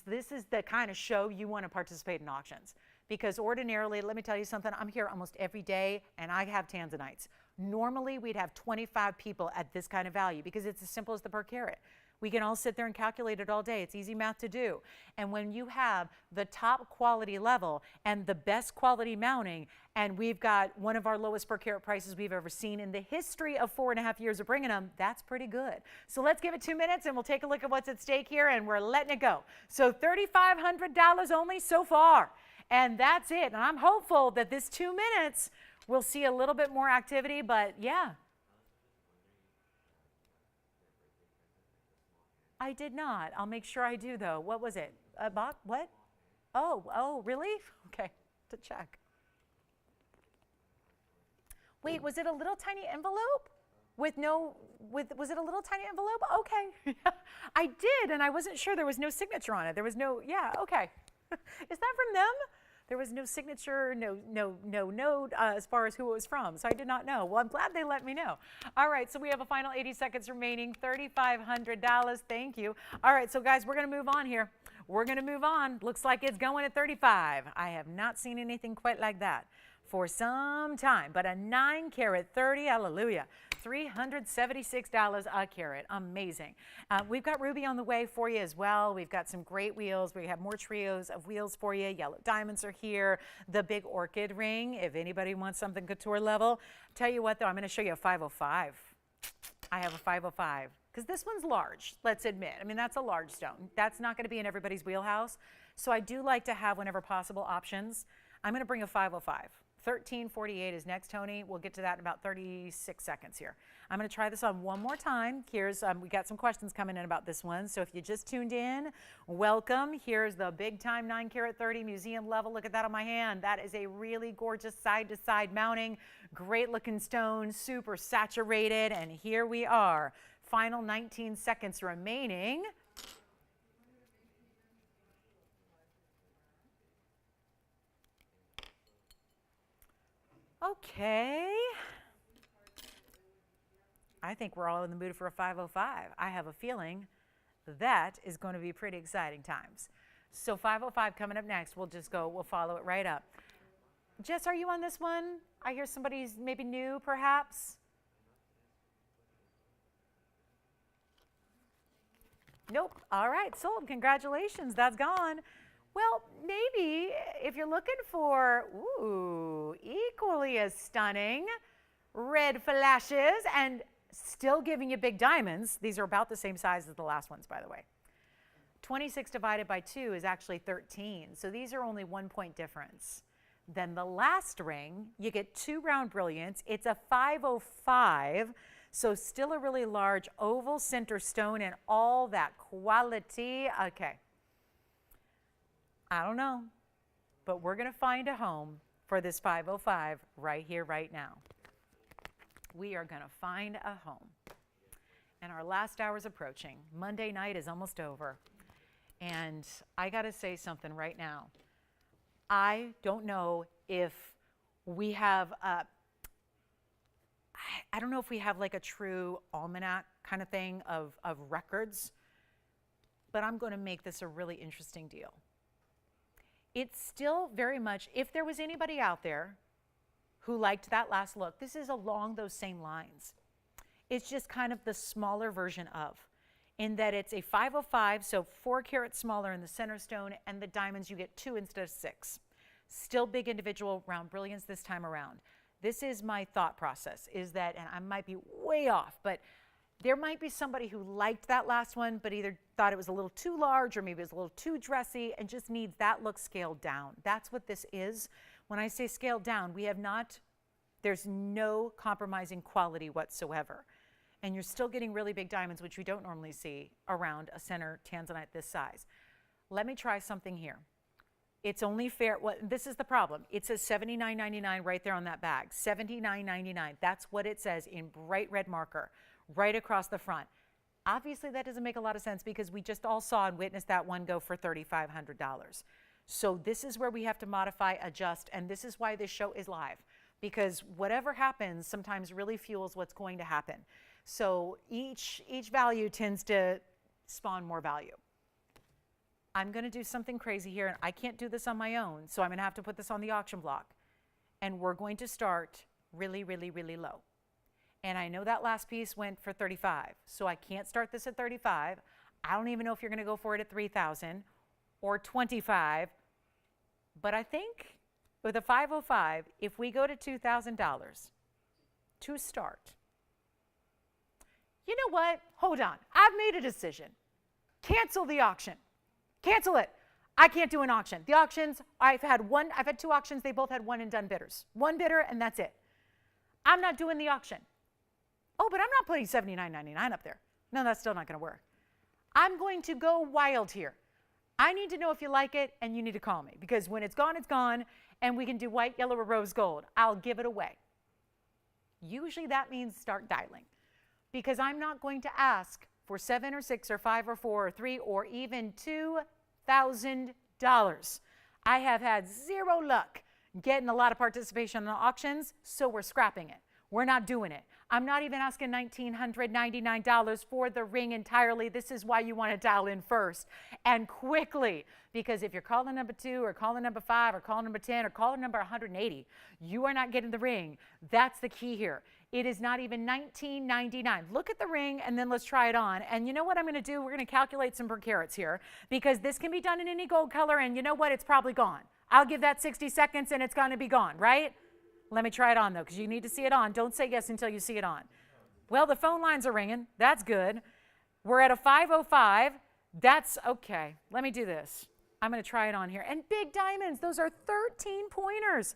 This is the kind of show you want to participate in auctions. Because ordinarily, let me tell you something, I'm here almost every day and I have Tanzanites. Normally, we'd have 25 people at this kind of value because it's as simple as the per carat. We can all sit there and calculate it all day. It's easy math to do. And when you have the top quality level and the best quality mounting, and we've got one of our lowest per carat prices we've ever seen in the history of 4.5 years of bringing them, that's pretty good. So let's give it 2 minutes and we'll take a look at what's at stake here, and we're letting it go. So $3,500 only so far. And that's it. And I'm hopeful that this 2 minutes we'll see a little bit more activity, but yeah. I did not. I'll make sure I do, though. What was it? A box? What? Oh, really? Okay, to check. Wait, was it a little tiny envelope? Was it a little tiny envelope? Okay. I did, and I wasn't sure. There was no signature on it. There was no, yeah, okay. Is that from them? There was no signature, no note as far as who it was from, so I did not know. Well, I'm glad they let me know. All right, so we have a final 80 seconds remaining, $3,500. Thank you. All right, so guys, we're going to move on here. We're going to move on. Looks like it's going at 35. I have not seen anything quite like that for some time, but a 9 carat 30, hallelujah. $376 a carat. Amazing. We've got ruby on the way for you as well. We've got some great wheels. We have more trios of wheels for you. Yellow diamonds are here. The big orchid ring, if anybody wants something couture level. Tell you what, though, I'm going to show you a 505. I have a 505 because this one's large, let's admit. I mean, that's a large stone. That's not going to be in everybody's wheelhouse. So I do like to have, whenever possible, options. I'm going to bring a 505. 1348 is next, Tony. We'll get to that in about 36 seconds here. I'm going to try this on one more time. Here's, we got some questions coming in about this one. So if you just tuned in, welcome. Here's the big time 9 carat 30 museum level. Look at that on my hand. That is a really gorgeous side to side mounting. Great looking stone, super saturated. And here we are. Final 19 seconds remaining. Okay. I think we're all in the mood for a 505. I have a feeling that is going to be pretty exciting times. So 505 coming up next. We'll follow it right up. Jess, are you on this one? I hear somebody's maybe new, perhaps. Nope. All right, sold. Congratulations. That's gone. Well, maybe if you're looking for, equally as stunning red flashes and still giving you big diamonds. These are about the same size as the last ones, by the way. 26 divided by 2 is actually 13. So these are only 1 point difference. Then the last ring, you get 2 round brilliants. It's a 505. So still a really large oval center stone and all that quality. Okay. I don't know, but we're going to find a home for this 505 right here, right now. We are going to find a home. And our last hour is approaching. Monday night is almost over. And I got to say something right now. I don't know if we have, I don't know if we have like a true almanac kind of thing of records, but I'm going to make this a really interesting deal. It's still very much, if there was anybody out there who liked that last look, this is along those same lines. It's just kind of the smaller version of, in that it's a 505, so 4 carats smaller in the center stone, and the diamonds you get 2 instead of 6. Still big individual round brilliance this time around. This is my thought process, is that, and I might be way off, but there might be somebody who liked that last one, but either thought it was a little too large or maybe it was a little too dressy and just needs that look scaled down. That's what this is. When I say scaled down, there's no compromising quality whatsoever. And you're still getting really big diamonds, which we don't normally see around a center Tanzanite this size. Let me try something here. It's only fair. Well, this is the problem. It says $79.99 right there on that bag. $79.99. That's what it says in bright red marker right across the front. Obviously, that doesn't make a lot of sense because we just all saw and witnessed that one go for $3,500. So this is where we have to modify, adjust, and this is why this show is live, because whatever happens sometimes really fuels what's going to happen. So each value tends to spawn more value. I'm going to do something crazy here, and I can't do this on my own, so I'm going to have to put this on the auction block. And we're going to start really, really, really low. And I know that last piece went for 35, so I can't start this at 35. I don't even know if you're going to go for it at 3,000 or 25, but I think with a 505, if we go to $2,000 to start, you know what? Hold on. I've made a decision. Cancel the auction. Cancel it. I can't do an auction. The auctions, I've had two auctions. They both had one and done bidders. One bidder, and that's it. I'm not doing the auction. Oh, but I'm not putting $79.99 up there. No, that's still not going to work. I'm going to go wild here. I need to know if you like it, and you need to call me, because when it's gone, and we can do white, yellow, or rose gold. I'll give it away. Usually that means start dialing, because I'm not going to ask for $7 or $6 or $5 or $4 or $3 or even $2,000. I have had zero luck getting a lot of participation in the auctions, so we're scrapping it. We're not doing it. I'm not even asking $1,999 for the ring entirely. This is why you want to dial in first and quickly, because if you're calling number 2 or calling number 5 or calling number 10 or calling number 180, you are not getting the ring. That's the key here. It is not even $19.99. Look at the ring and then let's try it on. And you know what I'm going to do? We're going to calculate some per carats here, because this can be done in any gold color, and you know what? It's probably gone. I'll give that 60 seconds and it's going to be gone, right? Let me try it on, though, because you need to see it on. Don't say yes until you see it on. Well, the phone lines are ringing. That's good. We're at a 505. That's okay. Let me do this. I'm going to try it on here. And big diamonds. Those are 13 pointers.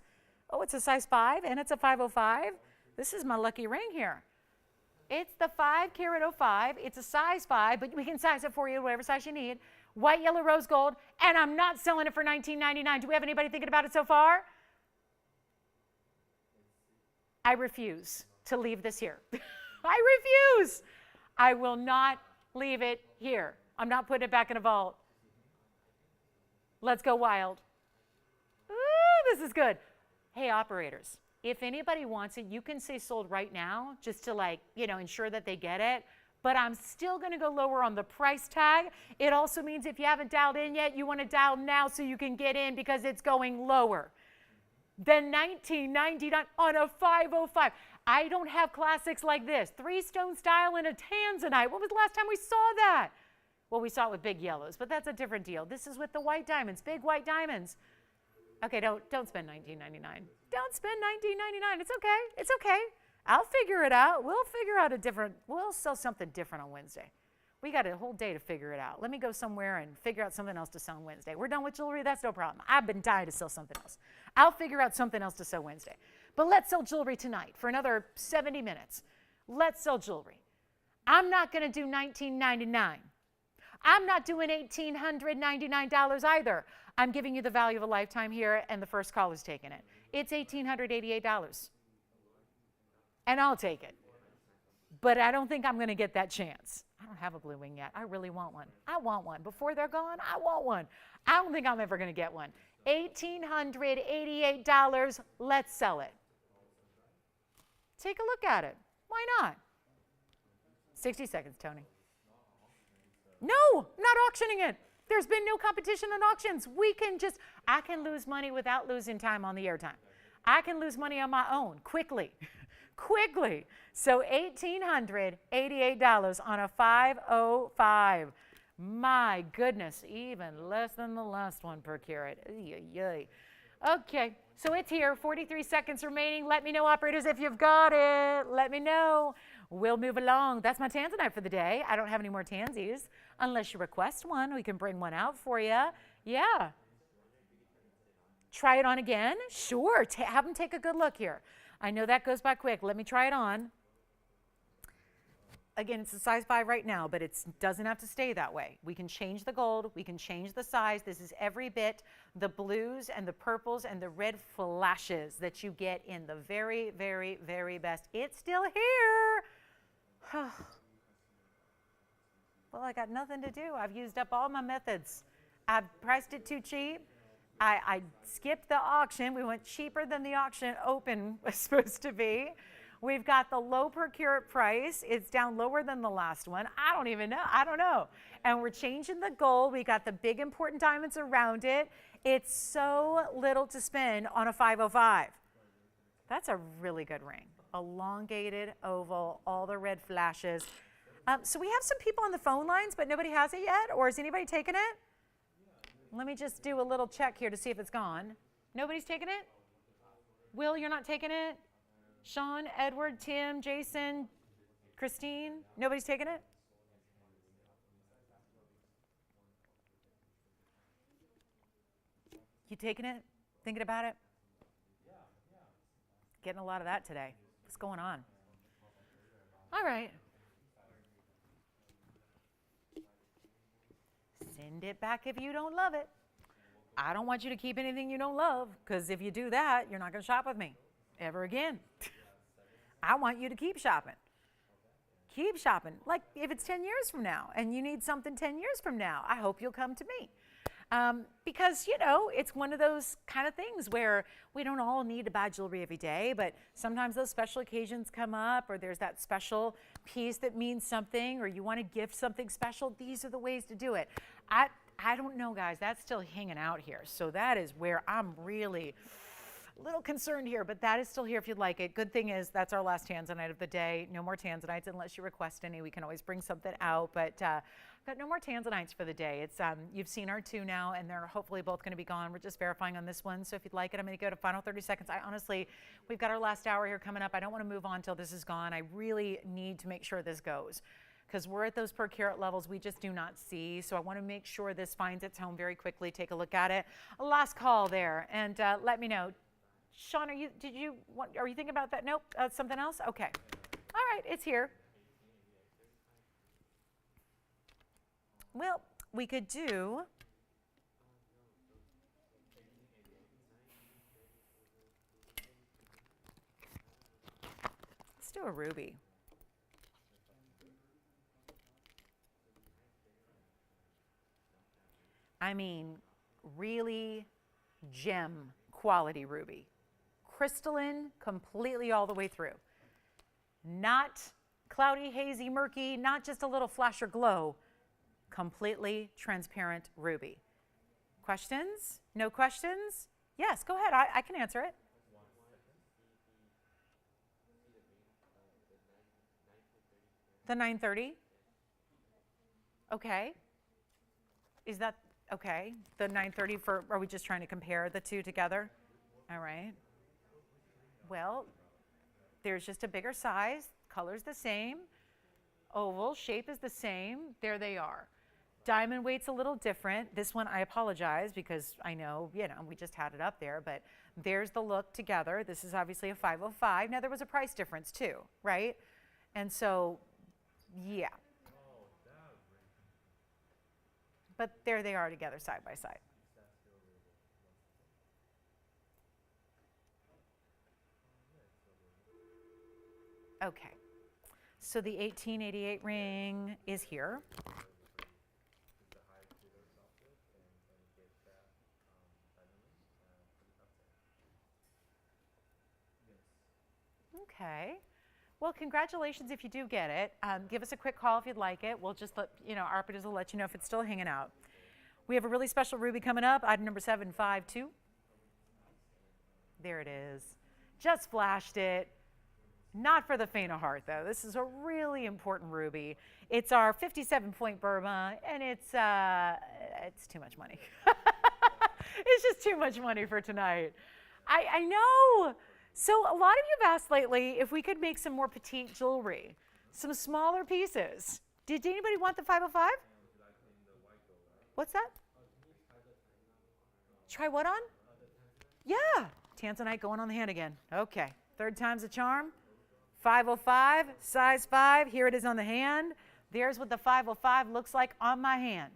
Oh, it's a size 5, and it's a 505. This is my lucky ring here. It's the 5 carat 05. It's a size 5, but we can size it for you, whatever size you need. White, yellow, rose gold. And I'm not selling it for $19.99. Do we have anybody thinking about it so far? I refuse to leave this here. I refuse. I will not leave it here. I'm not putting it back in a vault. Let's go wild. Ooh, this is good. Hey, operators, if anybody wants it, you can say sold right now, just to ensure that they get it. But I'm still going to go lower on the price tag. It also means if you haven't dialed in yet, you want to dial now so you can get in, because it's going lower than $19.99 on a 505. I don't have classics like this. 3-stone style in a Tanzanite. When was the last time we saw that? Well, we saw it with big yellows, but that's a different deal. This is with the white diamonds, big white diamonds. Okay, don't spend $19.99. Don't spend $19.99. It's okay. It's okay. I'll figure it out. We'll sell something different on Wednesday. We got a whole day to figure it out. Let me go somewhere and figure out something else to sell on Wednesday. We're done with jewelry. That's no problem. I've been dying to sell something else. I'll figure out something else to sell Wednesday. But let's sell jewelry tonight for another 70 minutes. Let's sell jewelry. I'm not going to do $19.99. I'm not doing $1,899 either. I'm giving you the value of a lifetime here, and the first call is taking it. It's $1,888. And I'll take it. But I don't think I'm going to get that chance. I don't have a blue wing yet. I really want one. I want one. Before they're gone, I want one. I don't think I'm ever going to get one. $1,888. Let's sell it. Take a look at it. Why not? 60 seconds, Tony. No, not auctioning it. There's been no competition on auctions. I can lose money without losing time on the airtime. I can lose money on my own quickly. Quickly. So $1,888 on a 505. My goodness, even less than the last one per carat. Okay, so it's here. 43 seconds remaining. Let me know, operators, if you've got it. Let me know. We'll move along. That's my Tanzanite for the day. I don't have any more Tansies. Unless you request one, we can bring one out for you. Yeah. Try it on again? Sure. Have them take a good look here. I know that goes by quick. Let me try it on. again, it's a size 5 right now, but it doesn't have to stay that way. We can change the gold. We can change the size. This is every bit the blues and the purples and the red flashes that you get in the very, very, very best. It's still here. Well, I got nothing to do. I've used up all my methods. I've priced it too cheap. I skipped the auction. We went cheaper than the auction open was supposed to be. We've got the low per carat price. It's down lower than the last one. I don't even know. I don't know. And we're changing the gold. We got the big important diamonds around it. It's so little to spend on a 505. That's a really good ring. Elongated, oval, all the red flashes. So we have some people on the phone lines, but nobody has it yet? Or is anybody taking it? Let me just do a little check here to see if it's gone. Nobody's taking it? Will, you're not taking it? Sean, Edward, Tim, Jason, Christine? Nobody's taking it? You taking it? Thinking about it? Getting a lot of that today. What's going on? All right. Send it back if you don't love it. I don't want you to keep anything you don't love, because if you do that, you're not going to shop with me ever again. I want you to keep shopping. Keep shopping. Like if it's 10 years from now and you need something 10 years from now, I hope you'll come to me. Because, you know, it's one of those kind of things where we don't all need to buy jewelry every day, but sometimes those special occasions come up, or there's that special piece that means something, or you want to gift something special. These are the ways to do it. I don't know, guys. That's still hanging out here. So that is where I'm really a little concerned here, but that is still here if you'd like it. Good thing is that's our last Tanzanite of the day. No more Tanzanites unless you request any. We can always bring something out, but I've got no more Tanzanites for the day. It's you've seen our two now, and they're hopefully both going to be gone. We're just verifying on this one, so if you'd like it, I'm going to go to final 30 seconds. I honestly, we've got our last hour here coming up. I don't want to move on until this is gone. I really need to make sure this goes, because we're at those per carat levels we just do not see. So I want to make sure this finds its home very quickly. Take a look at it. A last call there, and let me know. Sean, are you thinking about that? Nope, something else? Okay. All right, it's here. Well, we could do, let's do a ruby. I mean, really gem quality ruby. Crystalline, completely all the way through. Not cloudy, hazy, murky, not just a little flash or glow. Completely transparent ruby. Questions? No questions? Yes, go ahead. I can answer it. The 930? Okay. Is that okay? The 930 for, are we just trying to compare the two together? All right. Well, there's just a bigger size, color's the same, oval, shape is the same, there they are. Diamond weight's a little different. This one, I apologize, because I know, you know, we just had it up there, but there's the look together. This is obviously a 505. Now, there was a price difference too, right? And so, yeah. But there they are together side by side. Okay, so the 1888 ring is here. Okay, well, congratulations if you do get it. Give us a quick call if you'd like it. We'll just let, you know, our operators will let you know if it's still hanging out. We have a really special ruby coming up, item number 752. There it is. Just flashed it. Not for the faint of heart, though. This is a really important ruby. It's our 57-point Burma, and it's too much money. It's just too much money for tonight. I know. So a lot of you have asked lately if we could make some more petite jewelry, some smaller pieces. Did anybody want the 505? What's that? Try what on? Yeah. Tanzanite going on the hand again. Okay. Third time's a charm. 505, size 5. Here it is on the hand. There's what the 505 looks like on my hand.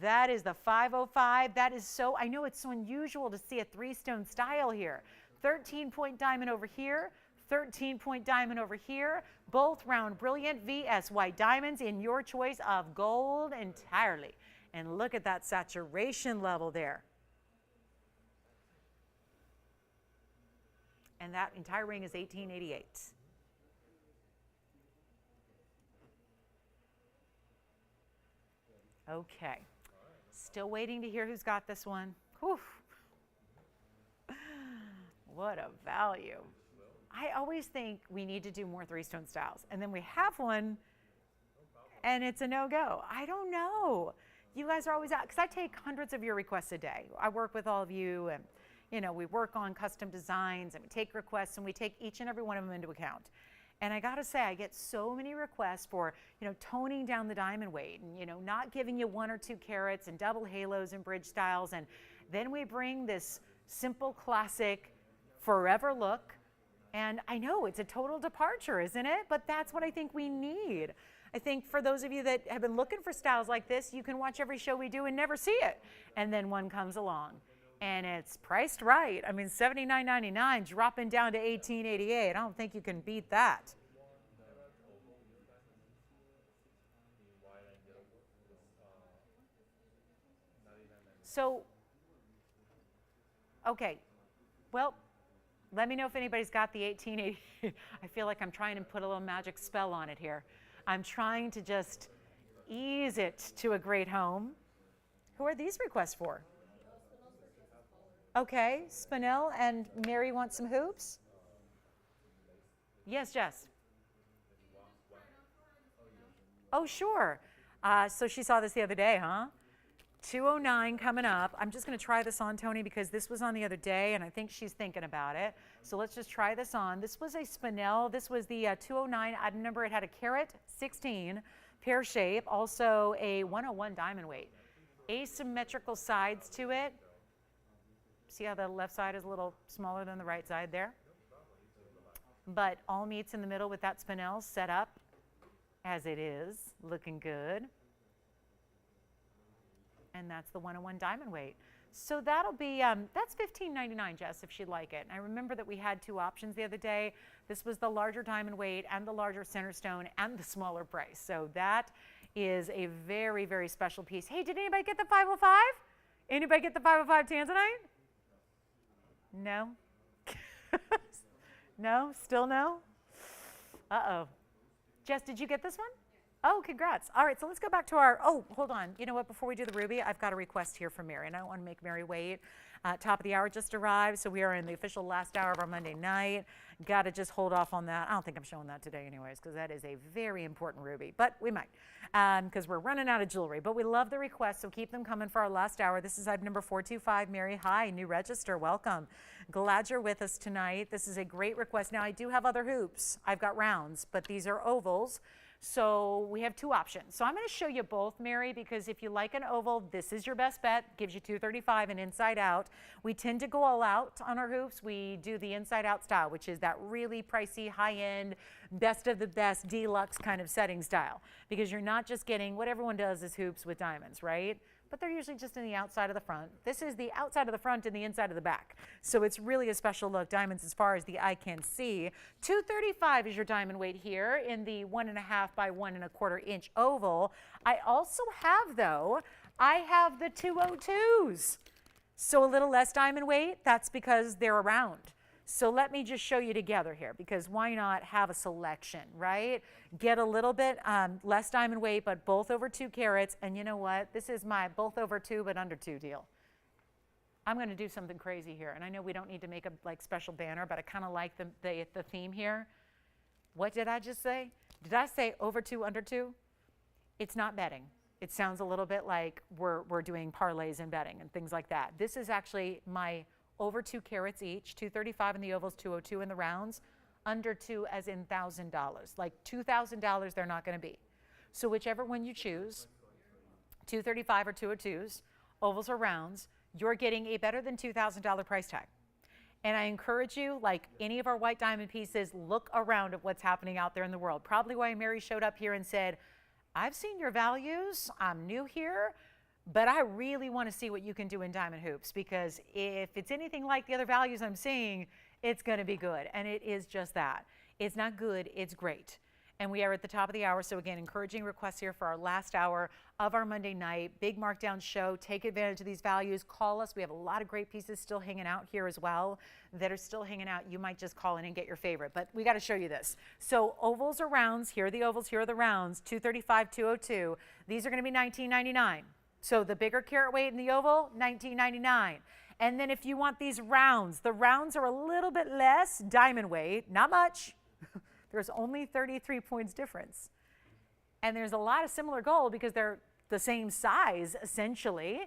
That is the 505. That is so, I know it's so unusual to see a 3-stone style here. 13-point diamond over here, 13-point diamond over here, both round brilliant VS white diamonds in your choice of gold entirely. And look at that saturation level there. And that entire ring is 1888. Okay. Still waiting to hear who's got this one. Whew. What a value. I always think we need to do more 3-stone styles. And then we have one, and it's a no-go. I don't know. You guys are always out, because I take hundreds of your requests a day. I work with all of you, and we work on custom designs, and we take requests, and we take each and every one of them into account. And I got to say, I get so many requests for, toning down the diamond weight and, not giving you 1 or 2 carats and double halos and bridge styles. And then we bring this simple, classic, forever look. And I know it's a total departure, isn't it? But that's what I think we need. I think for those of you that have been looking for styles like this, you can watch every show we do and never see it. And then one comes along. And it's priced right. I mean, $79.99 dropping down to $18.88. I don't think you can beat that. So, okay, well, let me know if anybody's got the 1880. I feel like I'm trying to put a little magic spell on it here. I'm trying to just ease it to a great home. Who are these requests for? Okay, Spinel and Mary want some hoops? Yes, Jess. Oh, sure. So she saw this the other day, huh? 209 coming up. I'm just going to try this on, Tony, because this was on the other day, and I think she's thinking about it. So let's just try this on. This was a Spinel. This was the 209. I remember it had a carat 16 pear shape, also a 101 diamond weight. Asymmetrical sides to it. See how the left side is a little smaller than the right side there? But all meets in the middle with that Spinel set up as it is, looking good. And that's the 101 diamond weight. So that'll be, that's $15.99, Jess, if she'd like it. And I remember that we had 2 options the other day. This was the larger diamond weight and the larger center stone and the smaller price. So that is a very, very special piece. Hey, did anybody get the 505? Anybody get the 505 Tanzanite? No? No? Still no? Uh-oh. Jess, did you get this one? Oh, congrats. All right, so let's go back to our, oh, hold on. You know what, before we do the ruby, I've got a request here from Mary, and I don't want to make Mary wait. Top of the hour just arrived, so we are in the official last hour of our Monday night. Got to just hold off on that. I don't think I'm showing that today anyways, because that is a very important ruby, but we might, because we're running out of jewelry. But we love the requests, so keep them coming for our last hour. This is item number 425. Mary, hi, new register, welcome. Glad you're with us tonight. This is a great request. Now, I do have other hoops. I've got rounds, but these are ovals. So we have 2 options. So I'm going to show you both, Mary, because if you like an oval, this is your best bet. Gives you $235 and inside out. We tend to go all out on our hoops. We do the inside out style, which is that really pricey, high-end, best of the best, deluxe kind of setting style. Because you're not just getting, what everyone does is hoops with diamonds, right? But they're usually just in the outside of the front. This is the outside of the front and the inside of the back. So it's really a special look. Diamonds as far as the eye can see. $235 is your diamond weight here in the 1.5 by 1.25 inch oval. I also have, though, I have the 202s. So a little less diamond weight. That's because they're around. So let me just show you together here, because why not have a selection, right? Get a little bit less diamond weight, but both over 2 carats. And you know what? This is my both over 2 but under 2 deal. I'm going to do something crazy here. And I know we don't need to make a special banner, but I kind of like the theme here. What did I just say? Did I say over 2, under 2? It's not betting. It sounds a little bit like we're doing parlays and betting and things like that. This is actually my over 2 carats each, $235 in the ovals, $202 in the rounds, under 2 as in $1,000. Like $2,000 they're not going to be. So whichever one you choose, $235 or 202s, ovals or rounds, you're getting a better than $2,000 price tag. And I encourage you, like any of our white diamond pieces, look around at what's happening out there in the world. Probably why Mary showed up here and said, I've seen your values, I'm new here, but I really want to see what you can do in diamond hoops, because if it's anything like the other values I'm seeing, it's going to be good. And it is just that. It's not good, it's great. And we are at the top of the hour, so again, encouraging requests here for our last hour of our Monday night. Big markdown show. Take advantage of these values. Call us. We have a lot of great pieces still hanging out here as well that are still hanging out. You might just call in and get your favorite, but we got to show you this. So ovals or rounds. Here are the ovals. Here are the rounds. 235, 202. These are going to be $19.99. So the bigger carat weight in the oval, $19.99. And then if you want these rounds, the rounds are a little bit less diamond weight, not much. There's only 33 points difference. And there's a lot of similar gold because they're the same size, essentially.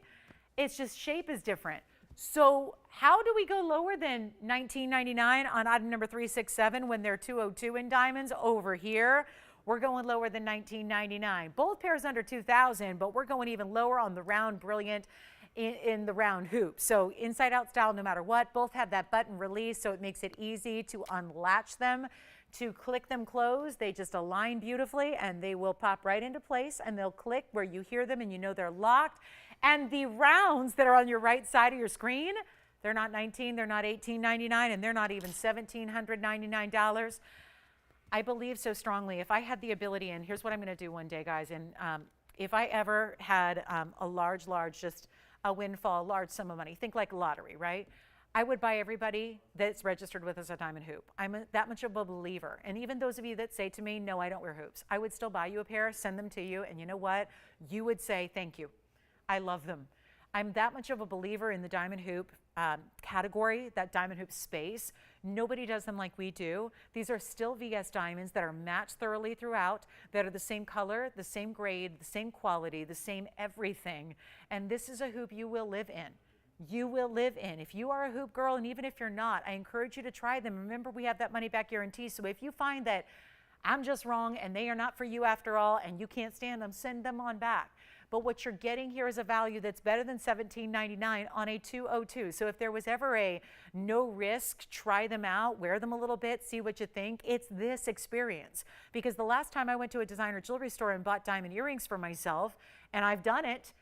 It's just shape is different. So how do we go lower than $19.99 on item number 367 when they're $202 in diamonds over here? We're going lower than $19.99. Both pairs under $2,000, but we're going even lower on the round brilliant in the round hoop. So inside out style no matter what. Both have that button release, so it makes it easy to unlatch them. To click them closed, they just align beautifully and they will pop right into place, and they'll click where you hear them and you know they're locked. And the rounds that are on your right side of your screen, they're not $19, they're not $18.99, and they're not even $1,799. I believe so strongly, if I had the ability, and here's what I'm going to do one day, guys, and if I ever had a large, just a windfall, a large sum of money, think like lottery, right? I would buy everybody that's registered with us a diamond hoop. I'm that much of a believer. And even those of you that say to me, no, I don't wear hoops, I would still buy you a pair, send them to you, and you know what? You would say, thank you. I love them. I'm that much of a believer in the diamond hoop category, that diamond hoop space. Nobody does them like we do. These are still VS diamonds that are matched thoroughly throughout, that are the same color, the same grade, the same quality, the same everything. And this is a hoop you will live in. You will live in. If you are a hoop girl, and even if you're not, I encourage you to try them. Remember, we have that money back guarantee. So if you find that I'm just wrong and they are not for you after all and you can't stand them, send them on back. But what you're getting here is a value that's better than $17.99 on a 202. So if there was ever a no risk, try them out, wear them a little bit, see what you think, it's this experience. Because the last time I went to a designer jewelry store and bought diamond earrings for myself, and I've done it,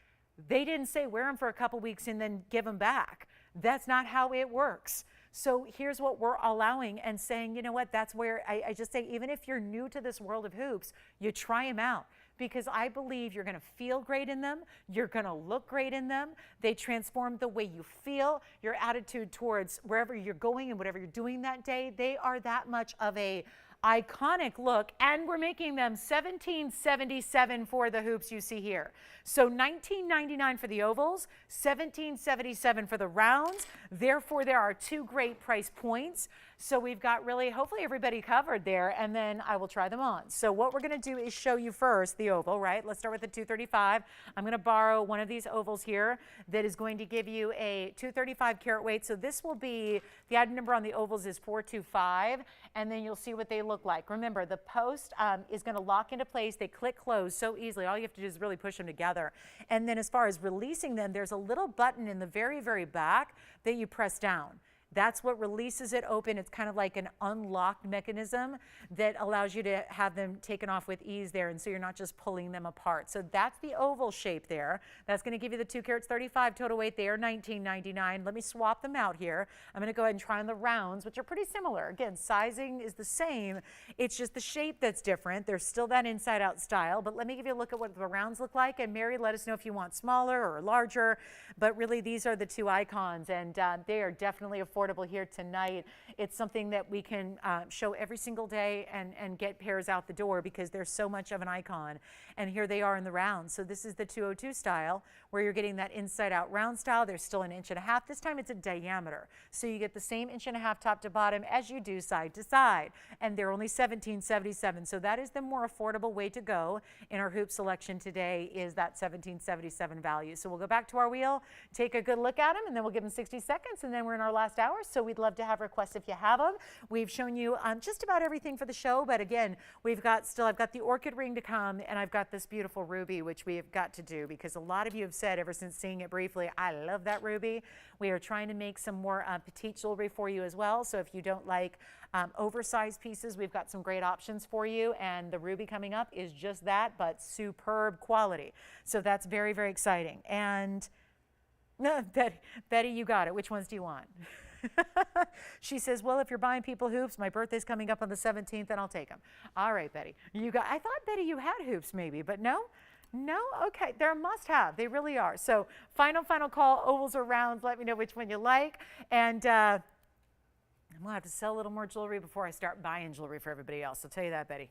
they didn't say wear them for a couple weeks and then give them back. That's not how it works. So here's what we're allowing and saying, you know what, that's where I just say, even if you're new to this world of hoops, you try them out. Because I believe you're going to feel great in them. You're going to look great in them. They transform the way you feel, your attitude towards wherever you're going and whatever you're doing that day. They are that much of a iconic look, and we're making them $17.77 for the hoops you see here. So $19.99 for the ovals, $17.77 for the rounds. Therefore, there are two great price points. So we've got really, hopefully everybody covered there, and then I will try them on. So what we're going to do is show you first the oval, right? Let's start with the 235. I'm going to borrow one of these ovals here that is going to give you a 235 carat weight. So this will be, the item number on the ovals is 425, and then you'll see what they look like. Remember, the post is going to lock into place. They click close so easily. All you have to do is really push them together. And then as far as releasing them, there's a little button in the very, very back that you press down. That's what releases it open. It's kind of like an unlocked mechanism that allows you to have them taken off with ease there, and so you're not just pulling them apart. So that's the oval shape there. That's going to give you the 2 carats 35 total weight. They are $19.99. Let me swap them out here. I'm going to go ahead and try on the rounds, which are pretty similar. Again, sizing is the same. It's just the shape that's different. There's still that inside out style, but let me give you a look at what the rounds look like. And Mary, let us know if you want smaller or larger, but really these are the two icons, and they are definitely affordable here tonight. It's something that we can show every single day and get pairs out the door because they're so much of an icon. And here they are in the round. So this is the 202 style where you're getting that inside out round style. There's still 1.5 inches. This time it's a diameter. So you get the same 1.5 inches top to bottom as you do side to side. And they're only $17.77. So that is the more affordable way to go in our hoop selection today, is that $17.77 value. So we'll go back to our wheel, take a good look at them, and then we'll give them 60 seconds, and then we're in our last hour. hour, so we'd love to have requests if you have them. We've shown you just about everything for the show, but again, I've got the orchid ring to come, and I've got this beautiful ruby, which we have got to do because a lot of you have said ever since seeing it briefly, I love that ruby. We are trying to make some more petite jewelry for you as well, so if you don't like oversized pieces, we've got some great options for you, and the ruby coming up is just that, but superb quality. So that's very, very exciting. And no, Betty, you got it. Which ones do you want? She says, well, if you're buying people hoops, my birthday's coming up on the 17th, and I'll take them. All right, Betty. I thought, Betty, you had hoops maybe, but no? No? Okay. They're a must-have. They really are. So final call, ovals or rounds. Let me know which one you like. And I'm going to have to sell a little more jewelry before I start buying jewelry for everybody else. I'll tell you that, Betty.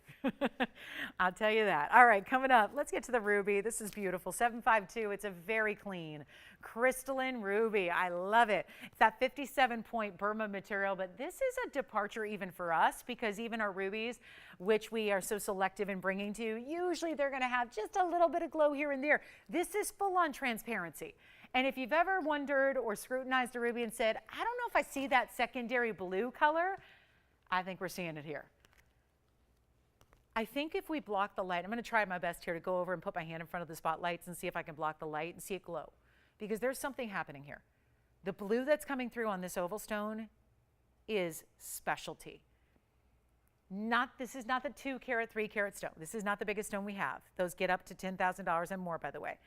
I'll tell you that. All right, coming up, let's get to the ruby. This is beautiful. 752. It's a very clean, crystalline ruby. I love it. It's that 57-point Burma material, but this is a departure even for us because even our rubies, which we are so selective in bringing to you, usually they're going to have just a little bit of glow here and there. This is full-on transparency. And if you've ever wondered or scrutinized a ruby and said, I don't know if I see that secondary blue color, I think we're seeing it here. I think if we block the light, I'm going to try my best here to go over and put my hand in front of the spotlights and see if I can block the light and see it glow. Because there's something happening here. The blue that's coming through on this oval stone is specialty. This is not the 2-carat, 3-carat stone. This is not the biggest stone we have. Those get up to $10,000 and more, by the way.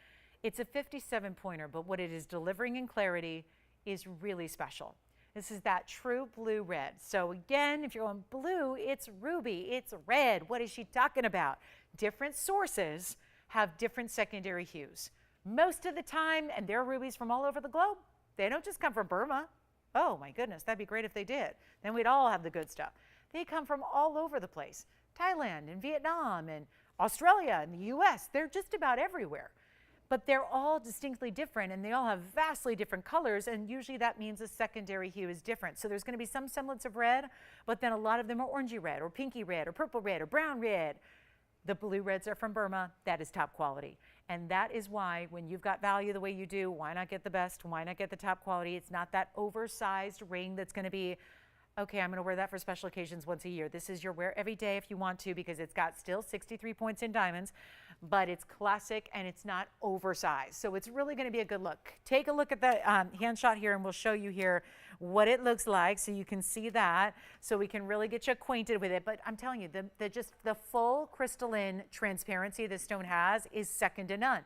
It's a 57-pointer, but what it is delivering in clarity is really special. This is that true blue red. So again, if you're going blue, it's ruby, it's red. What is she talking about? Different sources have different secondary hues. Most of the time, and there are rubies from all over the globe. They don't just come from Burma. Oh my goodness, that'd be great if they did. Then we'd all have the good stuff. They come from all over the place. Thailand and Vietnam and Australia and the US, they're just about everywhere. But they're all distinctly different, and they all have vastly different colors, and usually that means the secondary hue is different. So there's going to be some semblance of red, but then a lot of them are orangey red or pinky red or purple red or brown red. The blue reds are from Burma. That is top quality. And that is why when you've got value the way you do, why not get the best? Why not get the top quality? It's not that oversized ring that's going to be, okay, I'm going to wear that for special occasions once a year. This is your wear every day if you want to because it's got still 63 points in diamonds, but it's classic and it's not oversized. So it's really going to be a good look. Take a look at the hand shot here and we'll show you here what it looks like so you can see that so we can really get you acquainted with it. But I'm telling you, the full crystalline transparency this stone has is second to none.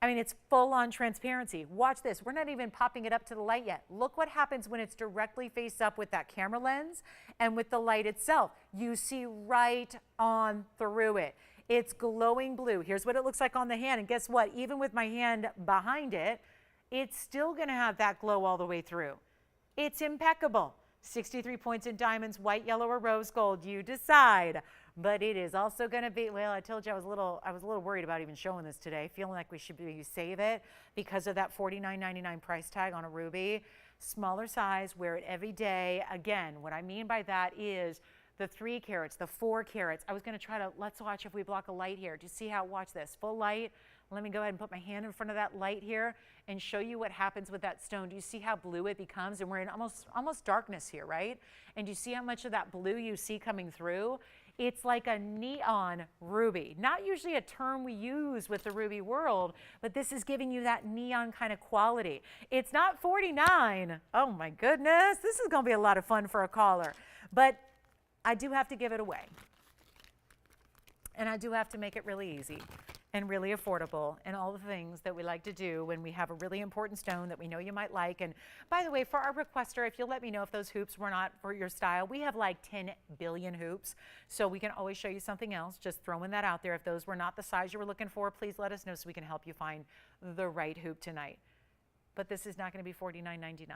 I mean, it's full-on transparency. Watch this. We're not even popping it up to the light yet. Look what happens when it's directly face up with that camera lens and with the light itself. You see right on through it. It's glowing blue. Here's what it looks like on the hand. And guess what? Even with my hand behind it, it's still going to have that glow all the way through. It's impeccable. 63 points in diamonds, white, yellow, or rose gold. You decide. But it is also going to be, well, I told you I was a little worried about even showing this today, feeling like we should save it because of that $49.99 price tag on a ruby. Smaller size, wear it every day. Again, what I mean by that is the 3 carats, the 4 carats. I was going to try to, let's watch if we block a light here. Do you see how, watch this, full light. Let me go ahead and put my hand in front of that light here and show you what happens with that stone. Do you see how blue it becomes? And we're in almost darkness here, right? And do you see how much of that blue you see coming through? It's like a neon ruby. Not usually a term we use with the ruby world, but this is giving you that neon kind of quality. It's not 49. Oh my goodness, this is going to be a lot of fun for a caller. But I do have to give it away. And I do have to make it really easy and really affordable and all the things that we like to do when we have a really important stone that we know you might like. And by the way, for our requester, if you'll let me know if those hoops were not for your style, we have like 10 billion hoops, so we can always show you something else. Just throwing that out there. If those were not the size you were looking for, please let us know so we can help you find the right hoop tonight. But this is not going to be $49.99.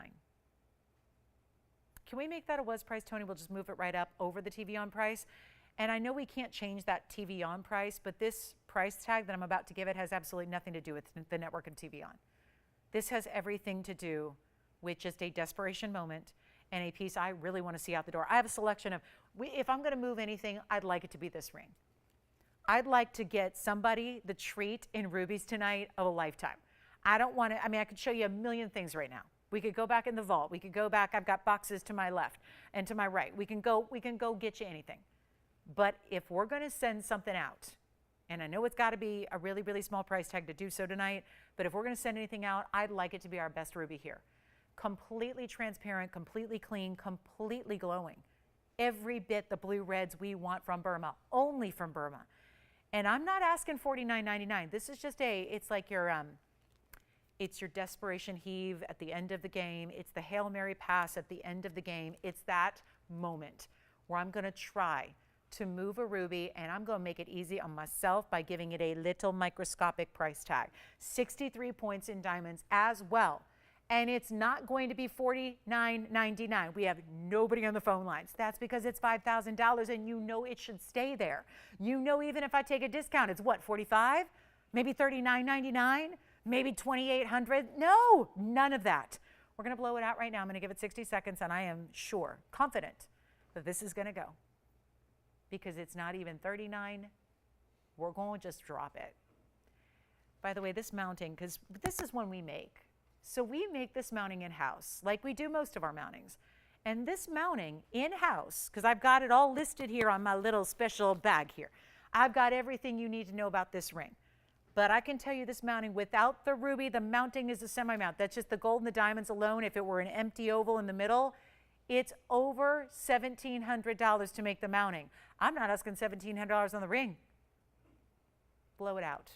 Can we make that a was price, Tony? We'll just move it right up over the TVON price. And I know we can't change that TVON price, but this price tag that I'm about to give it has absolutely nothing to do with the network and TVON. This has everything to do with just a desperation moment and a piece I really want to see out the door. I have a selection of, if I'm going to move anything, I'd like it to be this ring. I'd like to get somebody the treat in rubies tonight of a lifetime. I don't want to, I mean, I could show you a million things right now We could go back in the vault. We could go back. I've got boxes to my left and to my right. We can go get you anything. But if we're going to send something out, and I know it's got to be a really, really small price tag to do so tonight, but if we're going to send anything out, I'd like it to be our best ruby here. Completely transparent, completely clean, completely glowing. Every bit the blue reds we want from Burma, only from Burma. And I'm not asking $49.99. This is just it's like it's your desperation heave at the end of the game. It's the Hail Mary pass at the end of the game. It's that moment where I'm going to try to move a ruby, and I'm going to make it easy on myself by giving it a little microscopic price tag. 63 points in diamonds as well. And it's not going to be $49.99. We have nobody on the phone lines. That's because it's $5,000, and you know it should stay there. You know even if I take a discount, it's what, $45? Maybe $39.99? Maybe $2,800? No, none of that. We're going to blow it out right now. I'm going to give it 60 seconds, and I am sure, confident, that this is going to go. Because it's not even $39. We're going to just drop it. By the way, this mounting, because this is one we make. So we make this mounting in-house, like we do most of our mountings. And this mounting in-house, because I've got it all listed here on my little special bag here. I've got everything you need to know about this ring. But I can tell you this mounting, without the ruby, the mounting is a semi-mount. That's just the gold and the diamonds alone. If it were an empty oval in the middle, it's over $1,700 to make the mounting. I'm not asking $1,700 on the ring. Blow it out.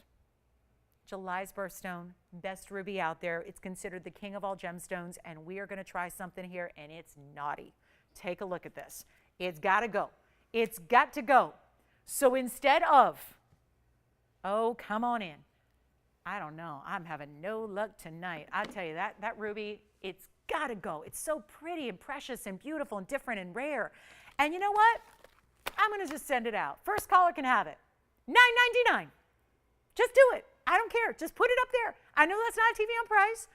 July's birthstone, best ruby out there. It's considered the king of all gemstones, and we are going to try something here, and it's naughty. Take a look at this. It's got to go. It's got to go. So instead of, oh, come on in. I don't know. I'm having no luck tonight. I tell you, that ruby, it's got to go. It's so pretty and precious and beautiful and different and rare. And you know what? I'm going to just send it out. First caller can have it. $9.99. Just do it. I don't care. Just put it up there. I know that's not a TVON price.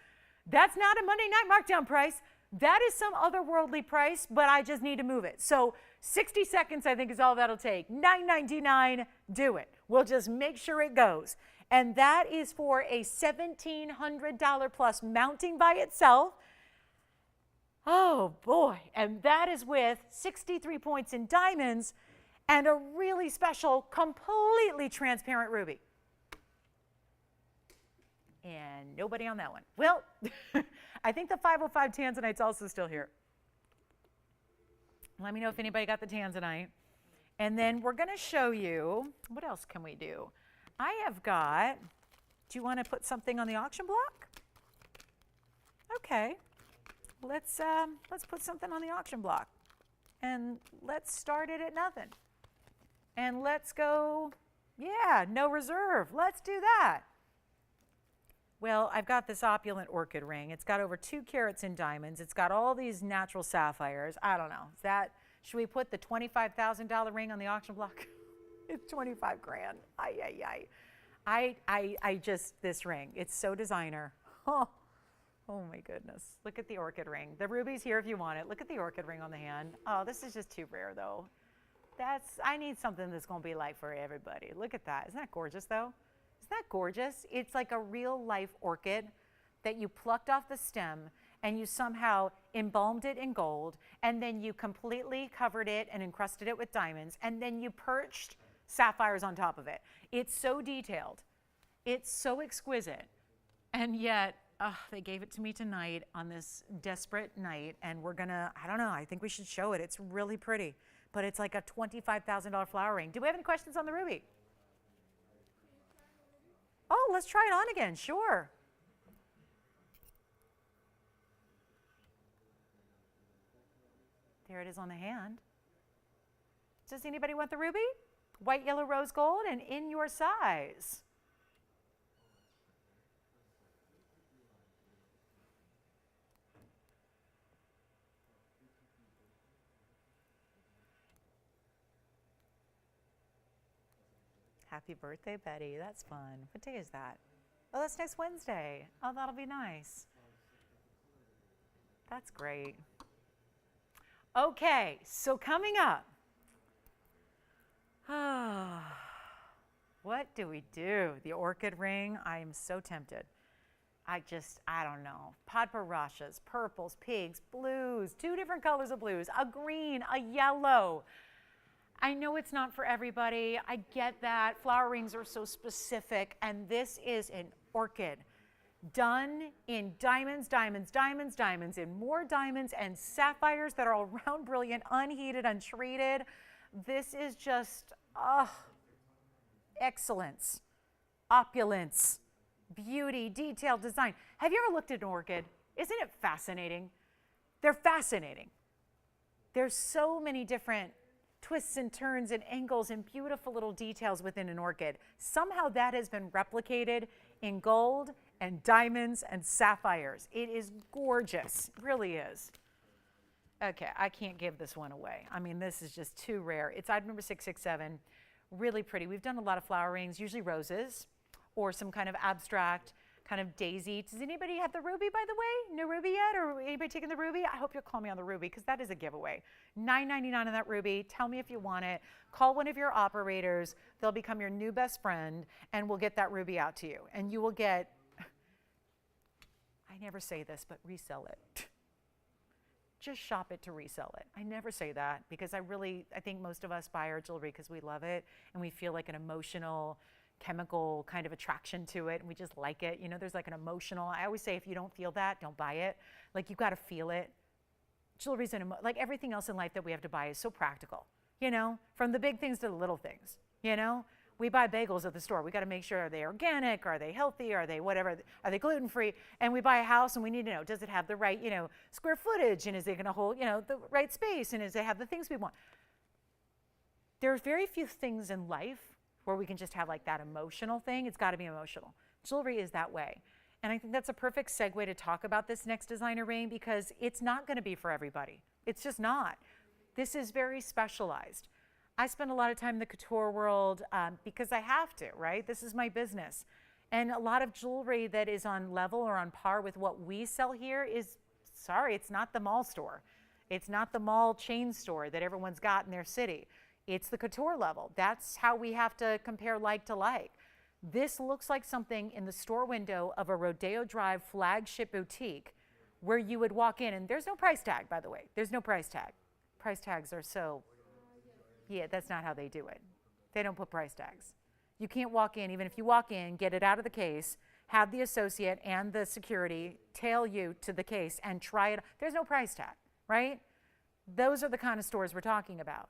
That's not a Monday night markdown price. That is some otherworldly price, but I just need to move it. So 60 seconds, I think, is all that'll take. $9.99, do it. We'll just make sure it goes. And that is for a $1,700 plus mounting by itself. Oh, boy. And that is with 63 points in diamonds and a really special, completely transparent ruby. And nobody on that one. Well, I think the 505 Tanzanite's also still here. Let me know if anybody got the Tanzanite. And then we're going to show you, what else can we do? I have got, do you want to put something on the auction block? Okay. Let's put something on the auction block. And let's start it at nothing. And let's go, yeah, no reserve. Let's do that. Well, I've got this opulent orchid ring. It's got over 2 carats in diamonds. It's got all these natural sapphires. I don't know. Should we put the $25,000 ring on the auction block? It's 25 grand. This ring, it's so designer. Oh my goodness. Look at the orchid ring. The ruby's here if you want it. Look at the orchid ring on the hand. Oh, this is just too rare though. I need something that's gonna be like for everybody. Look at that. Isn't that gorgeous though? Isn't that gorgeous? It's like a real life orchid that you plucked off the stem and you somehow embalmed it in gold, and then you completely covered it and encrusted it with diamonds, and then you perched sapphires on top of it. It's so detailed. It's so exquisite. And yet, they gave it to me tonight on this desperate night, and we're gonna, I don't know, I think we should show it. It's really pretty, but it's like a $25,000 flower ring. Do we have any questions on the ruby? Oh, let's try it on again, sure. There it is on the hand. Does anybody want the ruby? White, yellow, rose gold, and in your size. Happy birthday, Betty. That's fun. What day is that? Oh, that's next Wednesday. Oh, that'll be nice. That's great. Okay, so coming up. What do we do? The orchid ring, I am so tempted. I don't know. Padparashas, purples, pinks, blues, 2 different colors of blues, a green, a yellow. I know it's not for everybody. I get that. Flower rings are so specific, and this is an orchid done in diamonds, diamonds, diamonds, diamonds, in more diamonds and sapphires that are all round brilliant, unheated, untreated. This is just, excellence, opulence, beauty, detailed design. Have you ever looked at an orchid? Isn't it fascinating? They're fascinating. There's so many different twists and turns and angles and beautiful little details within an orchid. Somehow that has been replicated in gold and diamonds and sapphires. It is gorgeous, it really is. Okay, I can't give this one away. I mean, this is just too rare. It's item number 667, really pretty. We've done a lot of flower rings, usually roses or some kind of abstract kind of daisy. Does anybody have the ruby, by the way? No ruby yet? Or anybody taking the ruby? I hope you'll call me on the ruby because that is a giveaway. $9.99 on that ruby. Tell me if you want it. Call one of your operators. They'll become your new best friend and we'll get that ruby out to you. And you will get, I never say this, but resell it. Just shop it to resell it. I never say that because I think most of us buy our jewelry because we love it and we feel like an emotional, chemical kind of attraction to it and we just like it. You know, there's like an emotional, I always say if you don't feel that, don't buy it. Like you got to feel it. Jewelry's like everything else in life that we have to buy is so practical, you know, from the big things to the little things, you know. We buy bagels at the store. We got to make sure, are they organic? Are they healthy? Are they whatever? Are they gluten-free? And we buy a house and we need to know, does it have the right, you know, square footage? And is it going to hold, you know, the right space? And does it have the things we want? There are very few things in life where we can just have like that emotional thing. It's got to be emotional. Jewelry is that way. And I think that's a perfect segue to talk about this next designer ring because it's not going to be for everybody. It's just not. This is very specialized. I spend a lot of time in the couture world because I have to, right? This is my business. And a lot of jewelry that is on level or on par with what we sell here is, sorry, it's not the mall store. It's not the mall chain store that everyone's got in their city. It's the couture level. That's how we have to compare like to like. This looks like something in the store window of a Rodeo Drive flagship boutique where you would walk in, and there's no price tag, by the way. There's no price tag. Price tags are so, yeah, that's not how they do it. They don't put price tags. You can't walk in, even if you walk in, get it out of the case, have the associate and the security tail you to the case and try it. There's no price tag, right? Those are the kind of stores we're talking about.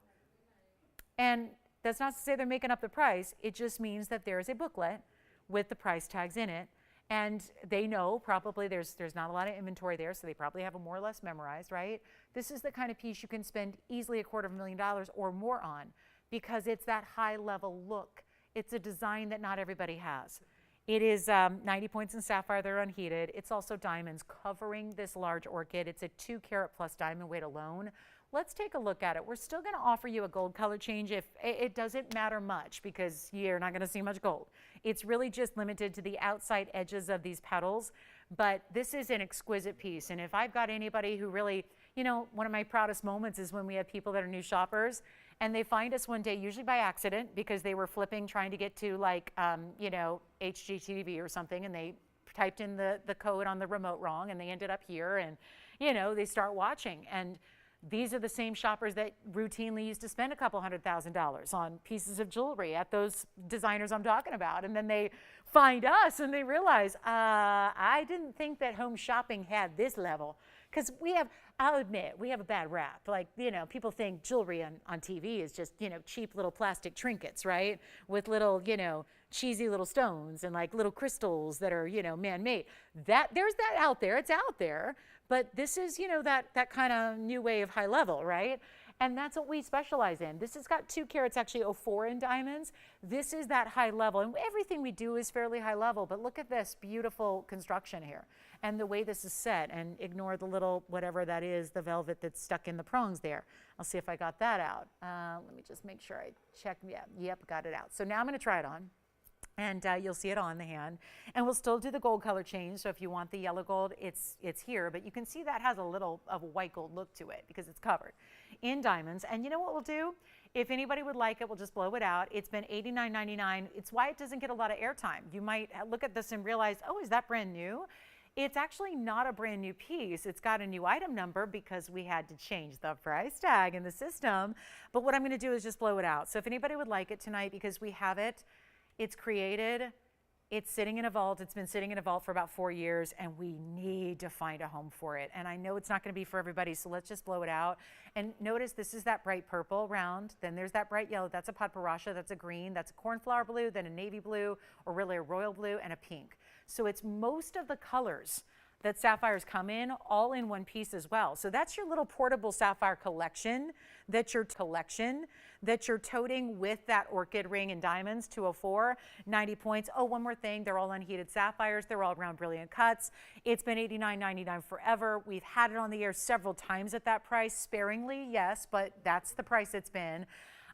And that's not to say they're making up the price. It just means that there is a booklet with the price tags in it. And they know probably there's not a lot of inventory there, so they probably have it more or less memorized, right? This is the kind of piece you can spend easily $250,000 or more on because it's that high level look. It's a design that not everybody has. It is 90 points in sapphire, they're unheated. It's also diamonds covering this large orchid. It's a 2 carat plus diamond weight alone. Let's take a look at it. We're still going to offer you a gold color change if it doesn't matter much because you're not going to see much gold. It's really just limited to the outside edges of these petals, but this is an exquisite piece. And if I've got anybody who really, you know, one of my proudest moments is when we have people that are new shoppers and they find us one day, usually by accident because they were flipping, trying to get to like, you know, HGTV or something, and they typed in the code on the remote wrong and they ended up here and, you know, they start watching. And these are the same shoppers that routinely used to spend a couple $100,000 on pieces of jewelry at those designers I'm talking about. And then they find us and they realize, I didn't think that home shopping had this level. Because we have, I'll admit, we have a bad rap. Like, you know, people think jewelry on TV is just, you know, cheap little plastic trinkets, right? With little, you know, cheesy little stones and like little crystals that are, you know, man-made. There's that out there, it's out there. But this is, you know, that kind of new way of high level, right? And that's what we specialize in. This has got 2 carats, actually 04 in diamonds. This is that high level. And everything we do is fairly high level. But look at this beautiful construction here. And the way this is set. And ignore the little, whatever that is, the velvet that's stuck in the prongs there. I'll see if I got that out. Let me just make sure I check. Yeah, yep, got it out. So now I'm going to try it on. And you'll see it on the hand. And we'll still do the gold color change. So if you want the yellow gold, it's here. But you can see that has a little of a white gold look to it because it's covered. in diamonds. And you know what we'll do? If anybody would like it, we'll just blow it out. It's been $89.99. It's why it doesn't get a lot of airtime. You might look at this and realize, oh, is that brand new? It's actually not a brand new piece. It's got a new item number because we had to change the price tag in the system. But what I'm going to do is just blow it out. So if anybody would like it tonight, because we have it, it's created, it's sitting in a vault. It's been sitting in a vault for about 4 years, and we need to find a home for it. And I know it's not going to be for everybody, so let's just blow it out. And notice this is that bright purple round. Then there's that bright yellow. That's a padparacha. That's a green. That's a cornflower blue, then a navy blue, or really a royal blue, and a pink. So it's most of the colors that sapphires come in, all in one piece as well. So that's your little portable sapphire collection that you're toting with that orchid ring and diamonds. 204, 90 points. Oh, one more thing, they're all unheated sapphires. They're all round brilliant cuts. It's been $89.99 forever. We've had it on the air several times at that price, sparingly, yes, but that's the price it's been.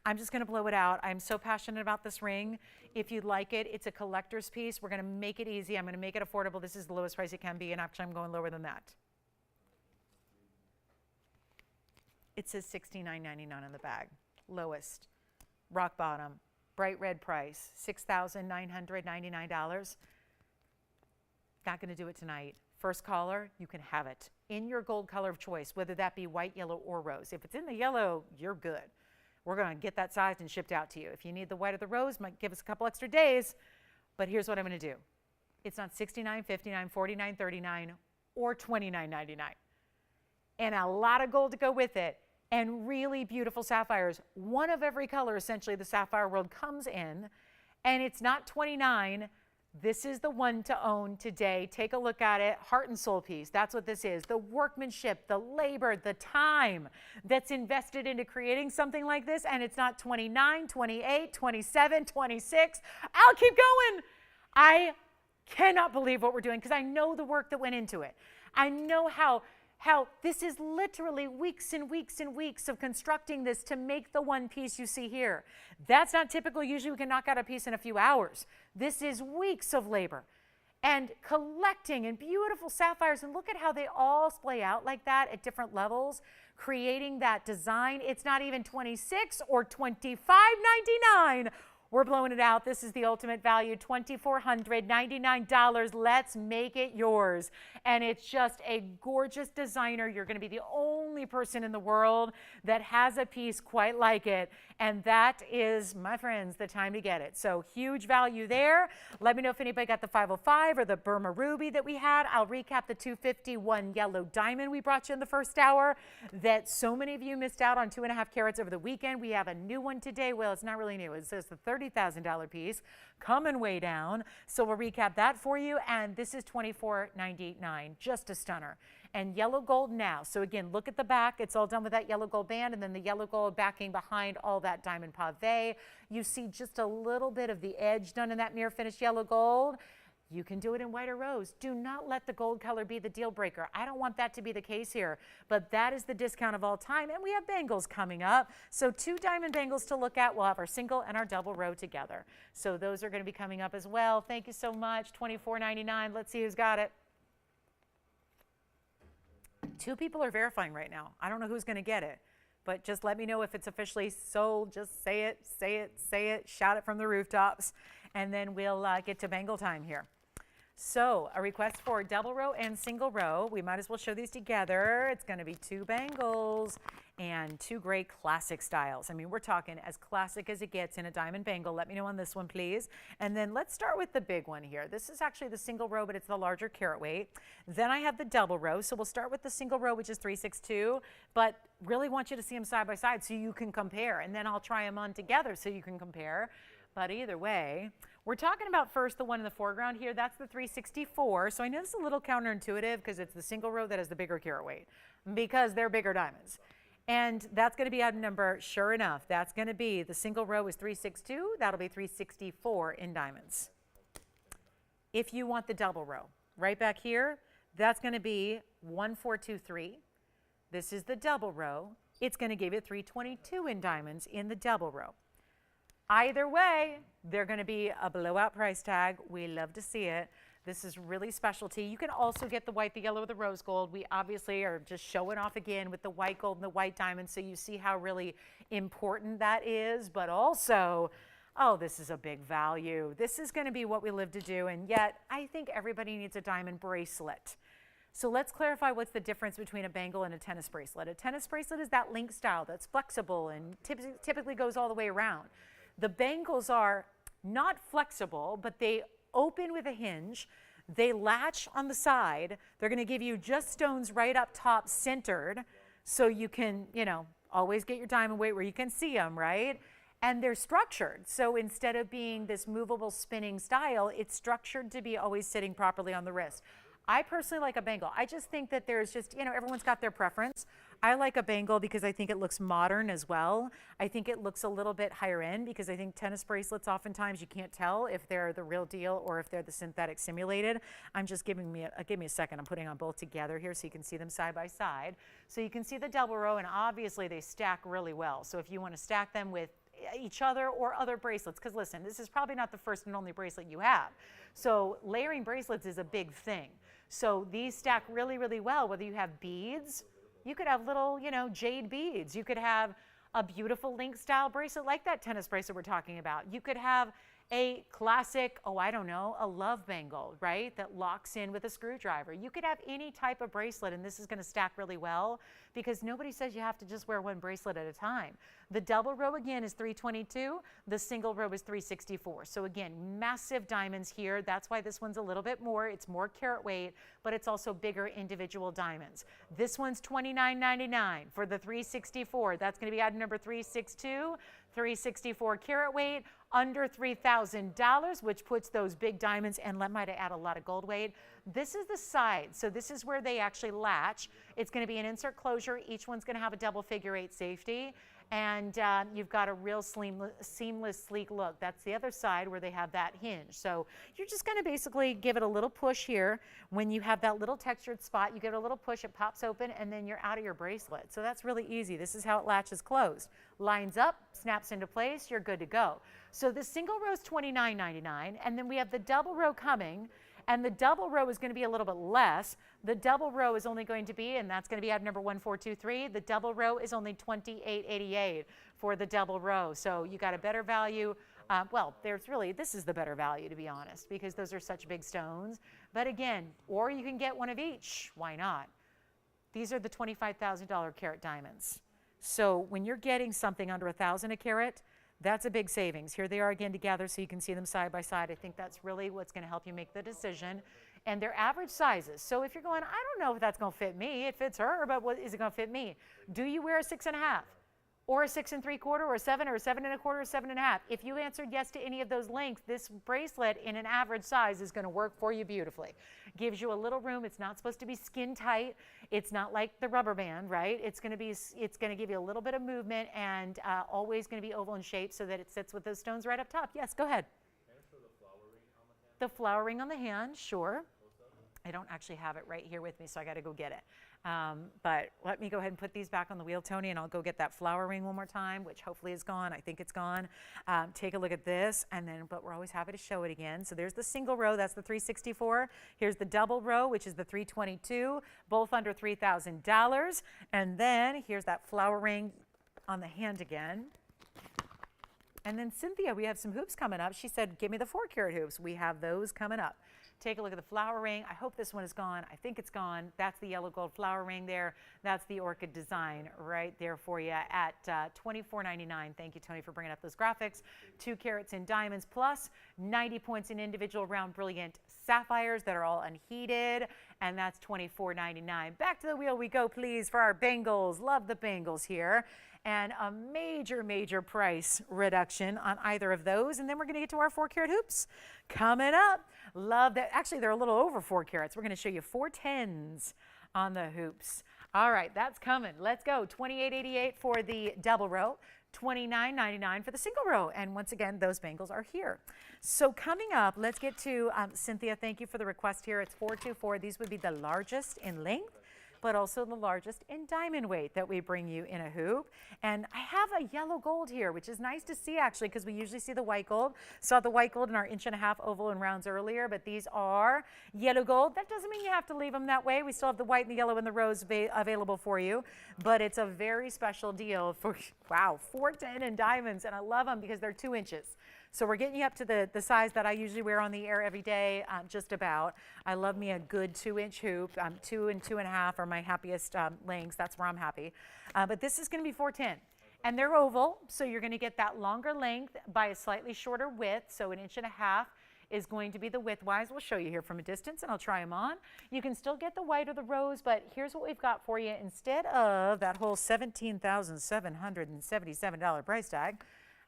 I'm just going to blow it out. I'm so passionate about this ring. If you'd like it, it's a collector's piece. We're going to make it easy. I'm going to make it affordable. This is the lowest price it can be, and actually I'm going lower than that. It says $69.99 on the bag. Lowest, rock bottom, bright red price, $6,999. Not going to do it tonight. First caller, you can have it in your gold color of choice, whether that be white, yellow, or rose. If it's in the yellow, you're good. We're going to get that sized and shipped out to you. If you need the white or the rose, might give us a couple extra days. But here's what I'm going to do. It's not $69, $59, $49, $39, or $29.99. And a lot of gold to go with it. And really beautiful sapphires. One of every color, essentially, the sapphire world comes in. And it's not $29. This is the one to own today. Take a look at it. Heart and soul piece. That's what this is. The workmanship, the labor, the time that's invested into creating something like this. And it's not 29, 28, 27, 26. I'll keep going. I cannot believe what we're doing because I know the work that went into it. I know how this is literally weeks and weeks and weeks of constructing this to make the one piece you see here. That's not typical. Usually we can knock out a piece in a few hours. This is weeks of labor and collecting and beautiful sapphires. And look at how they all splay out like that at different levels, creating that design. It's not even $26 or $25.99. We're blowing it out. This is the ultimate value, $2,499. Let's make it yours. And it's just a gorgeous designer. You're going to be the only person in the world that has a piece quite like it. And that is, my friends, the time to get it. So huge value there. Let me know if anybody got the 505 or the Burma Ruby that we had. I'll recap the 251 yellow diamond we brought you in the first hour that so many of you missed out on, 2.5 carats over the weekend. We have a new one today. Well, it's not really new. It says the $30,000 piece coming way down. So we'll recap that for you. And this is $24.99, just a stunner. And yellow gold now. So again, look at the back. It's all done with that yellow gold band and then the yellow gold backing behind all that diamond pave. You see just a little bit of the edge done in that mirror finished yellow gold. You can do it in white or rose. Do not let the gold color be the deal breaker. I don't want that to be the case here, but that is the discount of all time. And we have bangles coming up. So 2 diamond bangles to look at. We'll have our single and our double row together. So those are going to be coming up as well. Thank you so much. $24.99. Let's see who's got it. 2 people are verifying right now. I don't know who's going to get it, but just let me know if it's officially sold. Just say it, say it, say it, shout it from the rooftops, and then we'll get to bangle time here. So a request for double row and single row. We might as well show these together. It's going to be 2 bangles and 2 great classic styles. I mean, we're talking as classic as it gets in a diamond bangle. Let me know on this one, please. And then let's start with the big one here. This is actually the single row, but it's the larger carat weight. Then I have the double row. So we'll start with the single row, which is 362, but really want you to see them side by side so you can compare. And then I'll try them on together so you can compare. But either way, we're talking about first the one in the foreground here. That's the 364. So I know this is a little counterintuitive because it's the single row that has the bigger carat weight because they're bigger diamonds. And that's going to be item number, sure enough, that's going to be, the single row is 362. That'll be 364 in diamonds. If you want the double row, right back here, that's going to be 1423. This is the double row. It's going to give it 322 in diamonds in the double row. Either way, they're going to be a blowout price tag. We love to see it. This is really specialty. You can also get the white, the yellow, or the rose gold. We obviously are just showing off again with the white gold and the white diamond, so you see how really important that is. But also, oh, this is a big value. This is going to be what we live to do, and yet I think everybody needs a diamond bracelet. So let's clarify what's the difference between a bangle and a tennis bracelet. A tennis bracelet is that link style that's flexible and typically goes all the way around. The bangles are not flexible, but they open with a hinge. They latch on the side. They're going to give you just stones right up top centered so you can, you know, always get your diamond weight where you can see them, right? And they're structured. So instead of being this movable spinning style, it's structured to be always sitting properly on the wrist. I personally like a bangle. I just think that there's just, you know, everyone's got their preference. I like a bangle because I think it looks modern as well. I think it looks a little bit higher end because I think tennis bracelets oftentimes you can't tell if they're the real deal or if they're the synthetic simulated. I'm just give me a second. I'm putting on both together here so you can see them side by side. So you can see the double row, and obviously they stack really well. So if you want to stack them with each other or other bracelets, because listen, this is probably not the first and only bracelet you have. So layering bracelets is a big thing. So these stack really, really well, whether you have beads, you could have little, you know, jade beads. You could have a beautiful link style bracelet like that tennis bracelet we're talking about. You could have a classic, oh, I don't know, a love bangle, right, that locks in with a screwdriver. You could have any type of bracelet, and this is going to stack really well because nobody says you have to just wear one bracelet at a time. The double row, again, is $322. The single row is $364. So again, massive diamonds here. That's why this one's a little bit more. It's more carat weight, but it's also bigger individual diamonds. This one's $29.99 for the $364. That's going to be item number 362. 364 carat weight, under $3,000, which puts those big diamonds, and might I add a lot of gold weight. This is the side, so this is where they actually latch. It's going to be an insert closure. Each one's going to have a double figure 8 safety, and you've got a real seamless, sleek look. That's the other side where they have that hinge. So you're just going to basically give it a little push here. When you have that little textured spot, you give it a little push, it pops open, and then you're out of your bracelet. So that's really easy. This is how it latches closed. Lines up, snaps into place, you're good to go. So the single row is $29.99, and then we have the double row coming, and the double row is going to be a little bit less. The double row is only going to be, and that's going to be item number 1423, the double row is only $28.88 for the double row. So you got a better value. Well, this is the better value, to be honest, because those are such big stones. But again, or you can get one of each. Why not? These are the $25,000 carat diamonds. So when you're getting something under $1,000 a carat, that's a big savings. Here they are again together so you can see them side by side. I think that's really what's going to help you make the decision. And they're average sizes. So if you're going, I don't know if that's going to fit me. It fits her, but what is it going to fit me? Do you wear a 6.5? Or a 6 3/4, or a 7, or a 7 1/4, or 7 1/2? If you answered yes to any of those lengths, this bracelet in an average size is going to work for you beautifully. Gives you a little room. It's not supposed to be skin tight. It's not like the rubber band, right? It's going to give you a little bit of movement, and always going to be oval in shape so that it sits with those stones right up top. Yes, go ahead. Can I show the flower ring on the hand? The flower ring on the hand, sure. I don't actually have it right here with me, so I got to go get it. But let me go ahead and put these back on the wheel, Tony, and I'll go get that flower ring one more time, which hopefully is gone. I think it's gone. Take a look at this, but we're always happy to show it again. So there's the single row, that's the 364. Here's the double row, which is the 322, both under $3,000. And then here's that flower ring on the hand again. And then Cynthia, we have some hoops coming up. She said, give me the 4 carat hoops. We have those coming up. Take a look at the flower ring. I hope this one is gone. I think it's gone. That's the yellow gold flower ring there. That's the orchid design right there for you at $24.99. Thank you, Tony, for bringing up those graphics. 2 carats in diamonds plus 90 points in individual round brilliant sapphires that are all unheated, and that's $24.99. Back to the wheel we go, please, for our bangles. Love the bangles here. And a major, major price reduction on either of those. And then we're going to get to our 4 carat hoops coming up. Love that. Actually, they're a little over 4 carats. We're going to show you 4 10s on the hoops. All right, that's coming. Let's go. $28.88 for the double row. $29.99 for the single row. And once again, those bangles are here. So coming up, let's get to Cynthia. Thank you for the request here. It's 424. These would be the largest in length. but also the largest in diamond weight that we bring you in a hoop. And I have a yellow gold here, which is nice to see actually, because we usually see the white gold. Saw the white gold in our 1.5-inch oval and rounds earlier, but these are yellow gold. That doesn't mean you have to leave them that way. We still have the white and the yellow and the rose available for you, but it's a very special deal for, wow, 410 in diamonds. And I love them because they're 2 inches. So we're getting you up to the size that I usually wear on the air every day, just about. I love me a good 2-inch hoop. 2 and 2.5 are my happiest lengths. That's where I'm happy. But this is going to be 410. And they're oval, so you're going to get that longer length by a slightly shorter width. So 1.5 inches is going to be the width-wise. We'll show you here from a distance, and I'll try them on. You can still get the white or the rose, but here's what we've got for you. Instead of that whole $17,777 price tag,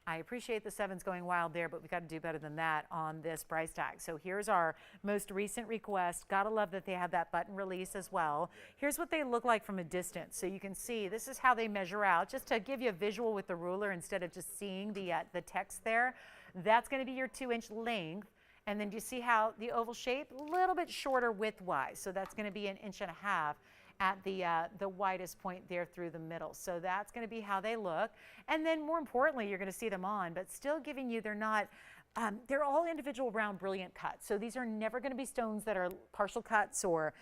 I appreciate the sevens going wild there, but we've got to do better than that on this price tag. So here's our most recent request. Gotta love that they have that button release as well. Here's what they look like from a distance. So you can see this is how they measure out, just to give you a visual with the ruler instead of just seeing the text there. That's going to be your 2-inch length. And then do you see how the oval shape, a little bit shorter width-wise. So that's going to be 1.5 inches at the widest point there through the middle. So that's going to be how they look. And then more importantly, you're going to see them on, but still giving you, they're not, they're all individual round brilliant cuts. So these are never going to be stones that are partial cuts or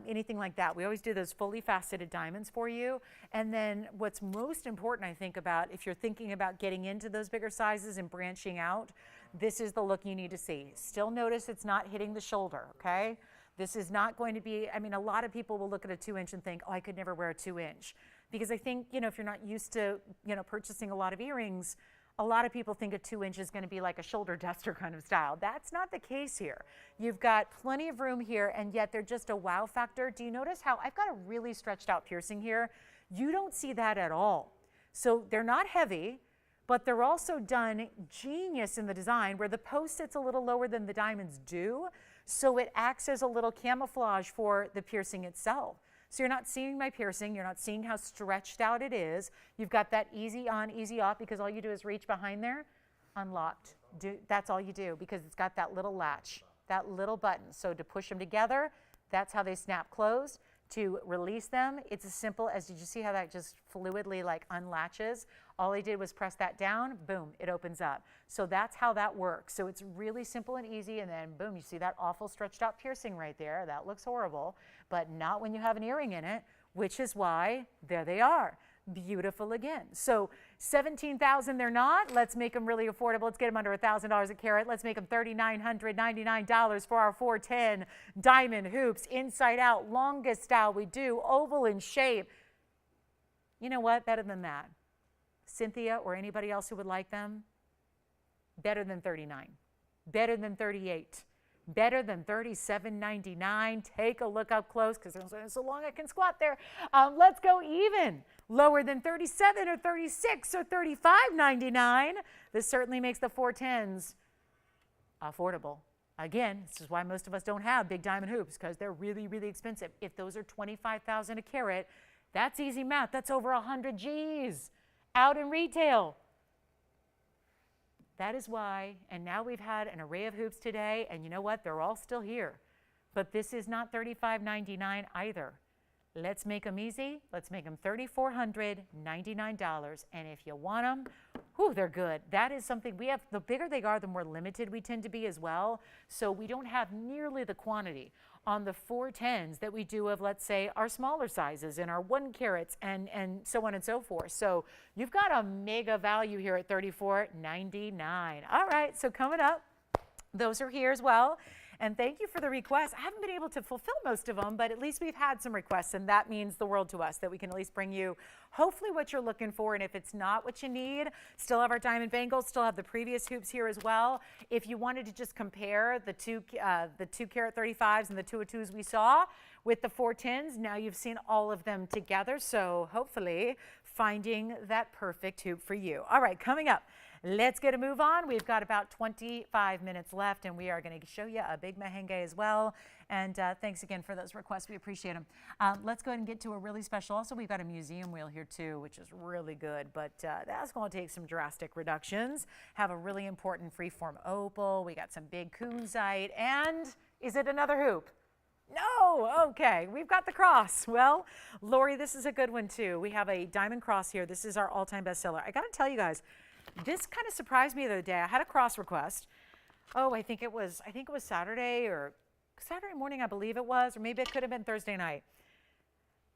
anything like that. We always do those fully faceted diamonds for you. And then what's most important, I think, about if you're thinking about getting into those bigger sizes and branching out, this is the look you need to see. Still notice it's not hitting the shoulder, okay? This is not going to be, I mean, a lot of people will look at a 2-inch and think, oh, I could never wear a 2-inch. Because I think, you know, if you're not used to, you know, purchasing a lot of earrings, a lot of people think a 2-inch is going to be like a shoulder duster kind of style. That's not the case here. You've got plenty of room here, and yet they're just a wow factor. Do you notice how I've got a really stretched out piercing here? You don't see that at all. So they're not heavy, but they're also done genius in the design where the post sits a little lower than the diamonds do. So it acts as a little camouflage for the piercing itself. So you're not seeing my piercing, you're not seeing how stretched out it is. You've got that easy on, easy off because all you do is reach behind there, unlocked. That's all you do because it's got that little latch, that little button. So to push them together, that's how they snap closed. To release them, it's as simple as, did you see how that just fluidly like unlatches? All I did was press that down, boom, it opens up. So that's how that works. So it's really simple and easy, and then boom, you see that awful stretched out piercing right there. That looks horrible, but not when you have an earring in it, which is why there they are. Beautiful again. So 17,000 they're not. Let's make them really affordable. Let's get them under $1,000 a carat. Let's make them $3,999 for our 410 diamond hoops, inside out, longest style we do, oval in shape. You know what? Better than that. Cynthia or anybody else who would like them, better than 39, better than 38. Better than $37.99. Take a look up close because it's so long I can squat there. Let's go even. Lower than 37 or 36 or $35.99. This certainly makes the 410s affordable. Again, this is why most of us don't have big diamond hoops because they're really, really expensive. If those are $25,000 a carat, that's easy math. That's over 100 G's out in retail. That is why, and now we've had an array of hoops today, and you know what? They're all still here. But this is not $35.99 either. Let's make them easy. Let's make them $3,499. And if you want them, whew, they're good. That is something we have. The bigger they are, the more limited we tend to be as well. So we don't have nearly the quantity on the 410s that we do of, let's say, our smaller sizes and our 1 carats and so on and so forth. So you've got a mega value here at $34.99. All right, so coming up, those are here as well. And thank you for the requests. I haven't been able to fulfill most of them, but at least we've had some requests, and that means the world to us, that we can at least bring you hopefully what you're looking for. And if it's not what you need, still have our diamond bangles, still have the previous hoops here as well. If you wanted to just compare the 2 carat 35s and the 202s we saw with the 410s, now you've seen all of them together. So hopefully finding that perfect hoop for you. All right, coming up. Let's get a move on. We've got about 25 minutes left, and we are going to show you a big merengue as well. And thanks again for those requests. We appreciate them. Let's go ahead and get to a really special. Also, we've got a museum wheel here, too, which is really good. But that's going to take some drastic reductions. Have a really important freeform opal. We got some big kunzite. And is it another hoop? No, okay, we've got the cross. Well, Lori, this is a good one too. We have a diamond cross here. This is our all-time bestseller. I got to tell you guys, this kind of surprised me the other day. I had a cross request. Oh, I think it was Saturday or Saturday morning, I believe it was, or maybe it could have been Thursday night.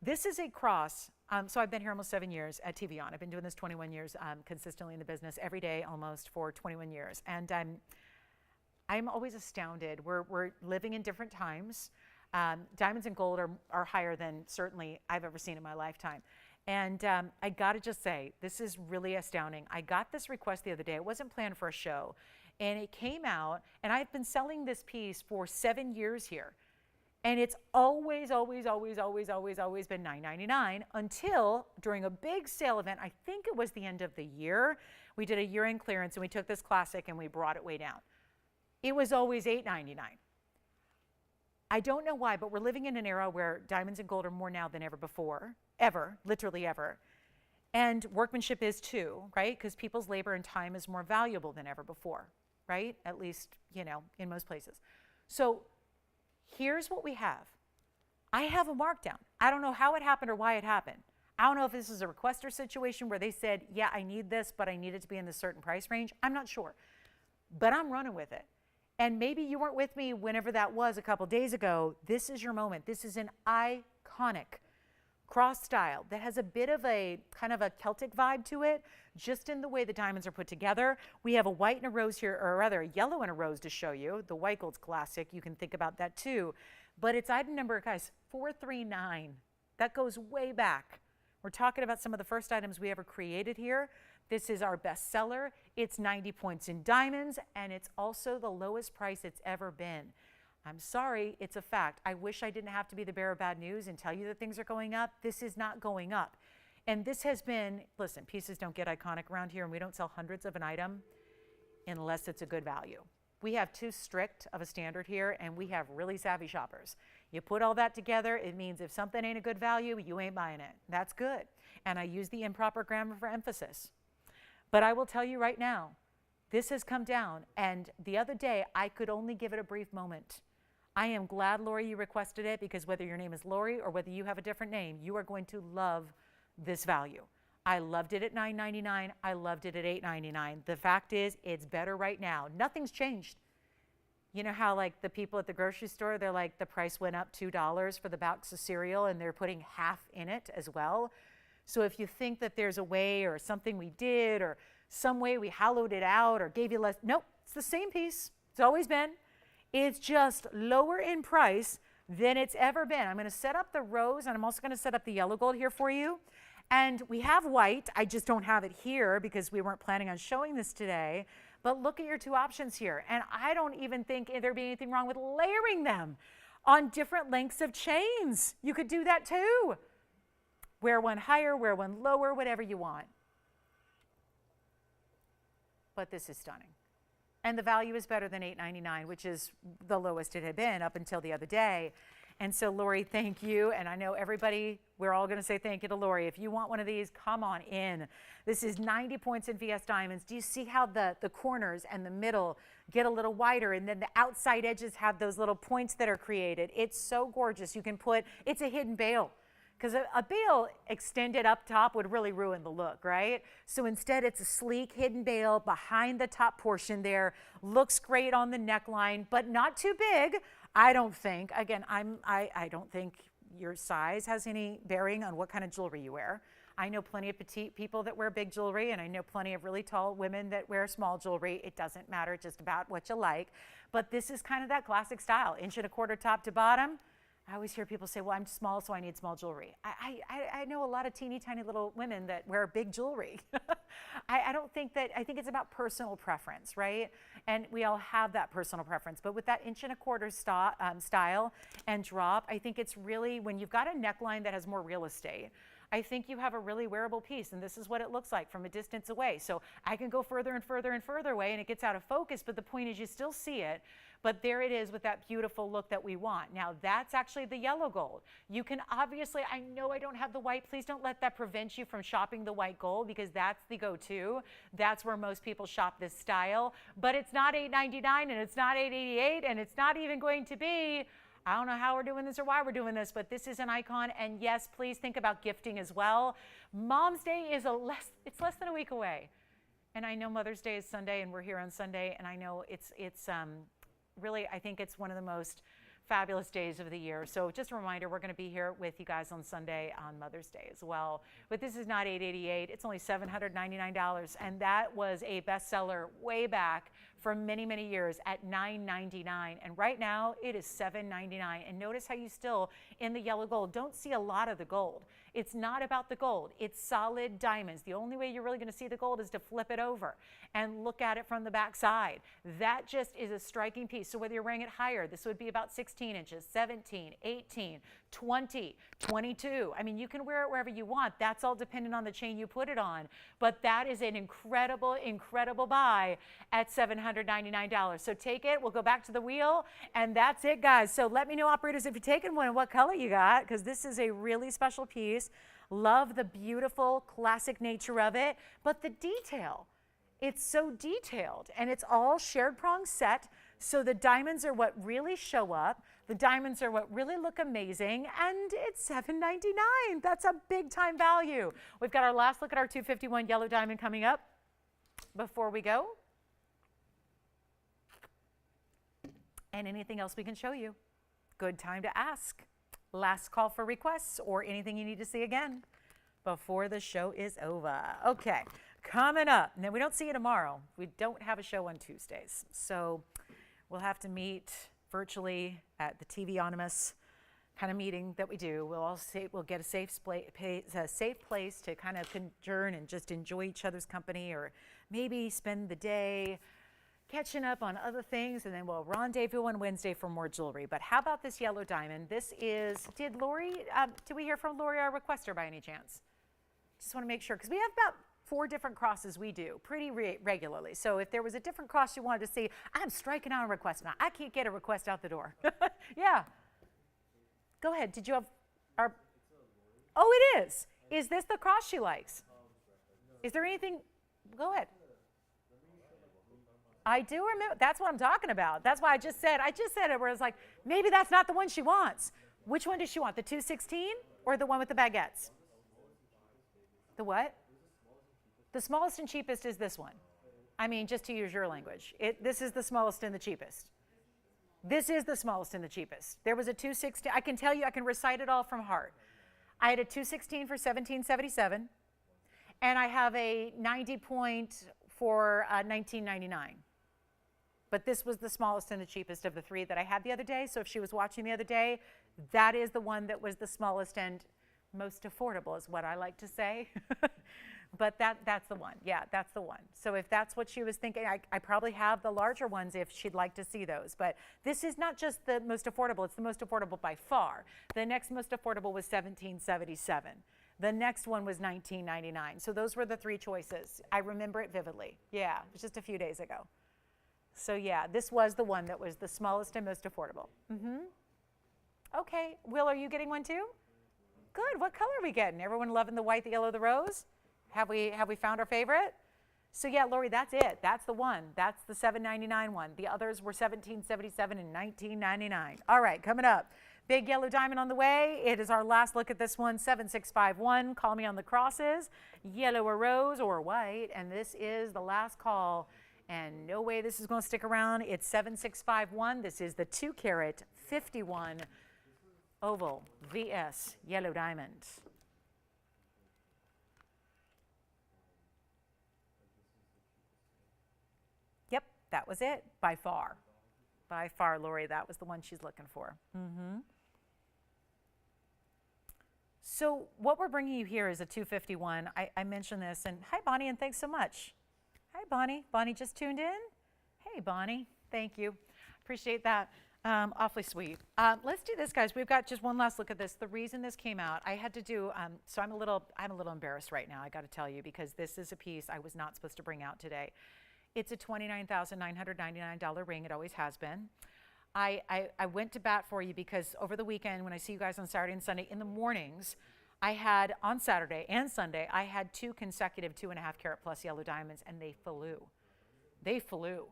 This is a cross. So I've been here almost 7 years at TVON. I've been doing this 21 years consistently in the business every day almost for 21 years. And I'm always astounded. We're living in different times. Diamonds and gold are higher than certainly I've ever seen in my lifetime. And I got to just say, this is really astounding. I got this request the other day. It wasn't planned for a show. And it came out, and I've been selling this piece for 7 years here. And it's always, always, always, always, always, always been $9.99 until during a big sale event, I think it was the end of the year, we did a year-end clearance and we took this classic and we brought it way down. It was always $8.99. I don't know why, but we're living in an era where diamonds and gold are more now than ever before, ever, literally ever. And workmanship is too, right? Because people's labor and time is more valuable than ever before, right? At least, you know, in most places. So here's what we have. I have a markdown. I don't know how it happened or why it happened. I don't know if this is a requester situation where they said, yeah, I need this, but I need it to be in this certain price range. I'm not sure, but I'm running with it. And maybe you weren't with me whenever that was a couple days ago. This is your moment. This is an iconic cross style that has a bit of a kind of a Celtic vibe to it, just in the way the diamonds are put together. We have a white and a rose here, or rather a yellow and a rose to show you. The white gold's classic. You can think about that too. But it's item number, guys, 439. That goes way back. We're talking about some of the first items we ever created here. This is our best seller. It's 90 points in diamonds, and it's also the lowest price it's ever been. I'm sorry, it's a fact. I wish I didn't have to be the bearer of bad news and tell you that things are going up. This is not going up. And this has been, listen, pieces don't get iconic around here, and we don't sell hundreds of an item unless it's a good value. We have too strict of a standard here, and we have really savvy shoppers. You put all that together, it means if something ain't a good value, you ain't buying it. That's good. And I use the improper grammar for emphasis. But I will tell you right now, this has come down, and the other day, I could only give it a brief moment. I am glad, Lori, you requested it, because whether your name is Lori or whether you have a different name, you are going to love this value. I loved it at $9.99. I loved it at $8.99. The fact is, it's better right now. Nothing's changed. You know how like the people at the grocery store, they're like, the price went up $2 for the box of cereal, and they're putting half in it as well. So if you think that there's a way or something we did or some way we hollowed it out or gave you less, nope, it's the same piece. It's always been. It's just lower in price than it's ever been. I'm going to set up the rose, and I'm also going to set up the yellow gold here for you. And we have white. I just don't have it here because we weren't planning on showing this today. But look at your two options here. And I don't even think there'd be anything wrong with layering them on different lengths of chains. You could do that too. Wear one higher, wear one lower, whatever you want. But this is stunning. And the value is better than $8.99, which is the lowest it had been up until the other day. And so, Lori, thank you. And I know everybody, we're all going to say thank you to Lori. If you want one of these, come on in. This is 90 points in VS Diamonds. Do you see how the corners and the middle get a little wider, and then the outside edges have those little points that are created? It's so gorgeous. You can put, it's a hidden bail. Because a bail extended up top would really ruin the look, right? So instead, it's a sleek hidden bail behind the top portion there. Looks great on the neckline, but not too big, I don't think. Again, I don't think your size has any bearing on what kind of jewelry you wear. I know plenty of petite people that wear big jewelry, and I know plenty of really tall women that wear small jewelry. It doesn't matter, just about what you like. But this is kind of that classic style, 1.25 inches top to bottom. I always hear people say, well, I'm small, so I need small jewelry. I know a lot of teeny tiny little women that wear big jewelry. I don't think that, I think it's about personal preference, right? And we all have that personal preference. But with that 1.25 inch style and drop, I think it's really, when you've got a neckline that has more real estate, I think you have a really wearable piece, and this is what it looks like from a distance away. So I can go further and further and further away, and it gets out of focus, but the point is you still see it. But there it is with that beautiful look that we want. Now, that's actually the yellow gold. You can obviously, I know I don't have the white. Please don't let that prevent you from shopping the white gold, because that's the go-to. That's where most people shop this style. But it's not $8.99, and it's not $8.88, and it's not even going to be I don't know how we're doing this or why we're doing this, but this is an icon. And yes, please think about gifting as well. Mom's Day is it's less than a week away. And I know Mother's Day is Sunday, and we're here on Sunday, and I know it's really, I think it's one of the most fabulous days of the year. So just a reminder, we're going to be here with you guys on Sunday on Mother's Day as well. But this is not $888, it's only $799, and that was a bestseller way back for many, many years at $999, and right now it is $799. And notice how you still, in the yellow gold, don't see a lot of the gold. It's not about the gold, it's solid diamonds. The only way you're really going to see the gold is to flip it over and look at it from the back side. That just is a striking piece. So whether you're wearing it higher, this would be about 16 inches, 17, 18, 20, 22. I mean, you can wear it wherever you want. That's all dependent on the chain you put it on. But that is an incredible, incredible buy at $799. So take it. We'll go back to the wheel. And that's it, guys. So let me know, operators, if you're taking one and what color you got, because this is a really special piece. Love the beautiful classic nature of it. But the detail, it's so detailed. And it's all shared prong set. So the diamonds are what really show up. The diamonds are what really look amazing, and it's $799. That's a big time value. We've got our last look at our 251 yellow diamond coming up before we go. And anything else we can show you. Good time to ask. Last call for requests or anything you need to see again before the show is over. Okay, coming up. Now, we don't see you tomorrow. We don't have a show on Tuesdays. So we'll have to meet virtually at the TVOnimous kind of meeting that we do. We'll get a safe place to kind of adjourn and just enjoy each other's company, or maybe spend the day catching up on other things, and then we'll rendezvous on Wednesday for more jewelry. But how about this yellow diamond? This is, did we hear from Lori, our requester, by any chance? Just want to make sure, because we have about 4 different crosses we do pretty regularly. So if there was a different cross you wanted to see, I'm striking out a request now. I can't get a request out the door. Yeah. Go ahead. Did you have our... Oh, it is. Is this the cross she likes? Is there anything... Go ahead. I do remember. That's what I'm talking about. That's why I just said it, where it's like, maybe that's not the one she wants. Which one does she want? The 216 or the one with the baguettes? The what? The smallest and cheapest is this one. I mean, just to use your language. This is the smallest and the cheapest. This is the smallest and the cheapest. There was a 216. I can tell you, I can recite it all from heart. I had a 216 for $17.77, and I have a 90 point for $19.99. But this was the smallest and the cheapest of the 3 that I had the other day. So if she was watching the other day, that is the one that was the smallest and most affordable, is what I like to say. But that's the one. Yeah, that's the one. So if that's what she was thinking, I probably have the larger ones if she'd like to see those. But this is not just the most affordable. It's the most affordable by far. The next most affordable was $17.77. The next one was $19.99. So those were the 3 choices. I remember it vividly. Yeah, it was just a few days ago. So yeah, this was the one that was the smallest and most affordable. Okay, Will, are you getting one too? Good. What color are we getting? Everyone loving the white, the yellow, the rose? Have we found our favorite? So yeah, Lori, that's it. That's the one. That's the $7.99 one. The others were $17.77 and $19.99. All right, coming up. Big yellow diamond on the way. It is our last look at this one, 7651. Call me on the crosses, yellow or rose or white. And this is the last call. And no way this is going to stick around. It's 7651. This is the 2 carat 51 oval VS yellow diamond. Yep, that was it by far. By far, Lori, that was the one she's looking for. So what we're bringing you here is a 251. I mentioned this, and hi, Bonnie, and thanks so much. Hi, Bonnie. Bonnie just tuned in. Hey, Bonnie. Thank you. Appreciate that. Awfully sweet. Let's do this, guys. We've got just one last look at this. The reason this came out, I had to do, so I'm a little embarrassed right now, I got to tell you, because this is a piece I was not supposed to bring out today. It's a $29,999 ring. It always has been. I went to bat for you because over the weekend, when I see you guys on Saturday and Sunday, in the mornings, I had, on Saturday and Sunday, I had 2 consecutive 2.5 carat plus yellow diamonds, and they flew. They flew.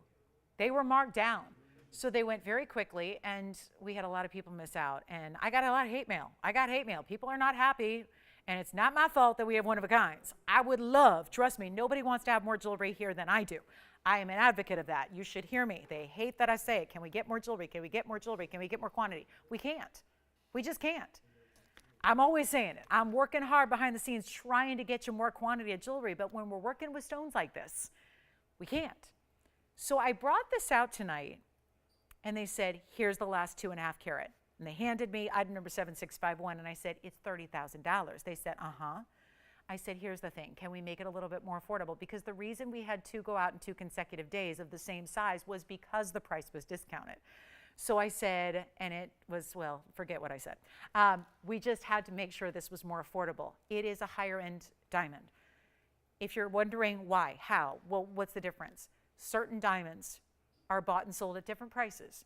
They were marked down. So they went very quickly, and we had a lot of people miss out. And I got a lot of hate mail. I got hate mail. People are not happy, and it's not my fault that we have one of a kinds. I would love, trust me, nobody wants to have more jewelry here than I do. I am an advocate of that. You should hear me. They hate that I say it. Can we get more jewelry? Can we get more jewelry? Can we get more quantity? We can't. We just can't. I'm always saying it. I'm working hard behind the scenes trying to get you more quantity of jewelry, but when we're working with stones like this, we can't. So I brought this out tonight, and they said, here's the last 2.5 carat. And they handed me item number 7651, and I said, it's $30,000. They said, uh-huh. I said, here's the thing. Can we make it a little bit more affordable? Because the reason we had 2 go out in 2 consecutive days of the same size was because the price was discounted. So I said, and it was, well, forget what I said. We just had to make sure this was more affordable. It is a higher end diamond. If you're wondering why, how, well, what's the difference? Certain diamonds are bought and sold at different prices.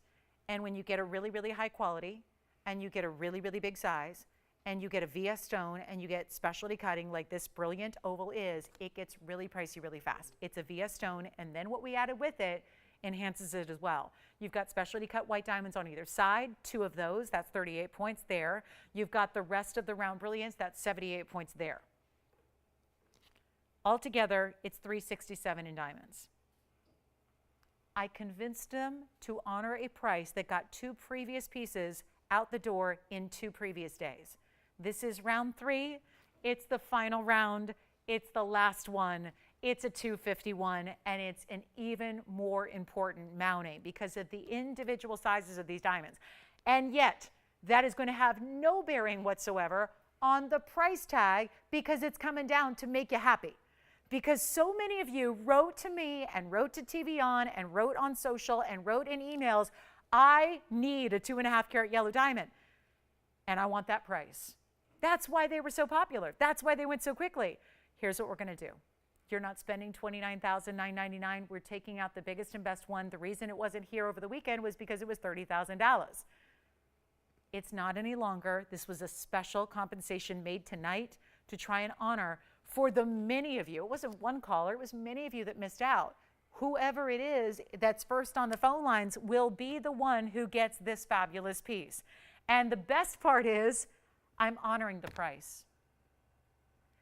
And when you get a really, really high quality, and you get a really, really big size, and you get a VS stone, and you get specialty cutting like this brilliant oval is, it gets really pricey really fast. It's a VS stone, and then what we added with it enhances it as well. You've got specialty cut white diamonds on either side, 2 of those, that's 38 points there. You've got the rest of the round brilliance, that's 78 points there. Altogether, it's $367 in diamonds. I convinced them to honor a price that got 2 previous pieces out the door in 2 previous days. This is round 3. It's the final round. It's the last one. It's a 251, and it's an even more important mounting because of the individual sizes of these diamonds. And yet, that is going to have no bearing whatsoever on the price tag because it's coming down to make you happy. Because so many of you wrote to me and wrote to TVON and wrote on social and wrote in emails, I need a 2.5 carat yellow diamond, and I want that price. That's why they were so popular. That's why they went so quickly. Here's what we're going to do. You're not spending $29,999. We're taking out the biggest and best one. The reason it wasn't here over the weekend was because it was $30,000. It's not any longer. This was a special compensation made tonight to try and honor for the many of you. It wasn't one caller. It was many of you that missed out. Whoever it is that's first on the phone lines will be the one who gets this fabulous piece. And the best part is I'm honoring the price.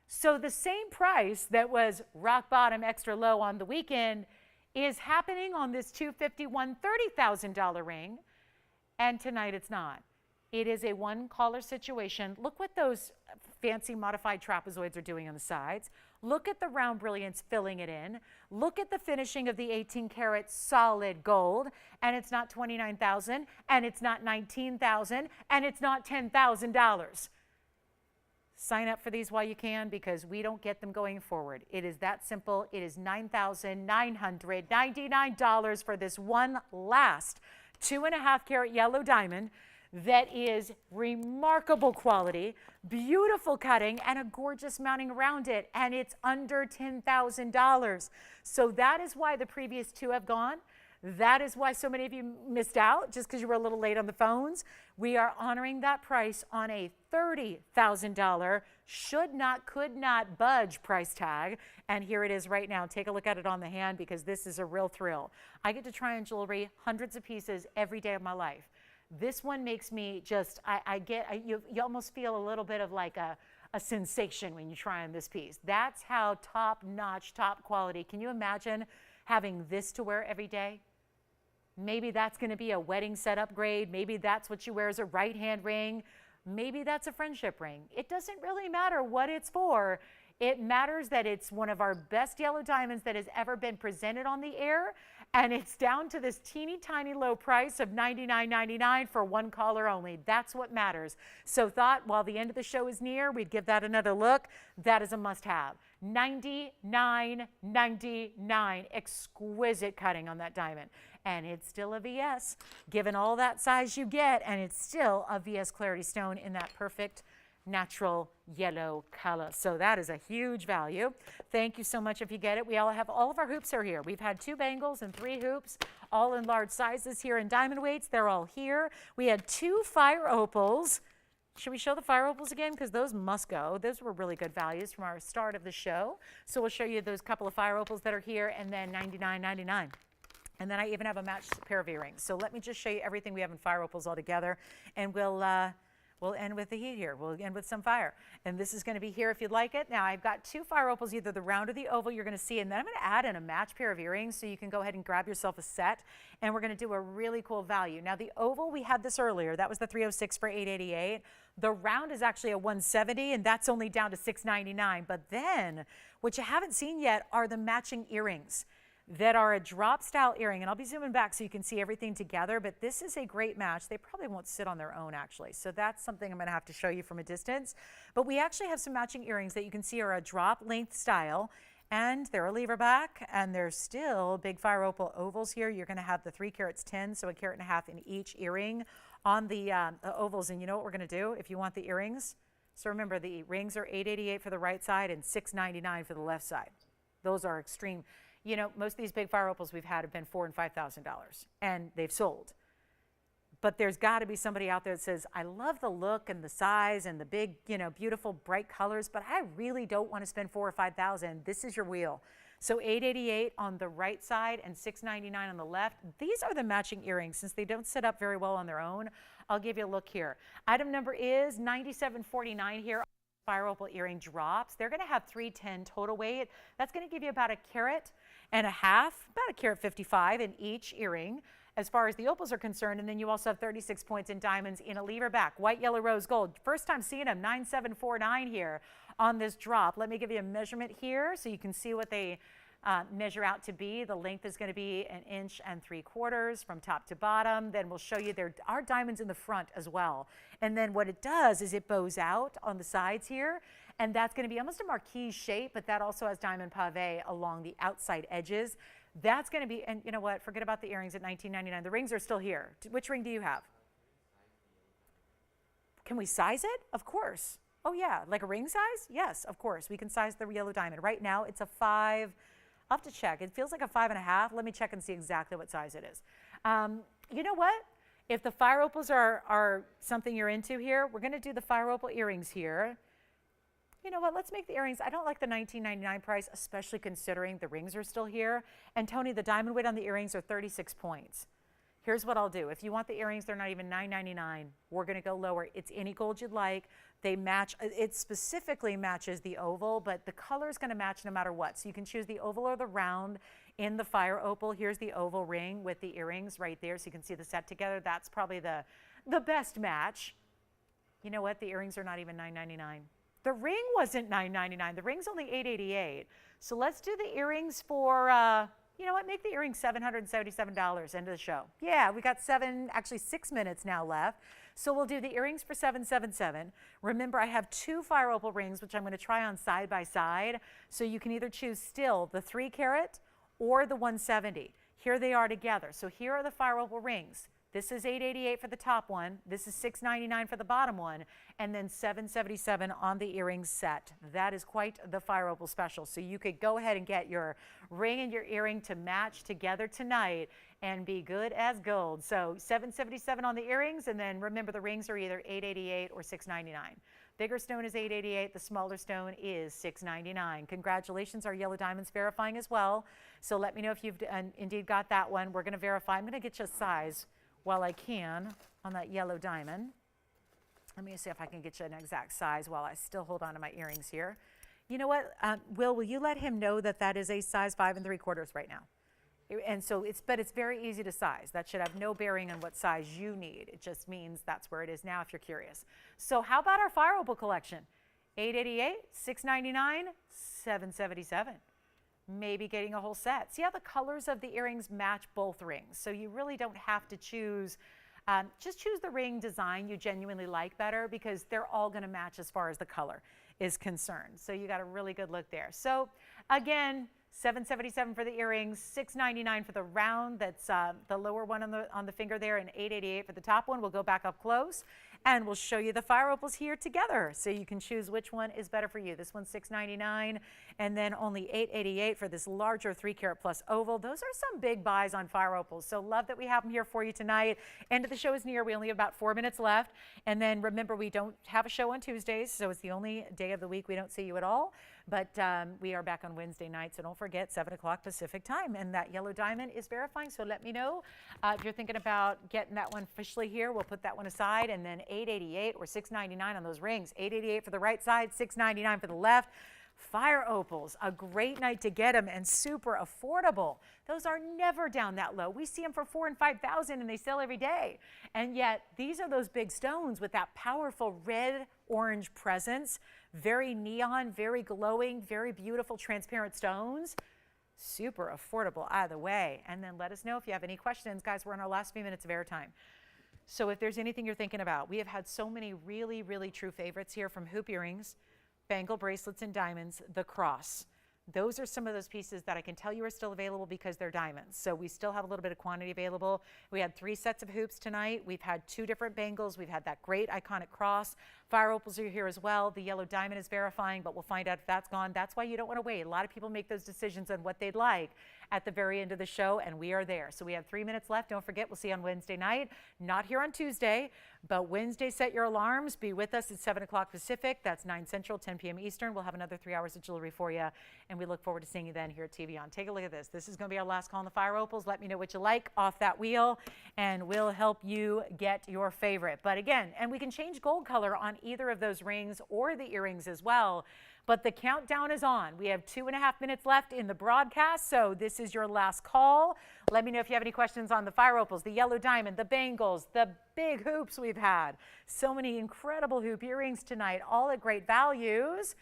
So the same price that was rock bottom extra low on the weekend is happening on this $251 $30,000 ring, and tonight it's not. It is a one caller situation. Look what those fancy modified trapezoids are doing on the sides. Look at the round brilliance filling it in. Look at the finishing of the 18 karat solid gold, and it's not $29,000, and it's not $19,000, and it's not $10,000. Sign up for these while you can because we don't get them going forward. It is that simple. It is $9,999 for this one last 2.5 carat yellow diamond that is remarkable quality, beautiful cutting, and a gorgeous mounting around it, and it's under $10,000. So that is why the previous 2 have gone. That is why so many of you missed out, just because you were a little late on the phones. We are honoring that price on a $30,000 should not, could not budge price tag. And here it is right now. Take a look at it on the hand because this is a real thrill. I get to try on jewelry, hundreds of pieces every day of my life. This one makes me just, you almost feel a little bit of like a sensation when you try on this piece. That's how top-notch, top quality. Can you imagine having this to wear every day? Maybe that's going to be a wedding set upgrade. Maybe that's what you wear as a right-hand ring. Maybe that's a friendship ring. It doesn't really matter what it's for. It matters that it's one of our best yellow diamonds that has ever been presented on the air, and it's down to this teeny tiny low price of $99.99 for one caller only. That's what matters. So thought while the end of the show is near, we'd give that another look. That is a must-have. $99.99. Exquisite cutting on that diamond. And it's still a VS, given all that size you get, and it's still a VS Clarity Stone in that perfect natural yellow color. So that is a huge value. Thank you so much if you get it. We all have, all of our hoops are here. We've had 2 bangles and 3 hoops, all in large sizes here in diamond weights. They're all here. We had 2 fire opals. Should we show the fire opals again? Because those must go. Those were really good values from our start of the show. So we'll show you those couple of fire opals that are here, and then $99.99. And then I even have a matched pair of earrings. So let me just show you everything we have in fire opals all together, and we'll end with the heat here. We'll end with some fire. And this is going to be here if you'd like it. Now, I've got 2 fire opals, either the round or the oval you're going to see. And then I'm going to add in a matched pair of earrings so you can go ahead and grab yourself a set. And we're going to do a really cool value. Now, the oval, we had this earlier. That was the 306 for $888. The round is actually a 170, and that's only down to $699. But then, what you haven't seen yet are the matching earrings that are a drop style earring, and I'll be zooming back so you can see everything together, but this is a great match. They probably won't sit on their own actually, so that's something I'm going to have to show you from a distance. But we actually have some matching earrings that you can see are a drop length style, and they're a lever back, and they're still big fire opal ovals here. You're going to have the 3 carats 10, so 1.5 carats in each earring on the ovals. And you know what we're going to do if you want the earrings? So remember, the rings are $888 for the right side and $699 for the left side. Those are extreme. You know, most of these big fire opals we've had have been $4,000 and $5,000, and they've sold. But there's got to be somebody out there that says, I love the look and the size and the big, you know, beautiful bright colors, but I really don't want to spend $4,000 or $5,000. This is your wheel. So $888 on the right side and $699 on the left. These are the matching earrings. Since they don't sit up very well on their own, I'll give you a look here. Item number is $97.49 here. Fire opal earring drops. They're going to have 310 total weight. That's going to give you about 1.5 carats, about 1.55 carats in each earring as far as the opals are concerned. And then you also have 36 points in diamonds in a lever back, white, yellow, rose, gold. First time seeing them, 9749 here on this drop. Let me give you a measurement here so you can see what they measure out to be. The length is going to be 1.75 inches from top to bottom. Then we'll show you there are diamonds in the front as well. And then what it does is it bows out on the sides here, and that's going to be almost a marquise shape, but that also has diamond pave along the outside edges. That's going to be, and you know what, forget about the earrings at $19.99. The rings are still here. Which ring do you have? Can we size it? Of course. Oh yeah, like a ring size? Yes, of course. We can size the yellow diamond. Right now it's a 5. I'll have to check. It feels like a 5.5. Let me check and see exactly what size it is. You know what? If the fire opals are something you're into here, we're going to do the fire opal earrings here. You know what? Let's make the earrings. I don't like the $19.99 price, especially considering the rings are still here. And Tony, the diamond weight on the earrings are 36 points. Here's what I'll do. If you want the earrings, they're not even $9.99. We're going to go lower. It's any gold you'd like. They match. It specifically matches the oval, but the color is going to match no matter what. So you can choose the oval or the round in the fire opal. Here's the oval ring with the earrings right there, so you can see the set together. That's probably the best match. You know what? The earrings are not even $9.99. The ring wasn't $9.99. The ring's only $888. So let's do the earrings for, you know what, make the earrings $777 end of the show. Yeah, we got 6 minutes now left. So we'll do the earrings for $777. Remember, I have 2 fire opal rings, which I'm going to try on side by side. So you can either choose still the 3 carat or the 170. Here they are together. So here are the fire opal rings. This is $888 for the top one. This is $699 for the bottom one, and then $777 on the earring set. That is quite the fire opal special. So you could go ahead and get your ring and your earring to match together tonight and be good as gold. So $777 on the earrings, and then remember the rings are either $888 or $699. Bigger stone is $888. The smaller stone is $699. Congratulations, our yellow diamond's verifying as well. So let me know if you've indeed got that one. We're going to verify. I'm going to get you a size while I can on that yellow diamond. Let me see if I can get you an exact size while I still hold on to my earrings here. You know what, will you let him know that that is a size 5 3/4 right now? And so it's very easy to size. That should have no bearing on what size you need. It just means that's where it is now if you're curious. So how about our fire opal collection? $888, $699, $777. Maybe getting a whole set. See how the colors of the earrings match both rings. So you really don't have to choose, just choose the ring design you genuinely like better, because they're all going to match as far as the color is concerned. So you got a really good look there. So again, $777 for the earrings, $699 for the round. That's the lower one on the finger there, and $888 for the top one. We'll go back up close and we'll show you the fire opals here together, so you can choose which one is better for you. This one's $699, and then only $888 for this larger 3 carat plus oval. Those are some big buys on fire opals. So love that we have them here for you tonight. End of the show is near. We only have about 4 minutes left. And then remember, we don't have a show on Tuesdays, so it's the only day of the week we don't see you at all. But we are back on Wednesday night, so don't forget 7 o'clock Pacific time. And that yellow diamond is verifying, so let me know if you're thinking about getting that one officially here. We'll put that one aside. And then $888 or $699 on those rings. $888 for the right side, $699 for the left. Fire opals, a great night to get them and super affordable. Those are never down that low. We see them for $4,000 and $5,000 and they sell every day. And yet these are those big stones with that powerful red orange presence, very neon, very glowing, very beautiful transparent stones. Super affordable either way. And then let us know if you have any questions. Guys, we're in our last few minutes of airtime. So if there's anything you're thinking about, we have had so many really, really true favorites here, from hoop earrings, bangle, bracelets, and diamonds, the cross. Those are some of those pieces that I can tell you are still available because they're diamonds. So we still have a little bit of quantity available. We had 3 sets of hoops tonight. We've had 2 different bangles. We've had that great iconic cross. Fire opals are here as well. The yellow diamond is verifying, but we'll find out if that's gone. That's why you don't want to wait. A lot of people make those decisions on what they'd like at the very end of the show, and we are there. So we have 3 minutes left. Don't forget, we'll see you on Wednesday night. Not here on Tuesday, but Wednesday, set your alarms. Be with us at 7 o'clock Pacific. That's 9 Central, 10 p.m. Eastern. We'll have another 3 hours of jewelry for you, and we look forward to seeing you then here at TVON. Take a look at this. This is going to be our last call on the fire opals. Let me know what you like off that wheel, and we'll help you get your favorite. But again, and we can change gold color on either of those rings or the earrings as well. But the countdown is on. We have 2.5 minutes left in the broadcast, so this is your last call. Let me know if you have any questions on the fire opals, the yellow diamond, the bangles, the big hoops we've had. So many incredible hoop earrings tonight, all at great values.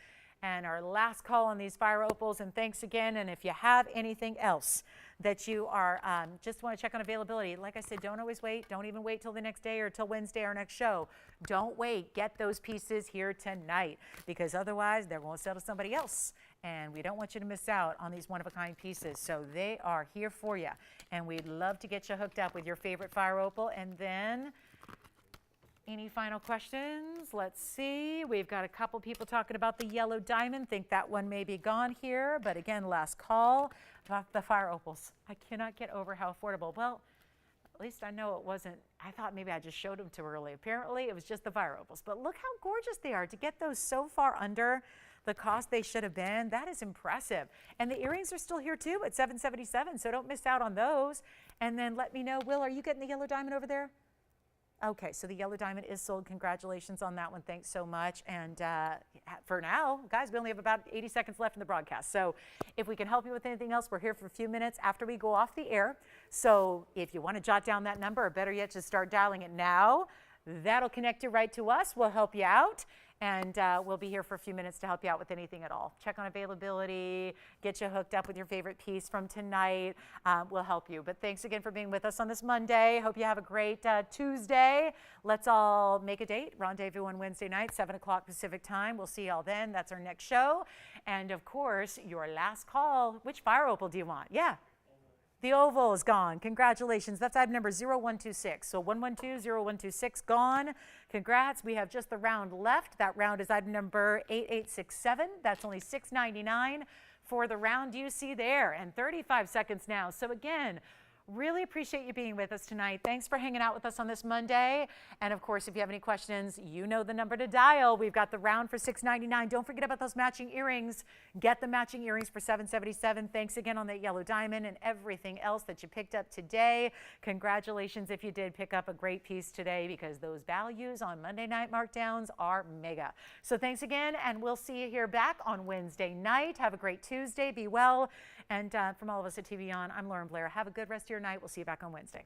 And our last call on these fire opals, and thanks again. And if you have anything else that you are just want to check on availability, like I said, don't always wait. Don't even wait till the next day or till Wednesday, our next show. Don't wait. Get those pieces here tonight, because otherwise they're going to sell to somebody else. And we don't want you to miss out on these one-of-a-kind pieces. So they are here for you. And we'd love to get you hooked up with your favorite fire opal. And then, any final questions? Let's see. We've got a couple people talking about the yellow diamond. Think that one may be gone here. But again, last call about the fire opals. I cannot get over how affordable. Well, at least I know it wasn't. I thought maybe I just showed them too early. Apparently, it was just the fire opals. But look how gorgeous they are. To get those so far under the cost they should have been, that is impressive. And the earrings are still here too at $777. So don't miss out on those. And then let me know, Will, are you getting the yellow diamond over there? Okay, so the yellow diamond is sold. Congratulations on that one. Thanks so much. And for now, guys, we only have about 80 seconds left in the broadcast. So if we can help you with anything else, we're here for a few minutes after we go off the air. So if you want to jot down that number, or better yet, just start dialing it now, that'll connect you right to us. We'll help you out. And we'll be here for a few minutes to help you out with anything at all. Check on availability, get you hooked up with your favorite piece from tonight. We'll help you. But thanks again for being with us on this Monday. Hope you have a great Tuesday. Let's all make a date. Rendezvous on Wednesday night, 7 o'clock Pacific time. We'll see y'all then. That's our next show. And of course, your last call. Which fire opal do you want? Yeah. The oval is gone. Congratulations. That's item number 0126. So 112-0126 gone. Congrats. We have just the round left. That round is item number 8867. That's only $699 for the round you see there. And 35 seconds now. So again, really appreciate you being with us tonight. Thanks for hanging out with us on this Monday. And of course, if you have any questions, you know the number to dial. We've got the round for $699. Don't forget about those matching earrings. Get the matching earrings for $777. Thanks again on that yellow diamond and everything else that you picked up today. Congratulations if you did pick up a great piece today, because those values on Monday night markdowns are mega. So thanks again, and we'll see you here back on Wednesday night. Have a great Tuesday. Be well. And from all of us at TVON, I'm Lauren Blair. Have a good rest of your night. We'll see you back on Wednesday.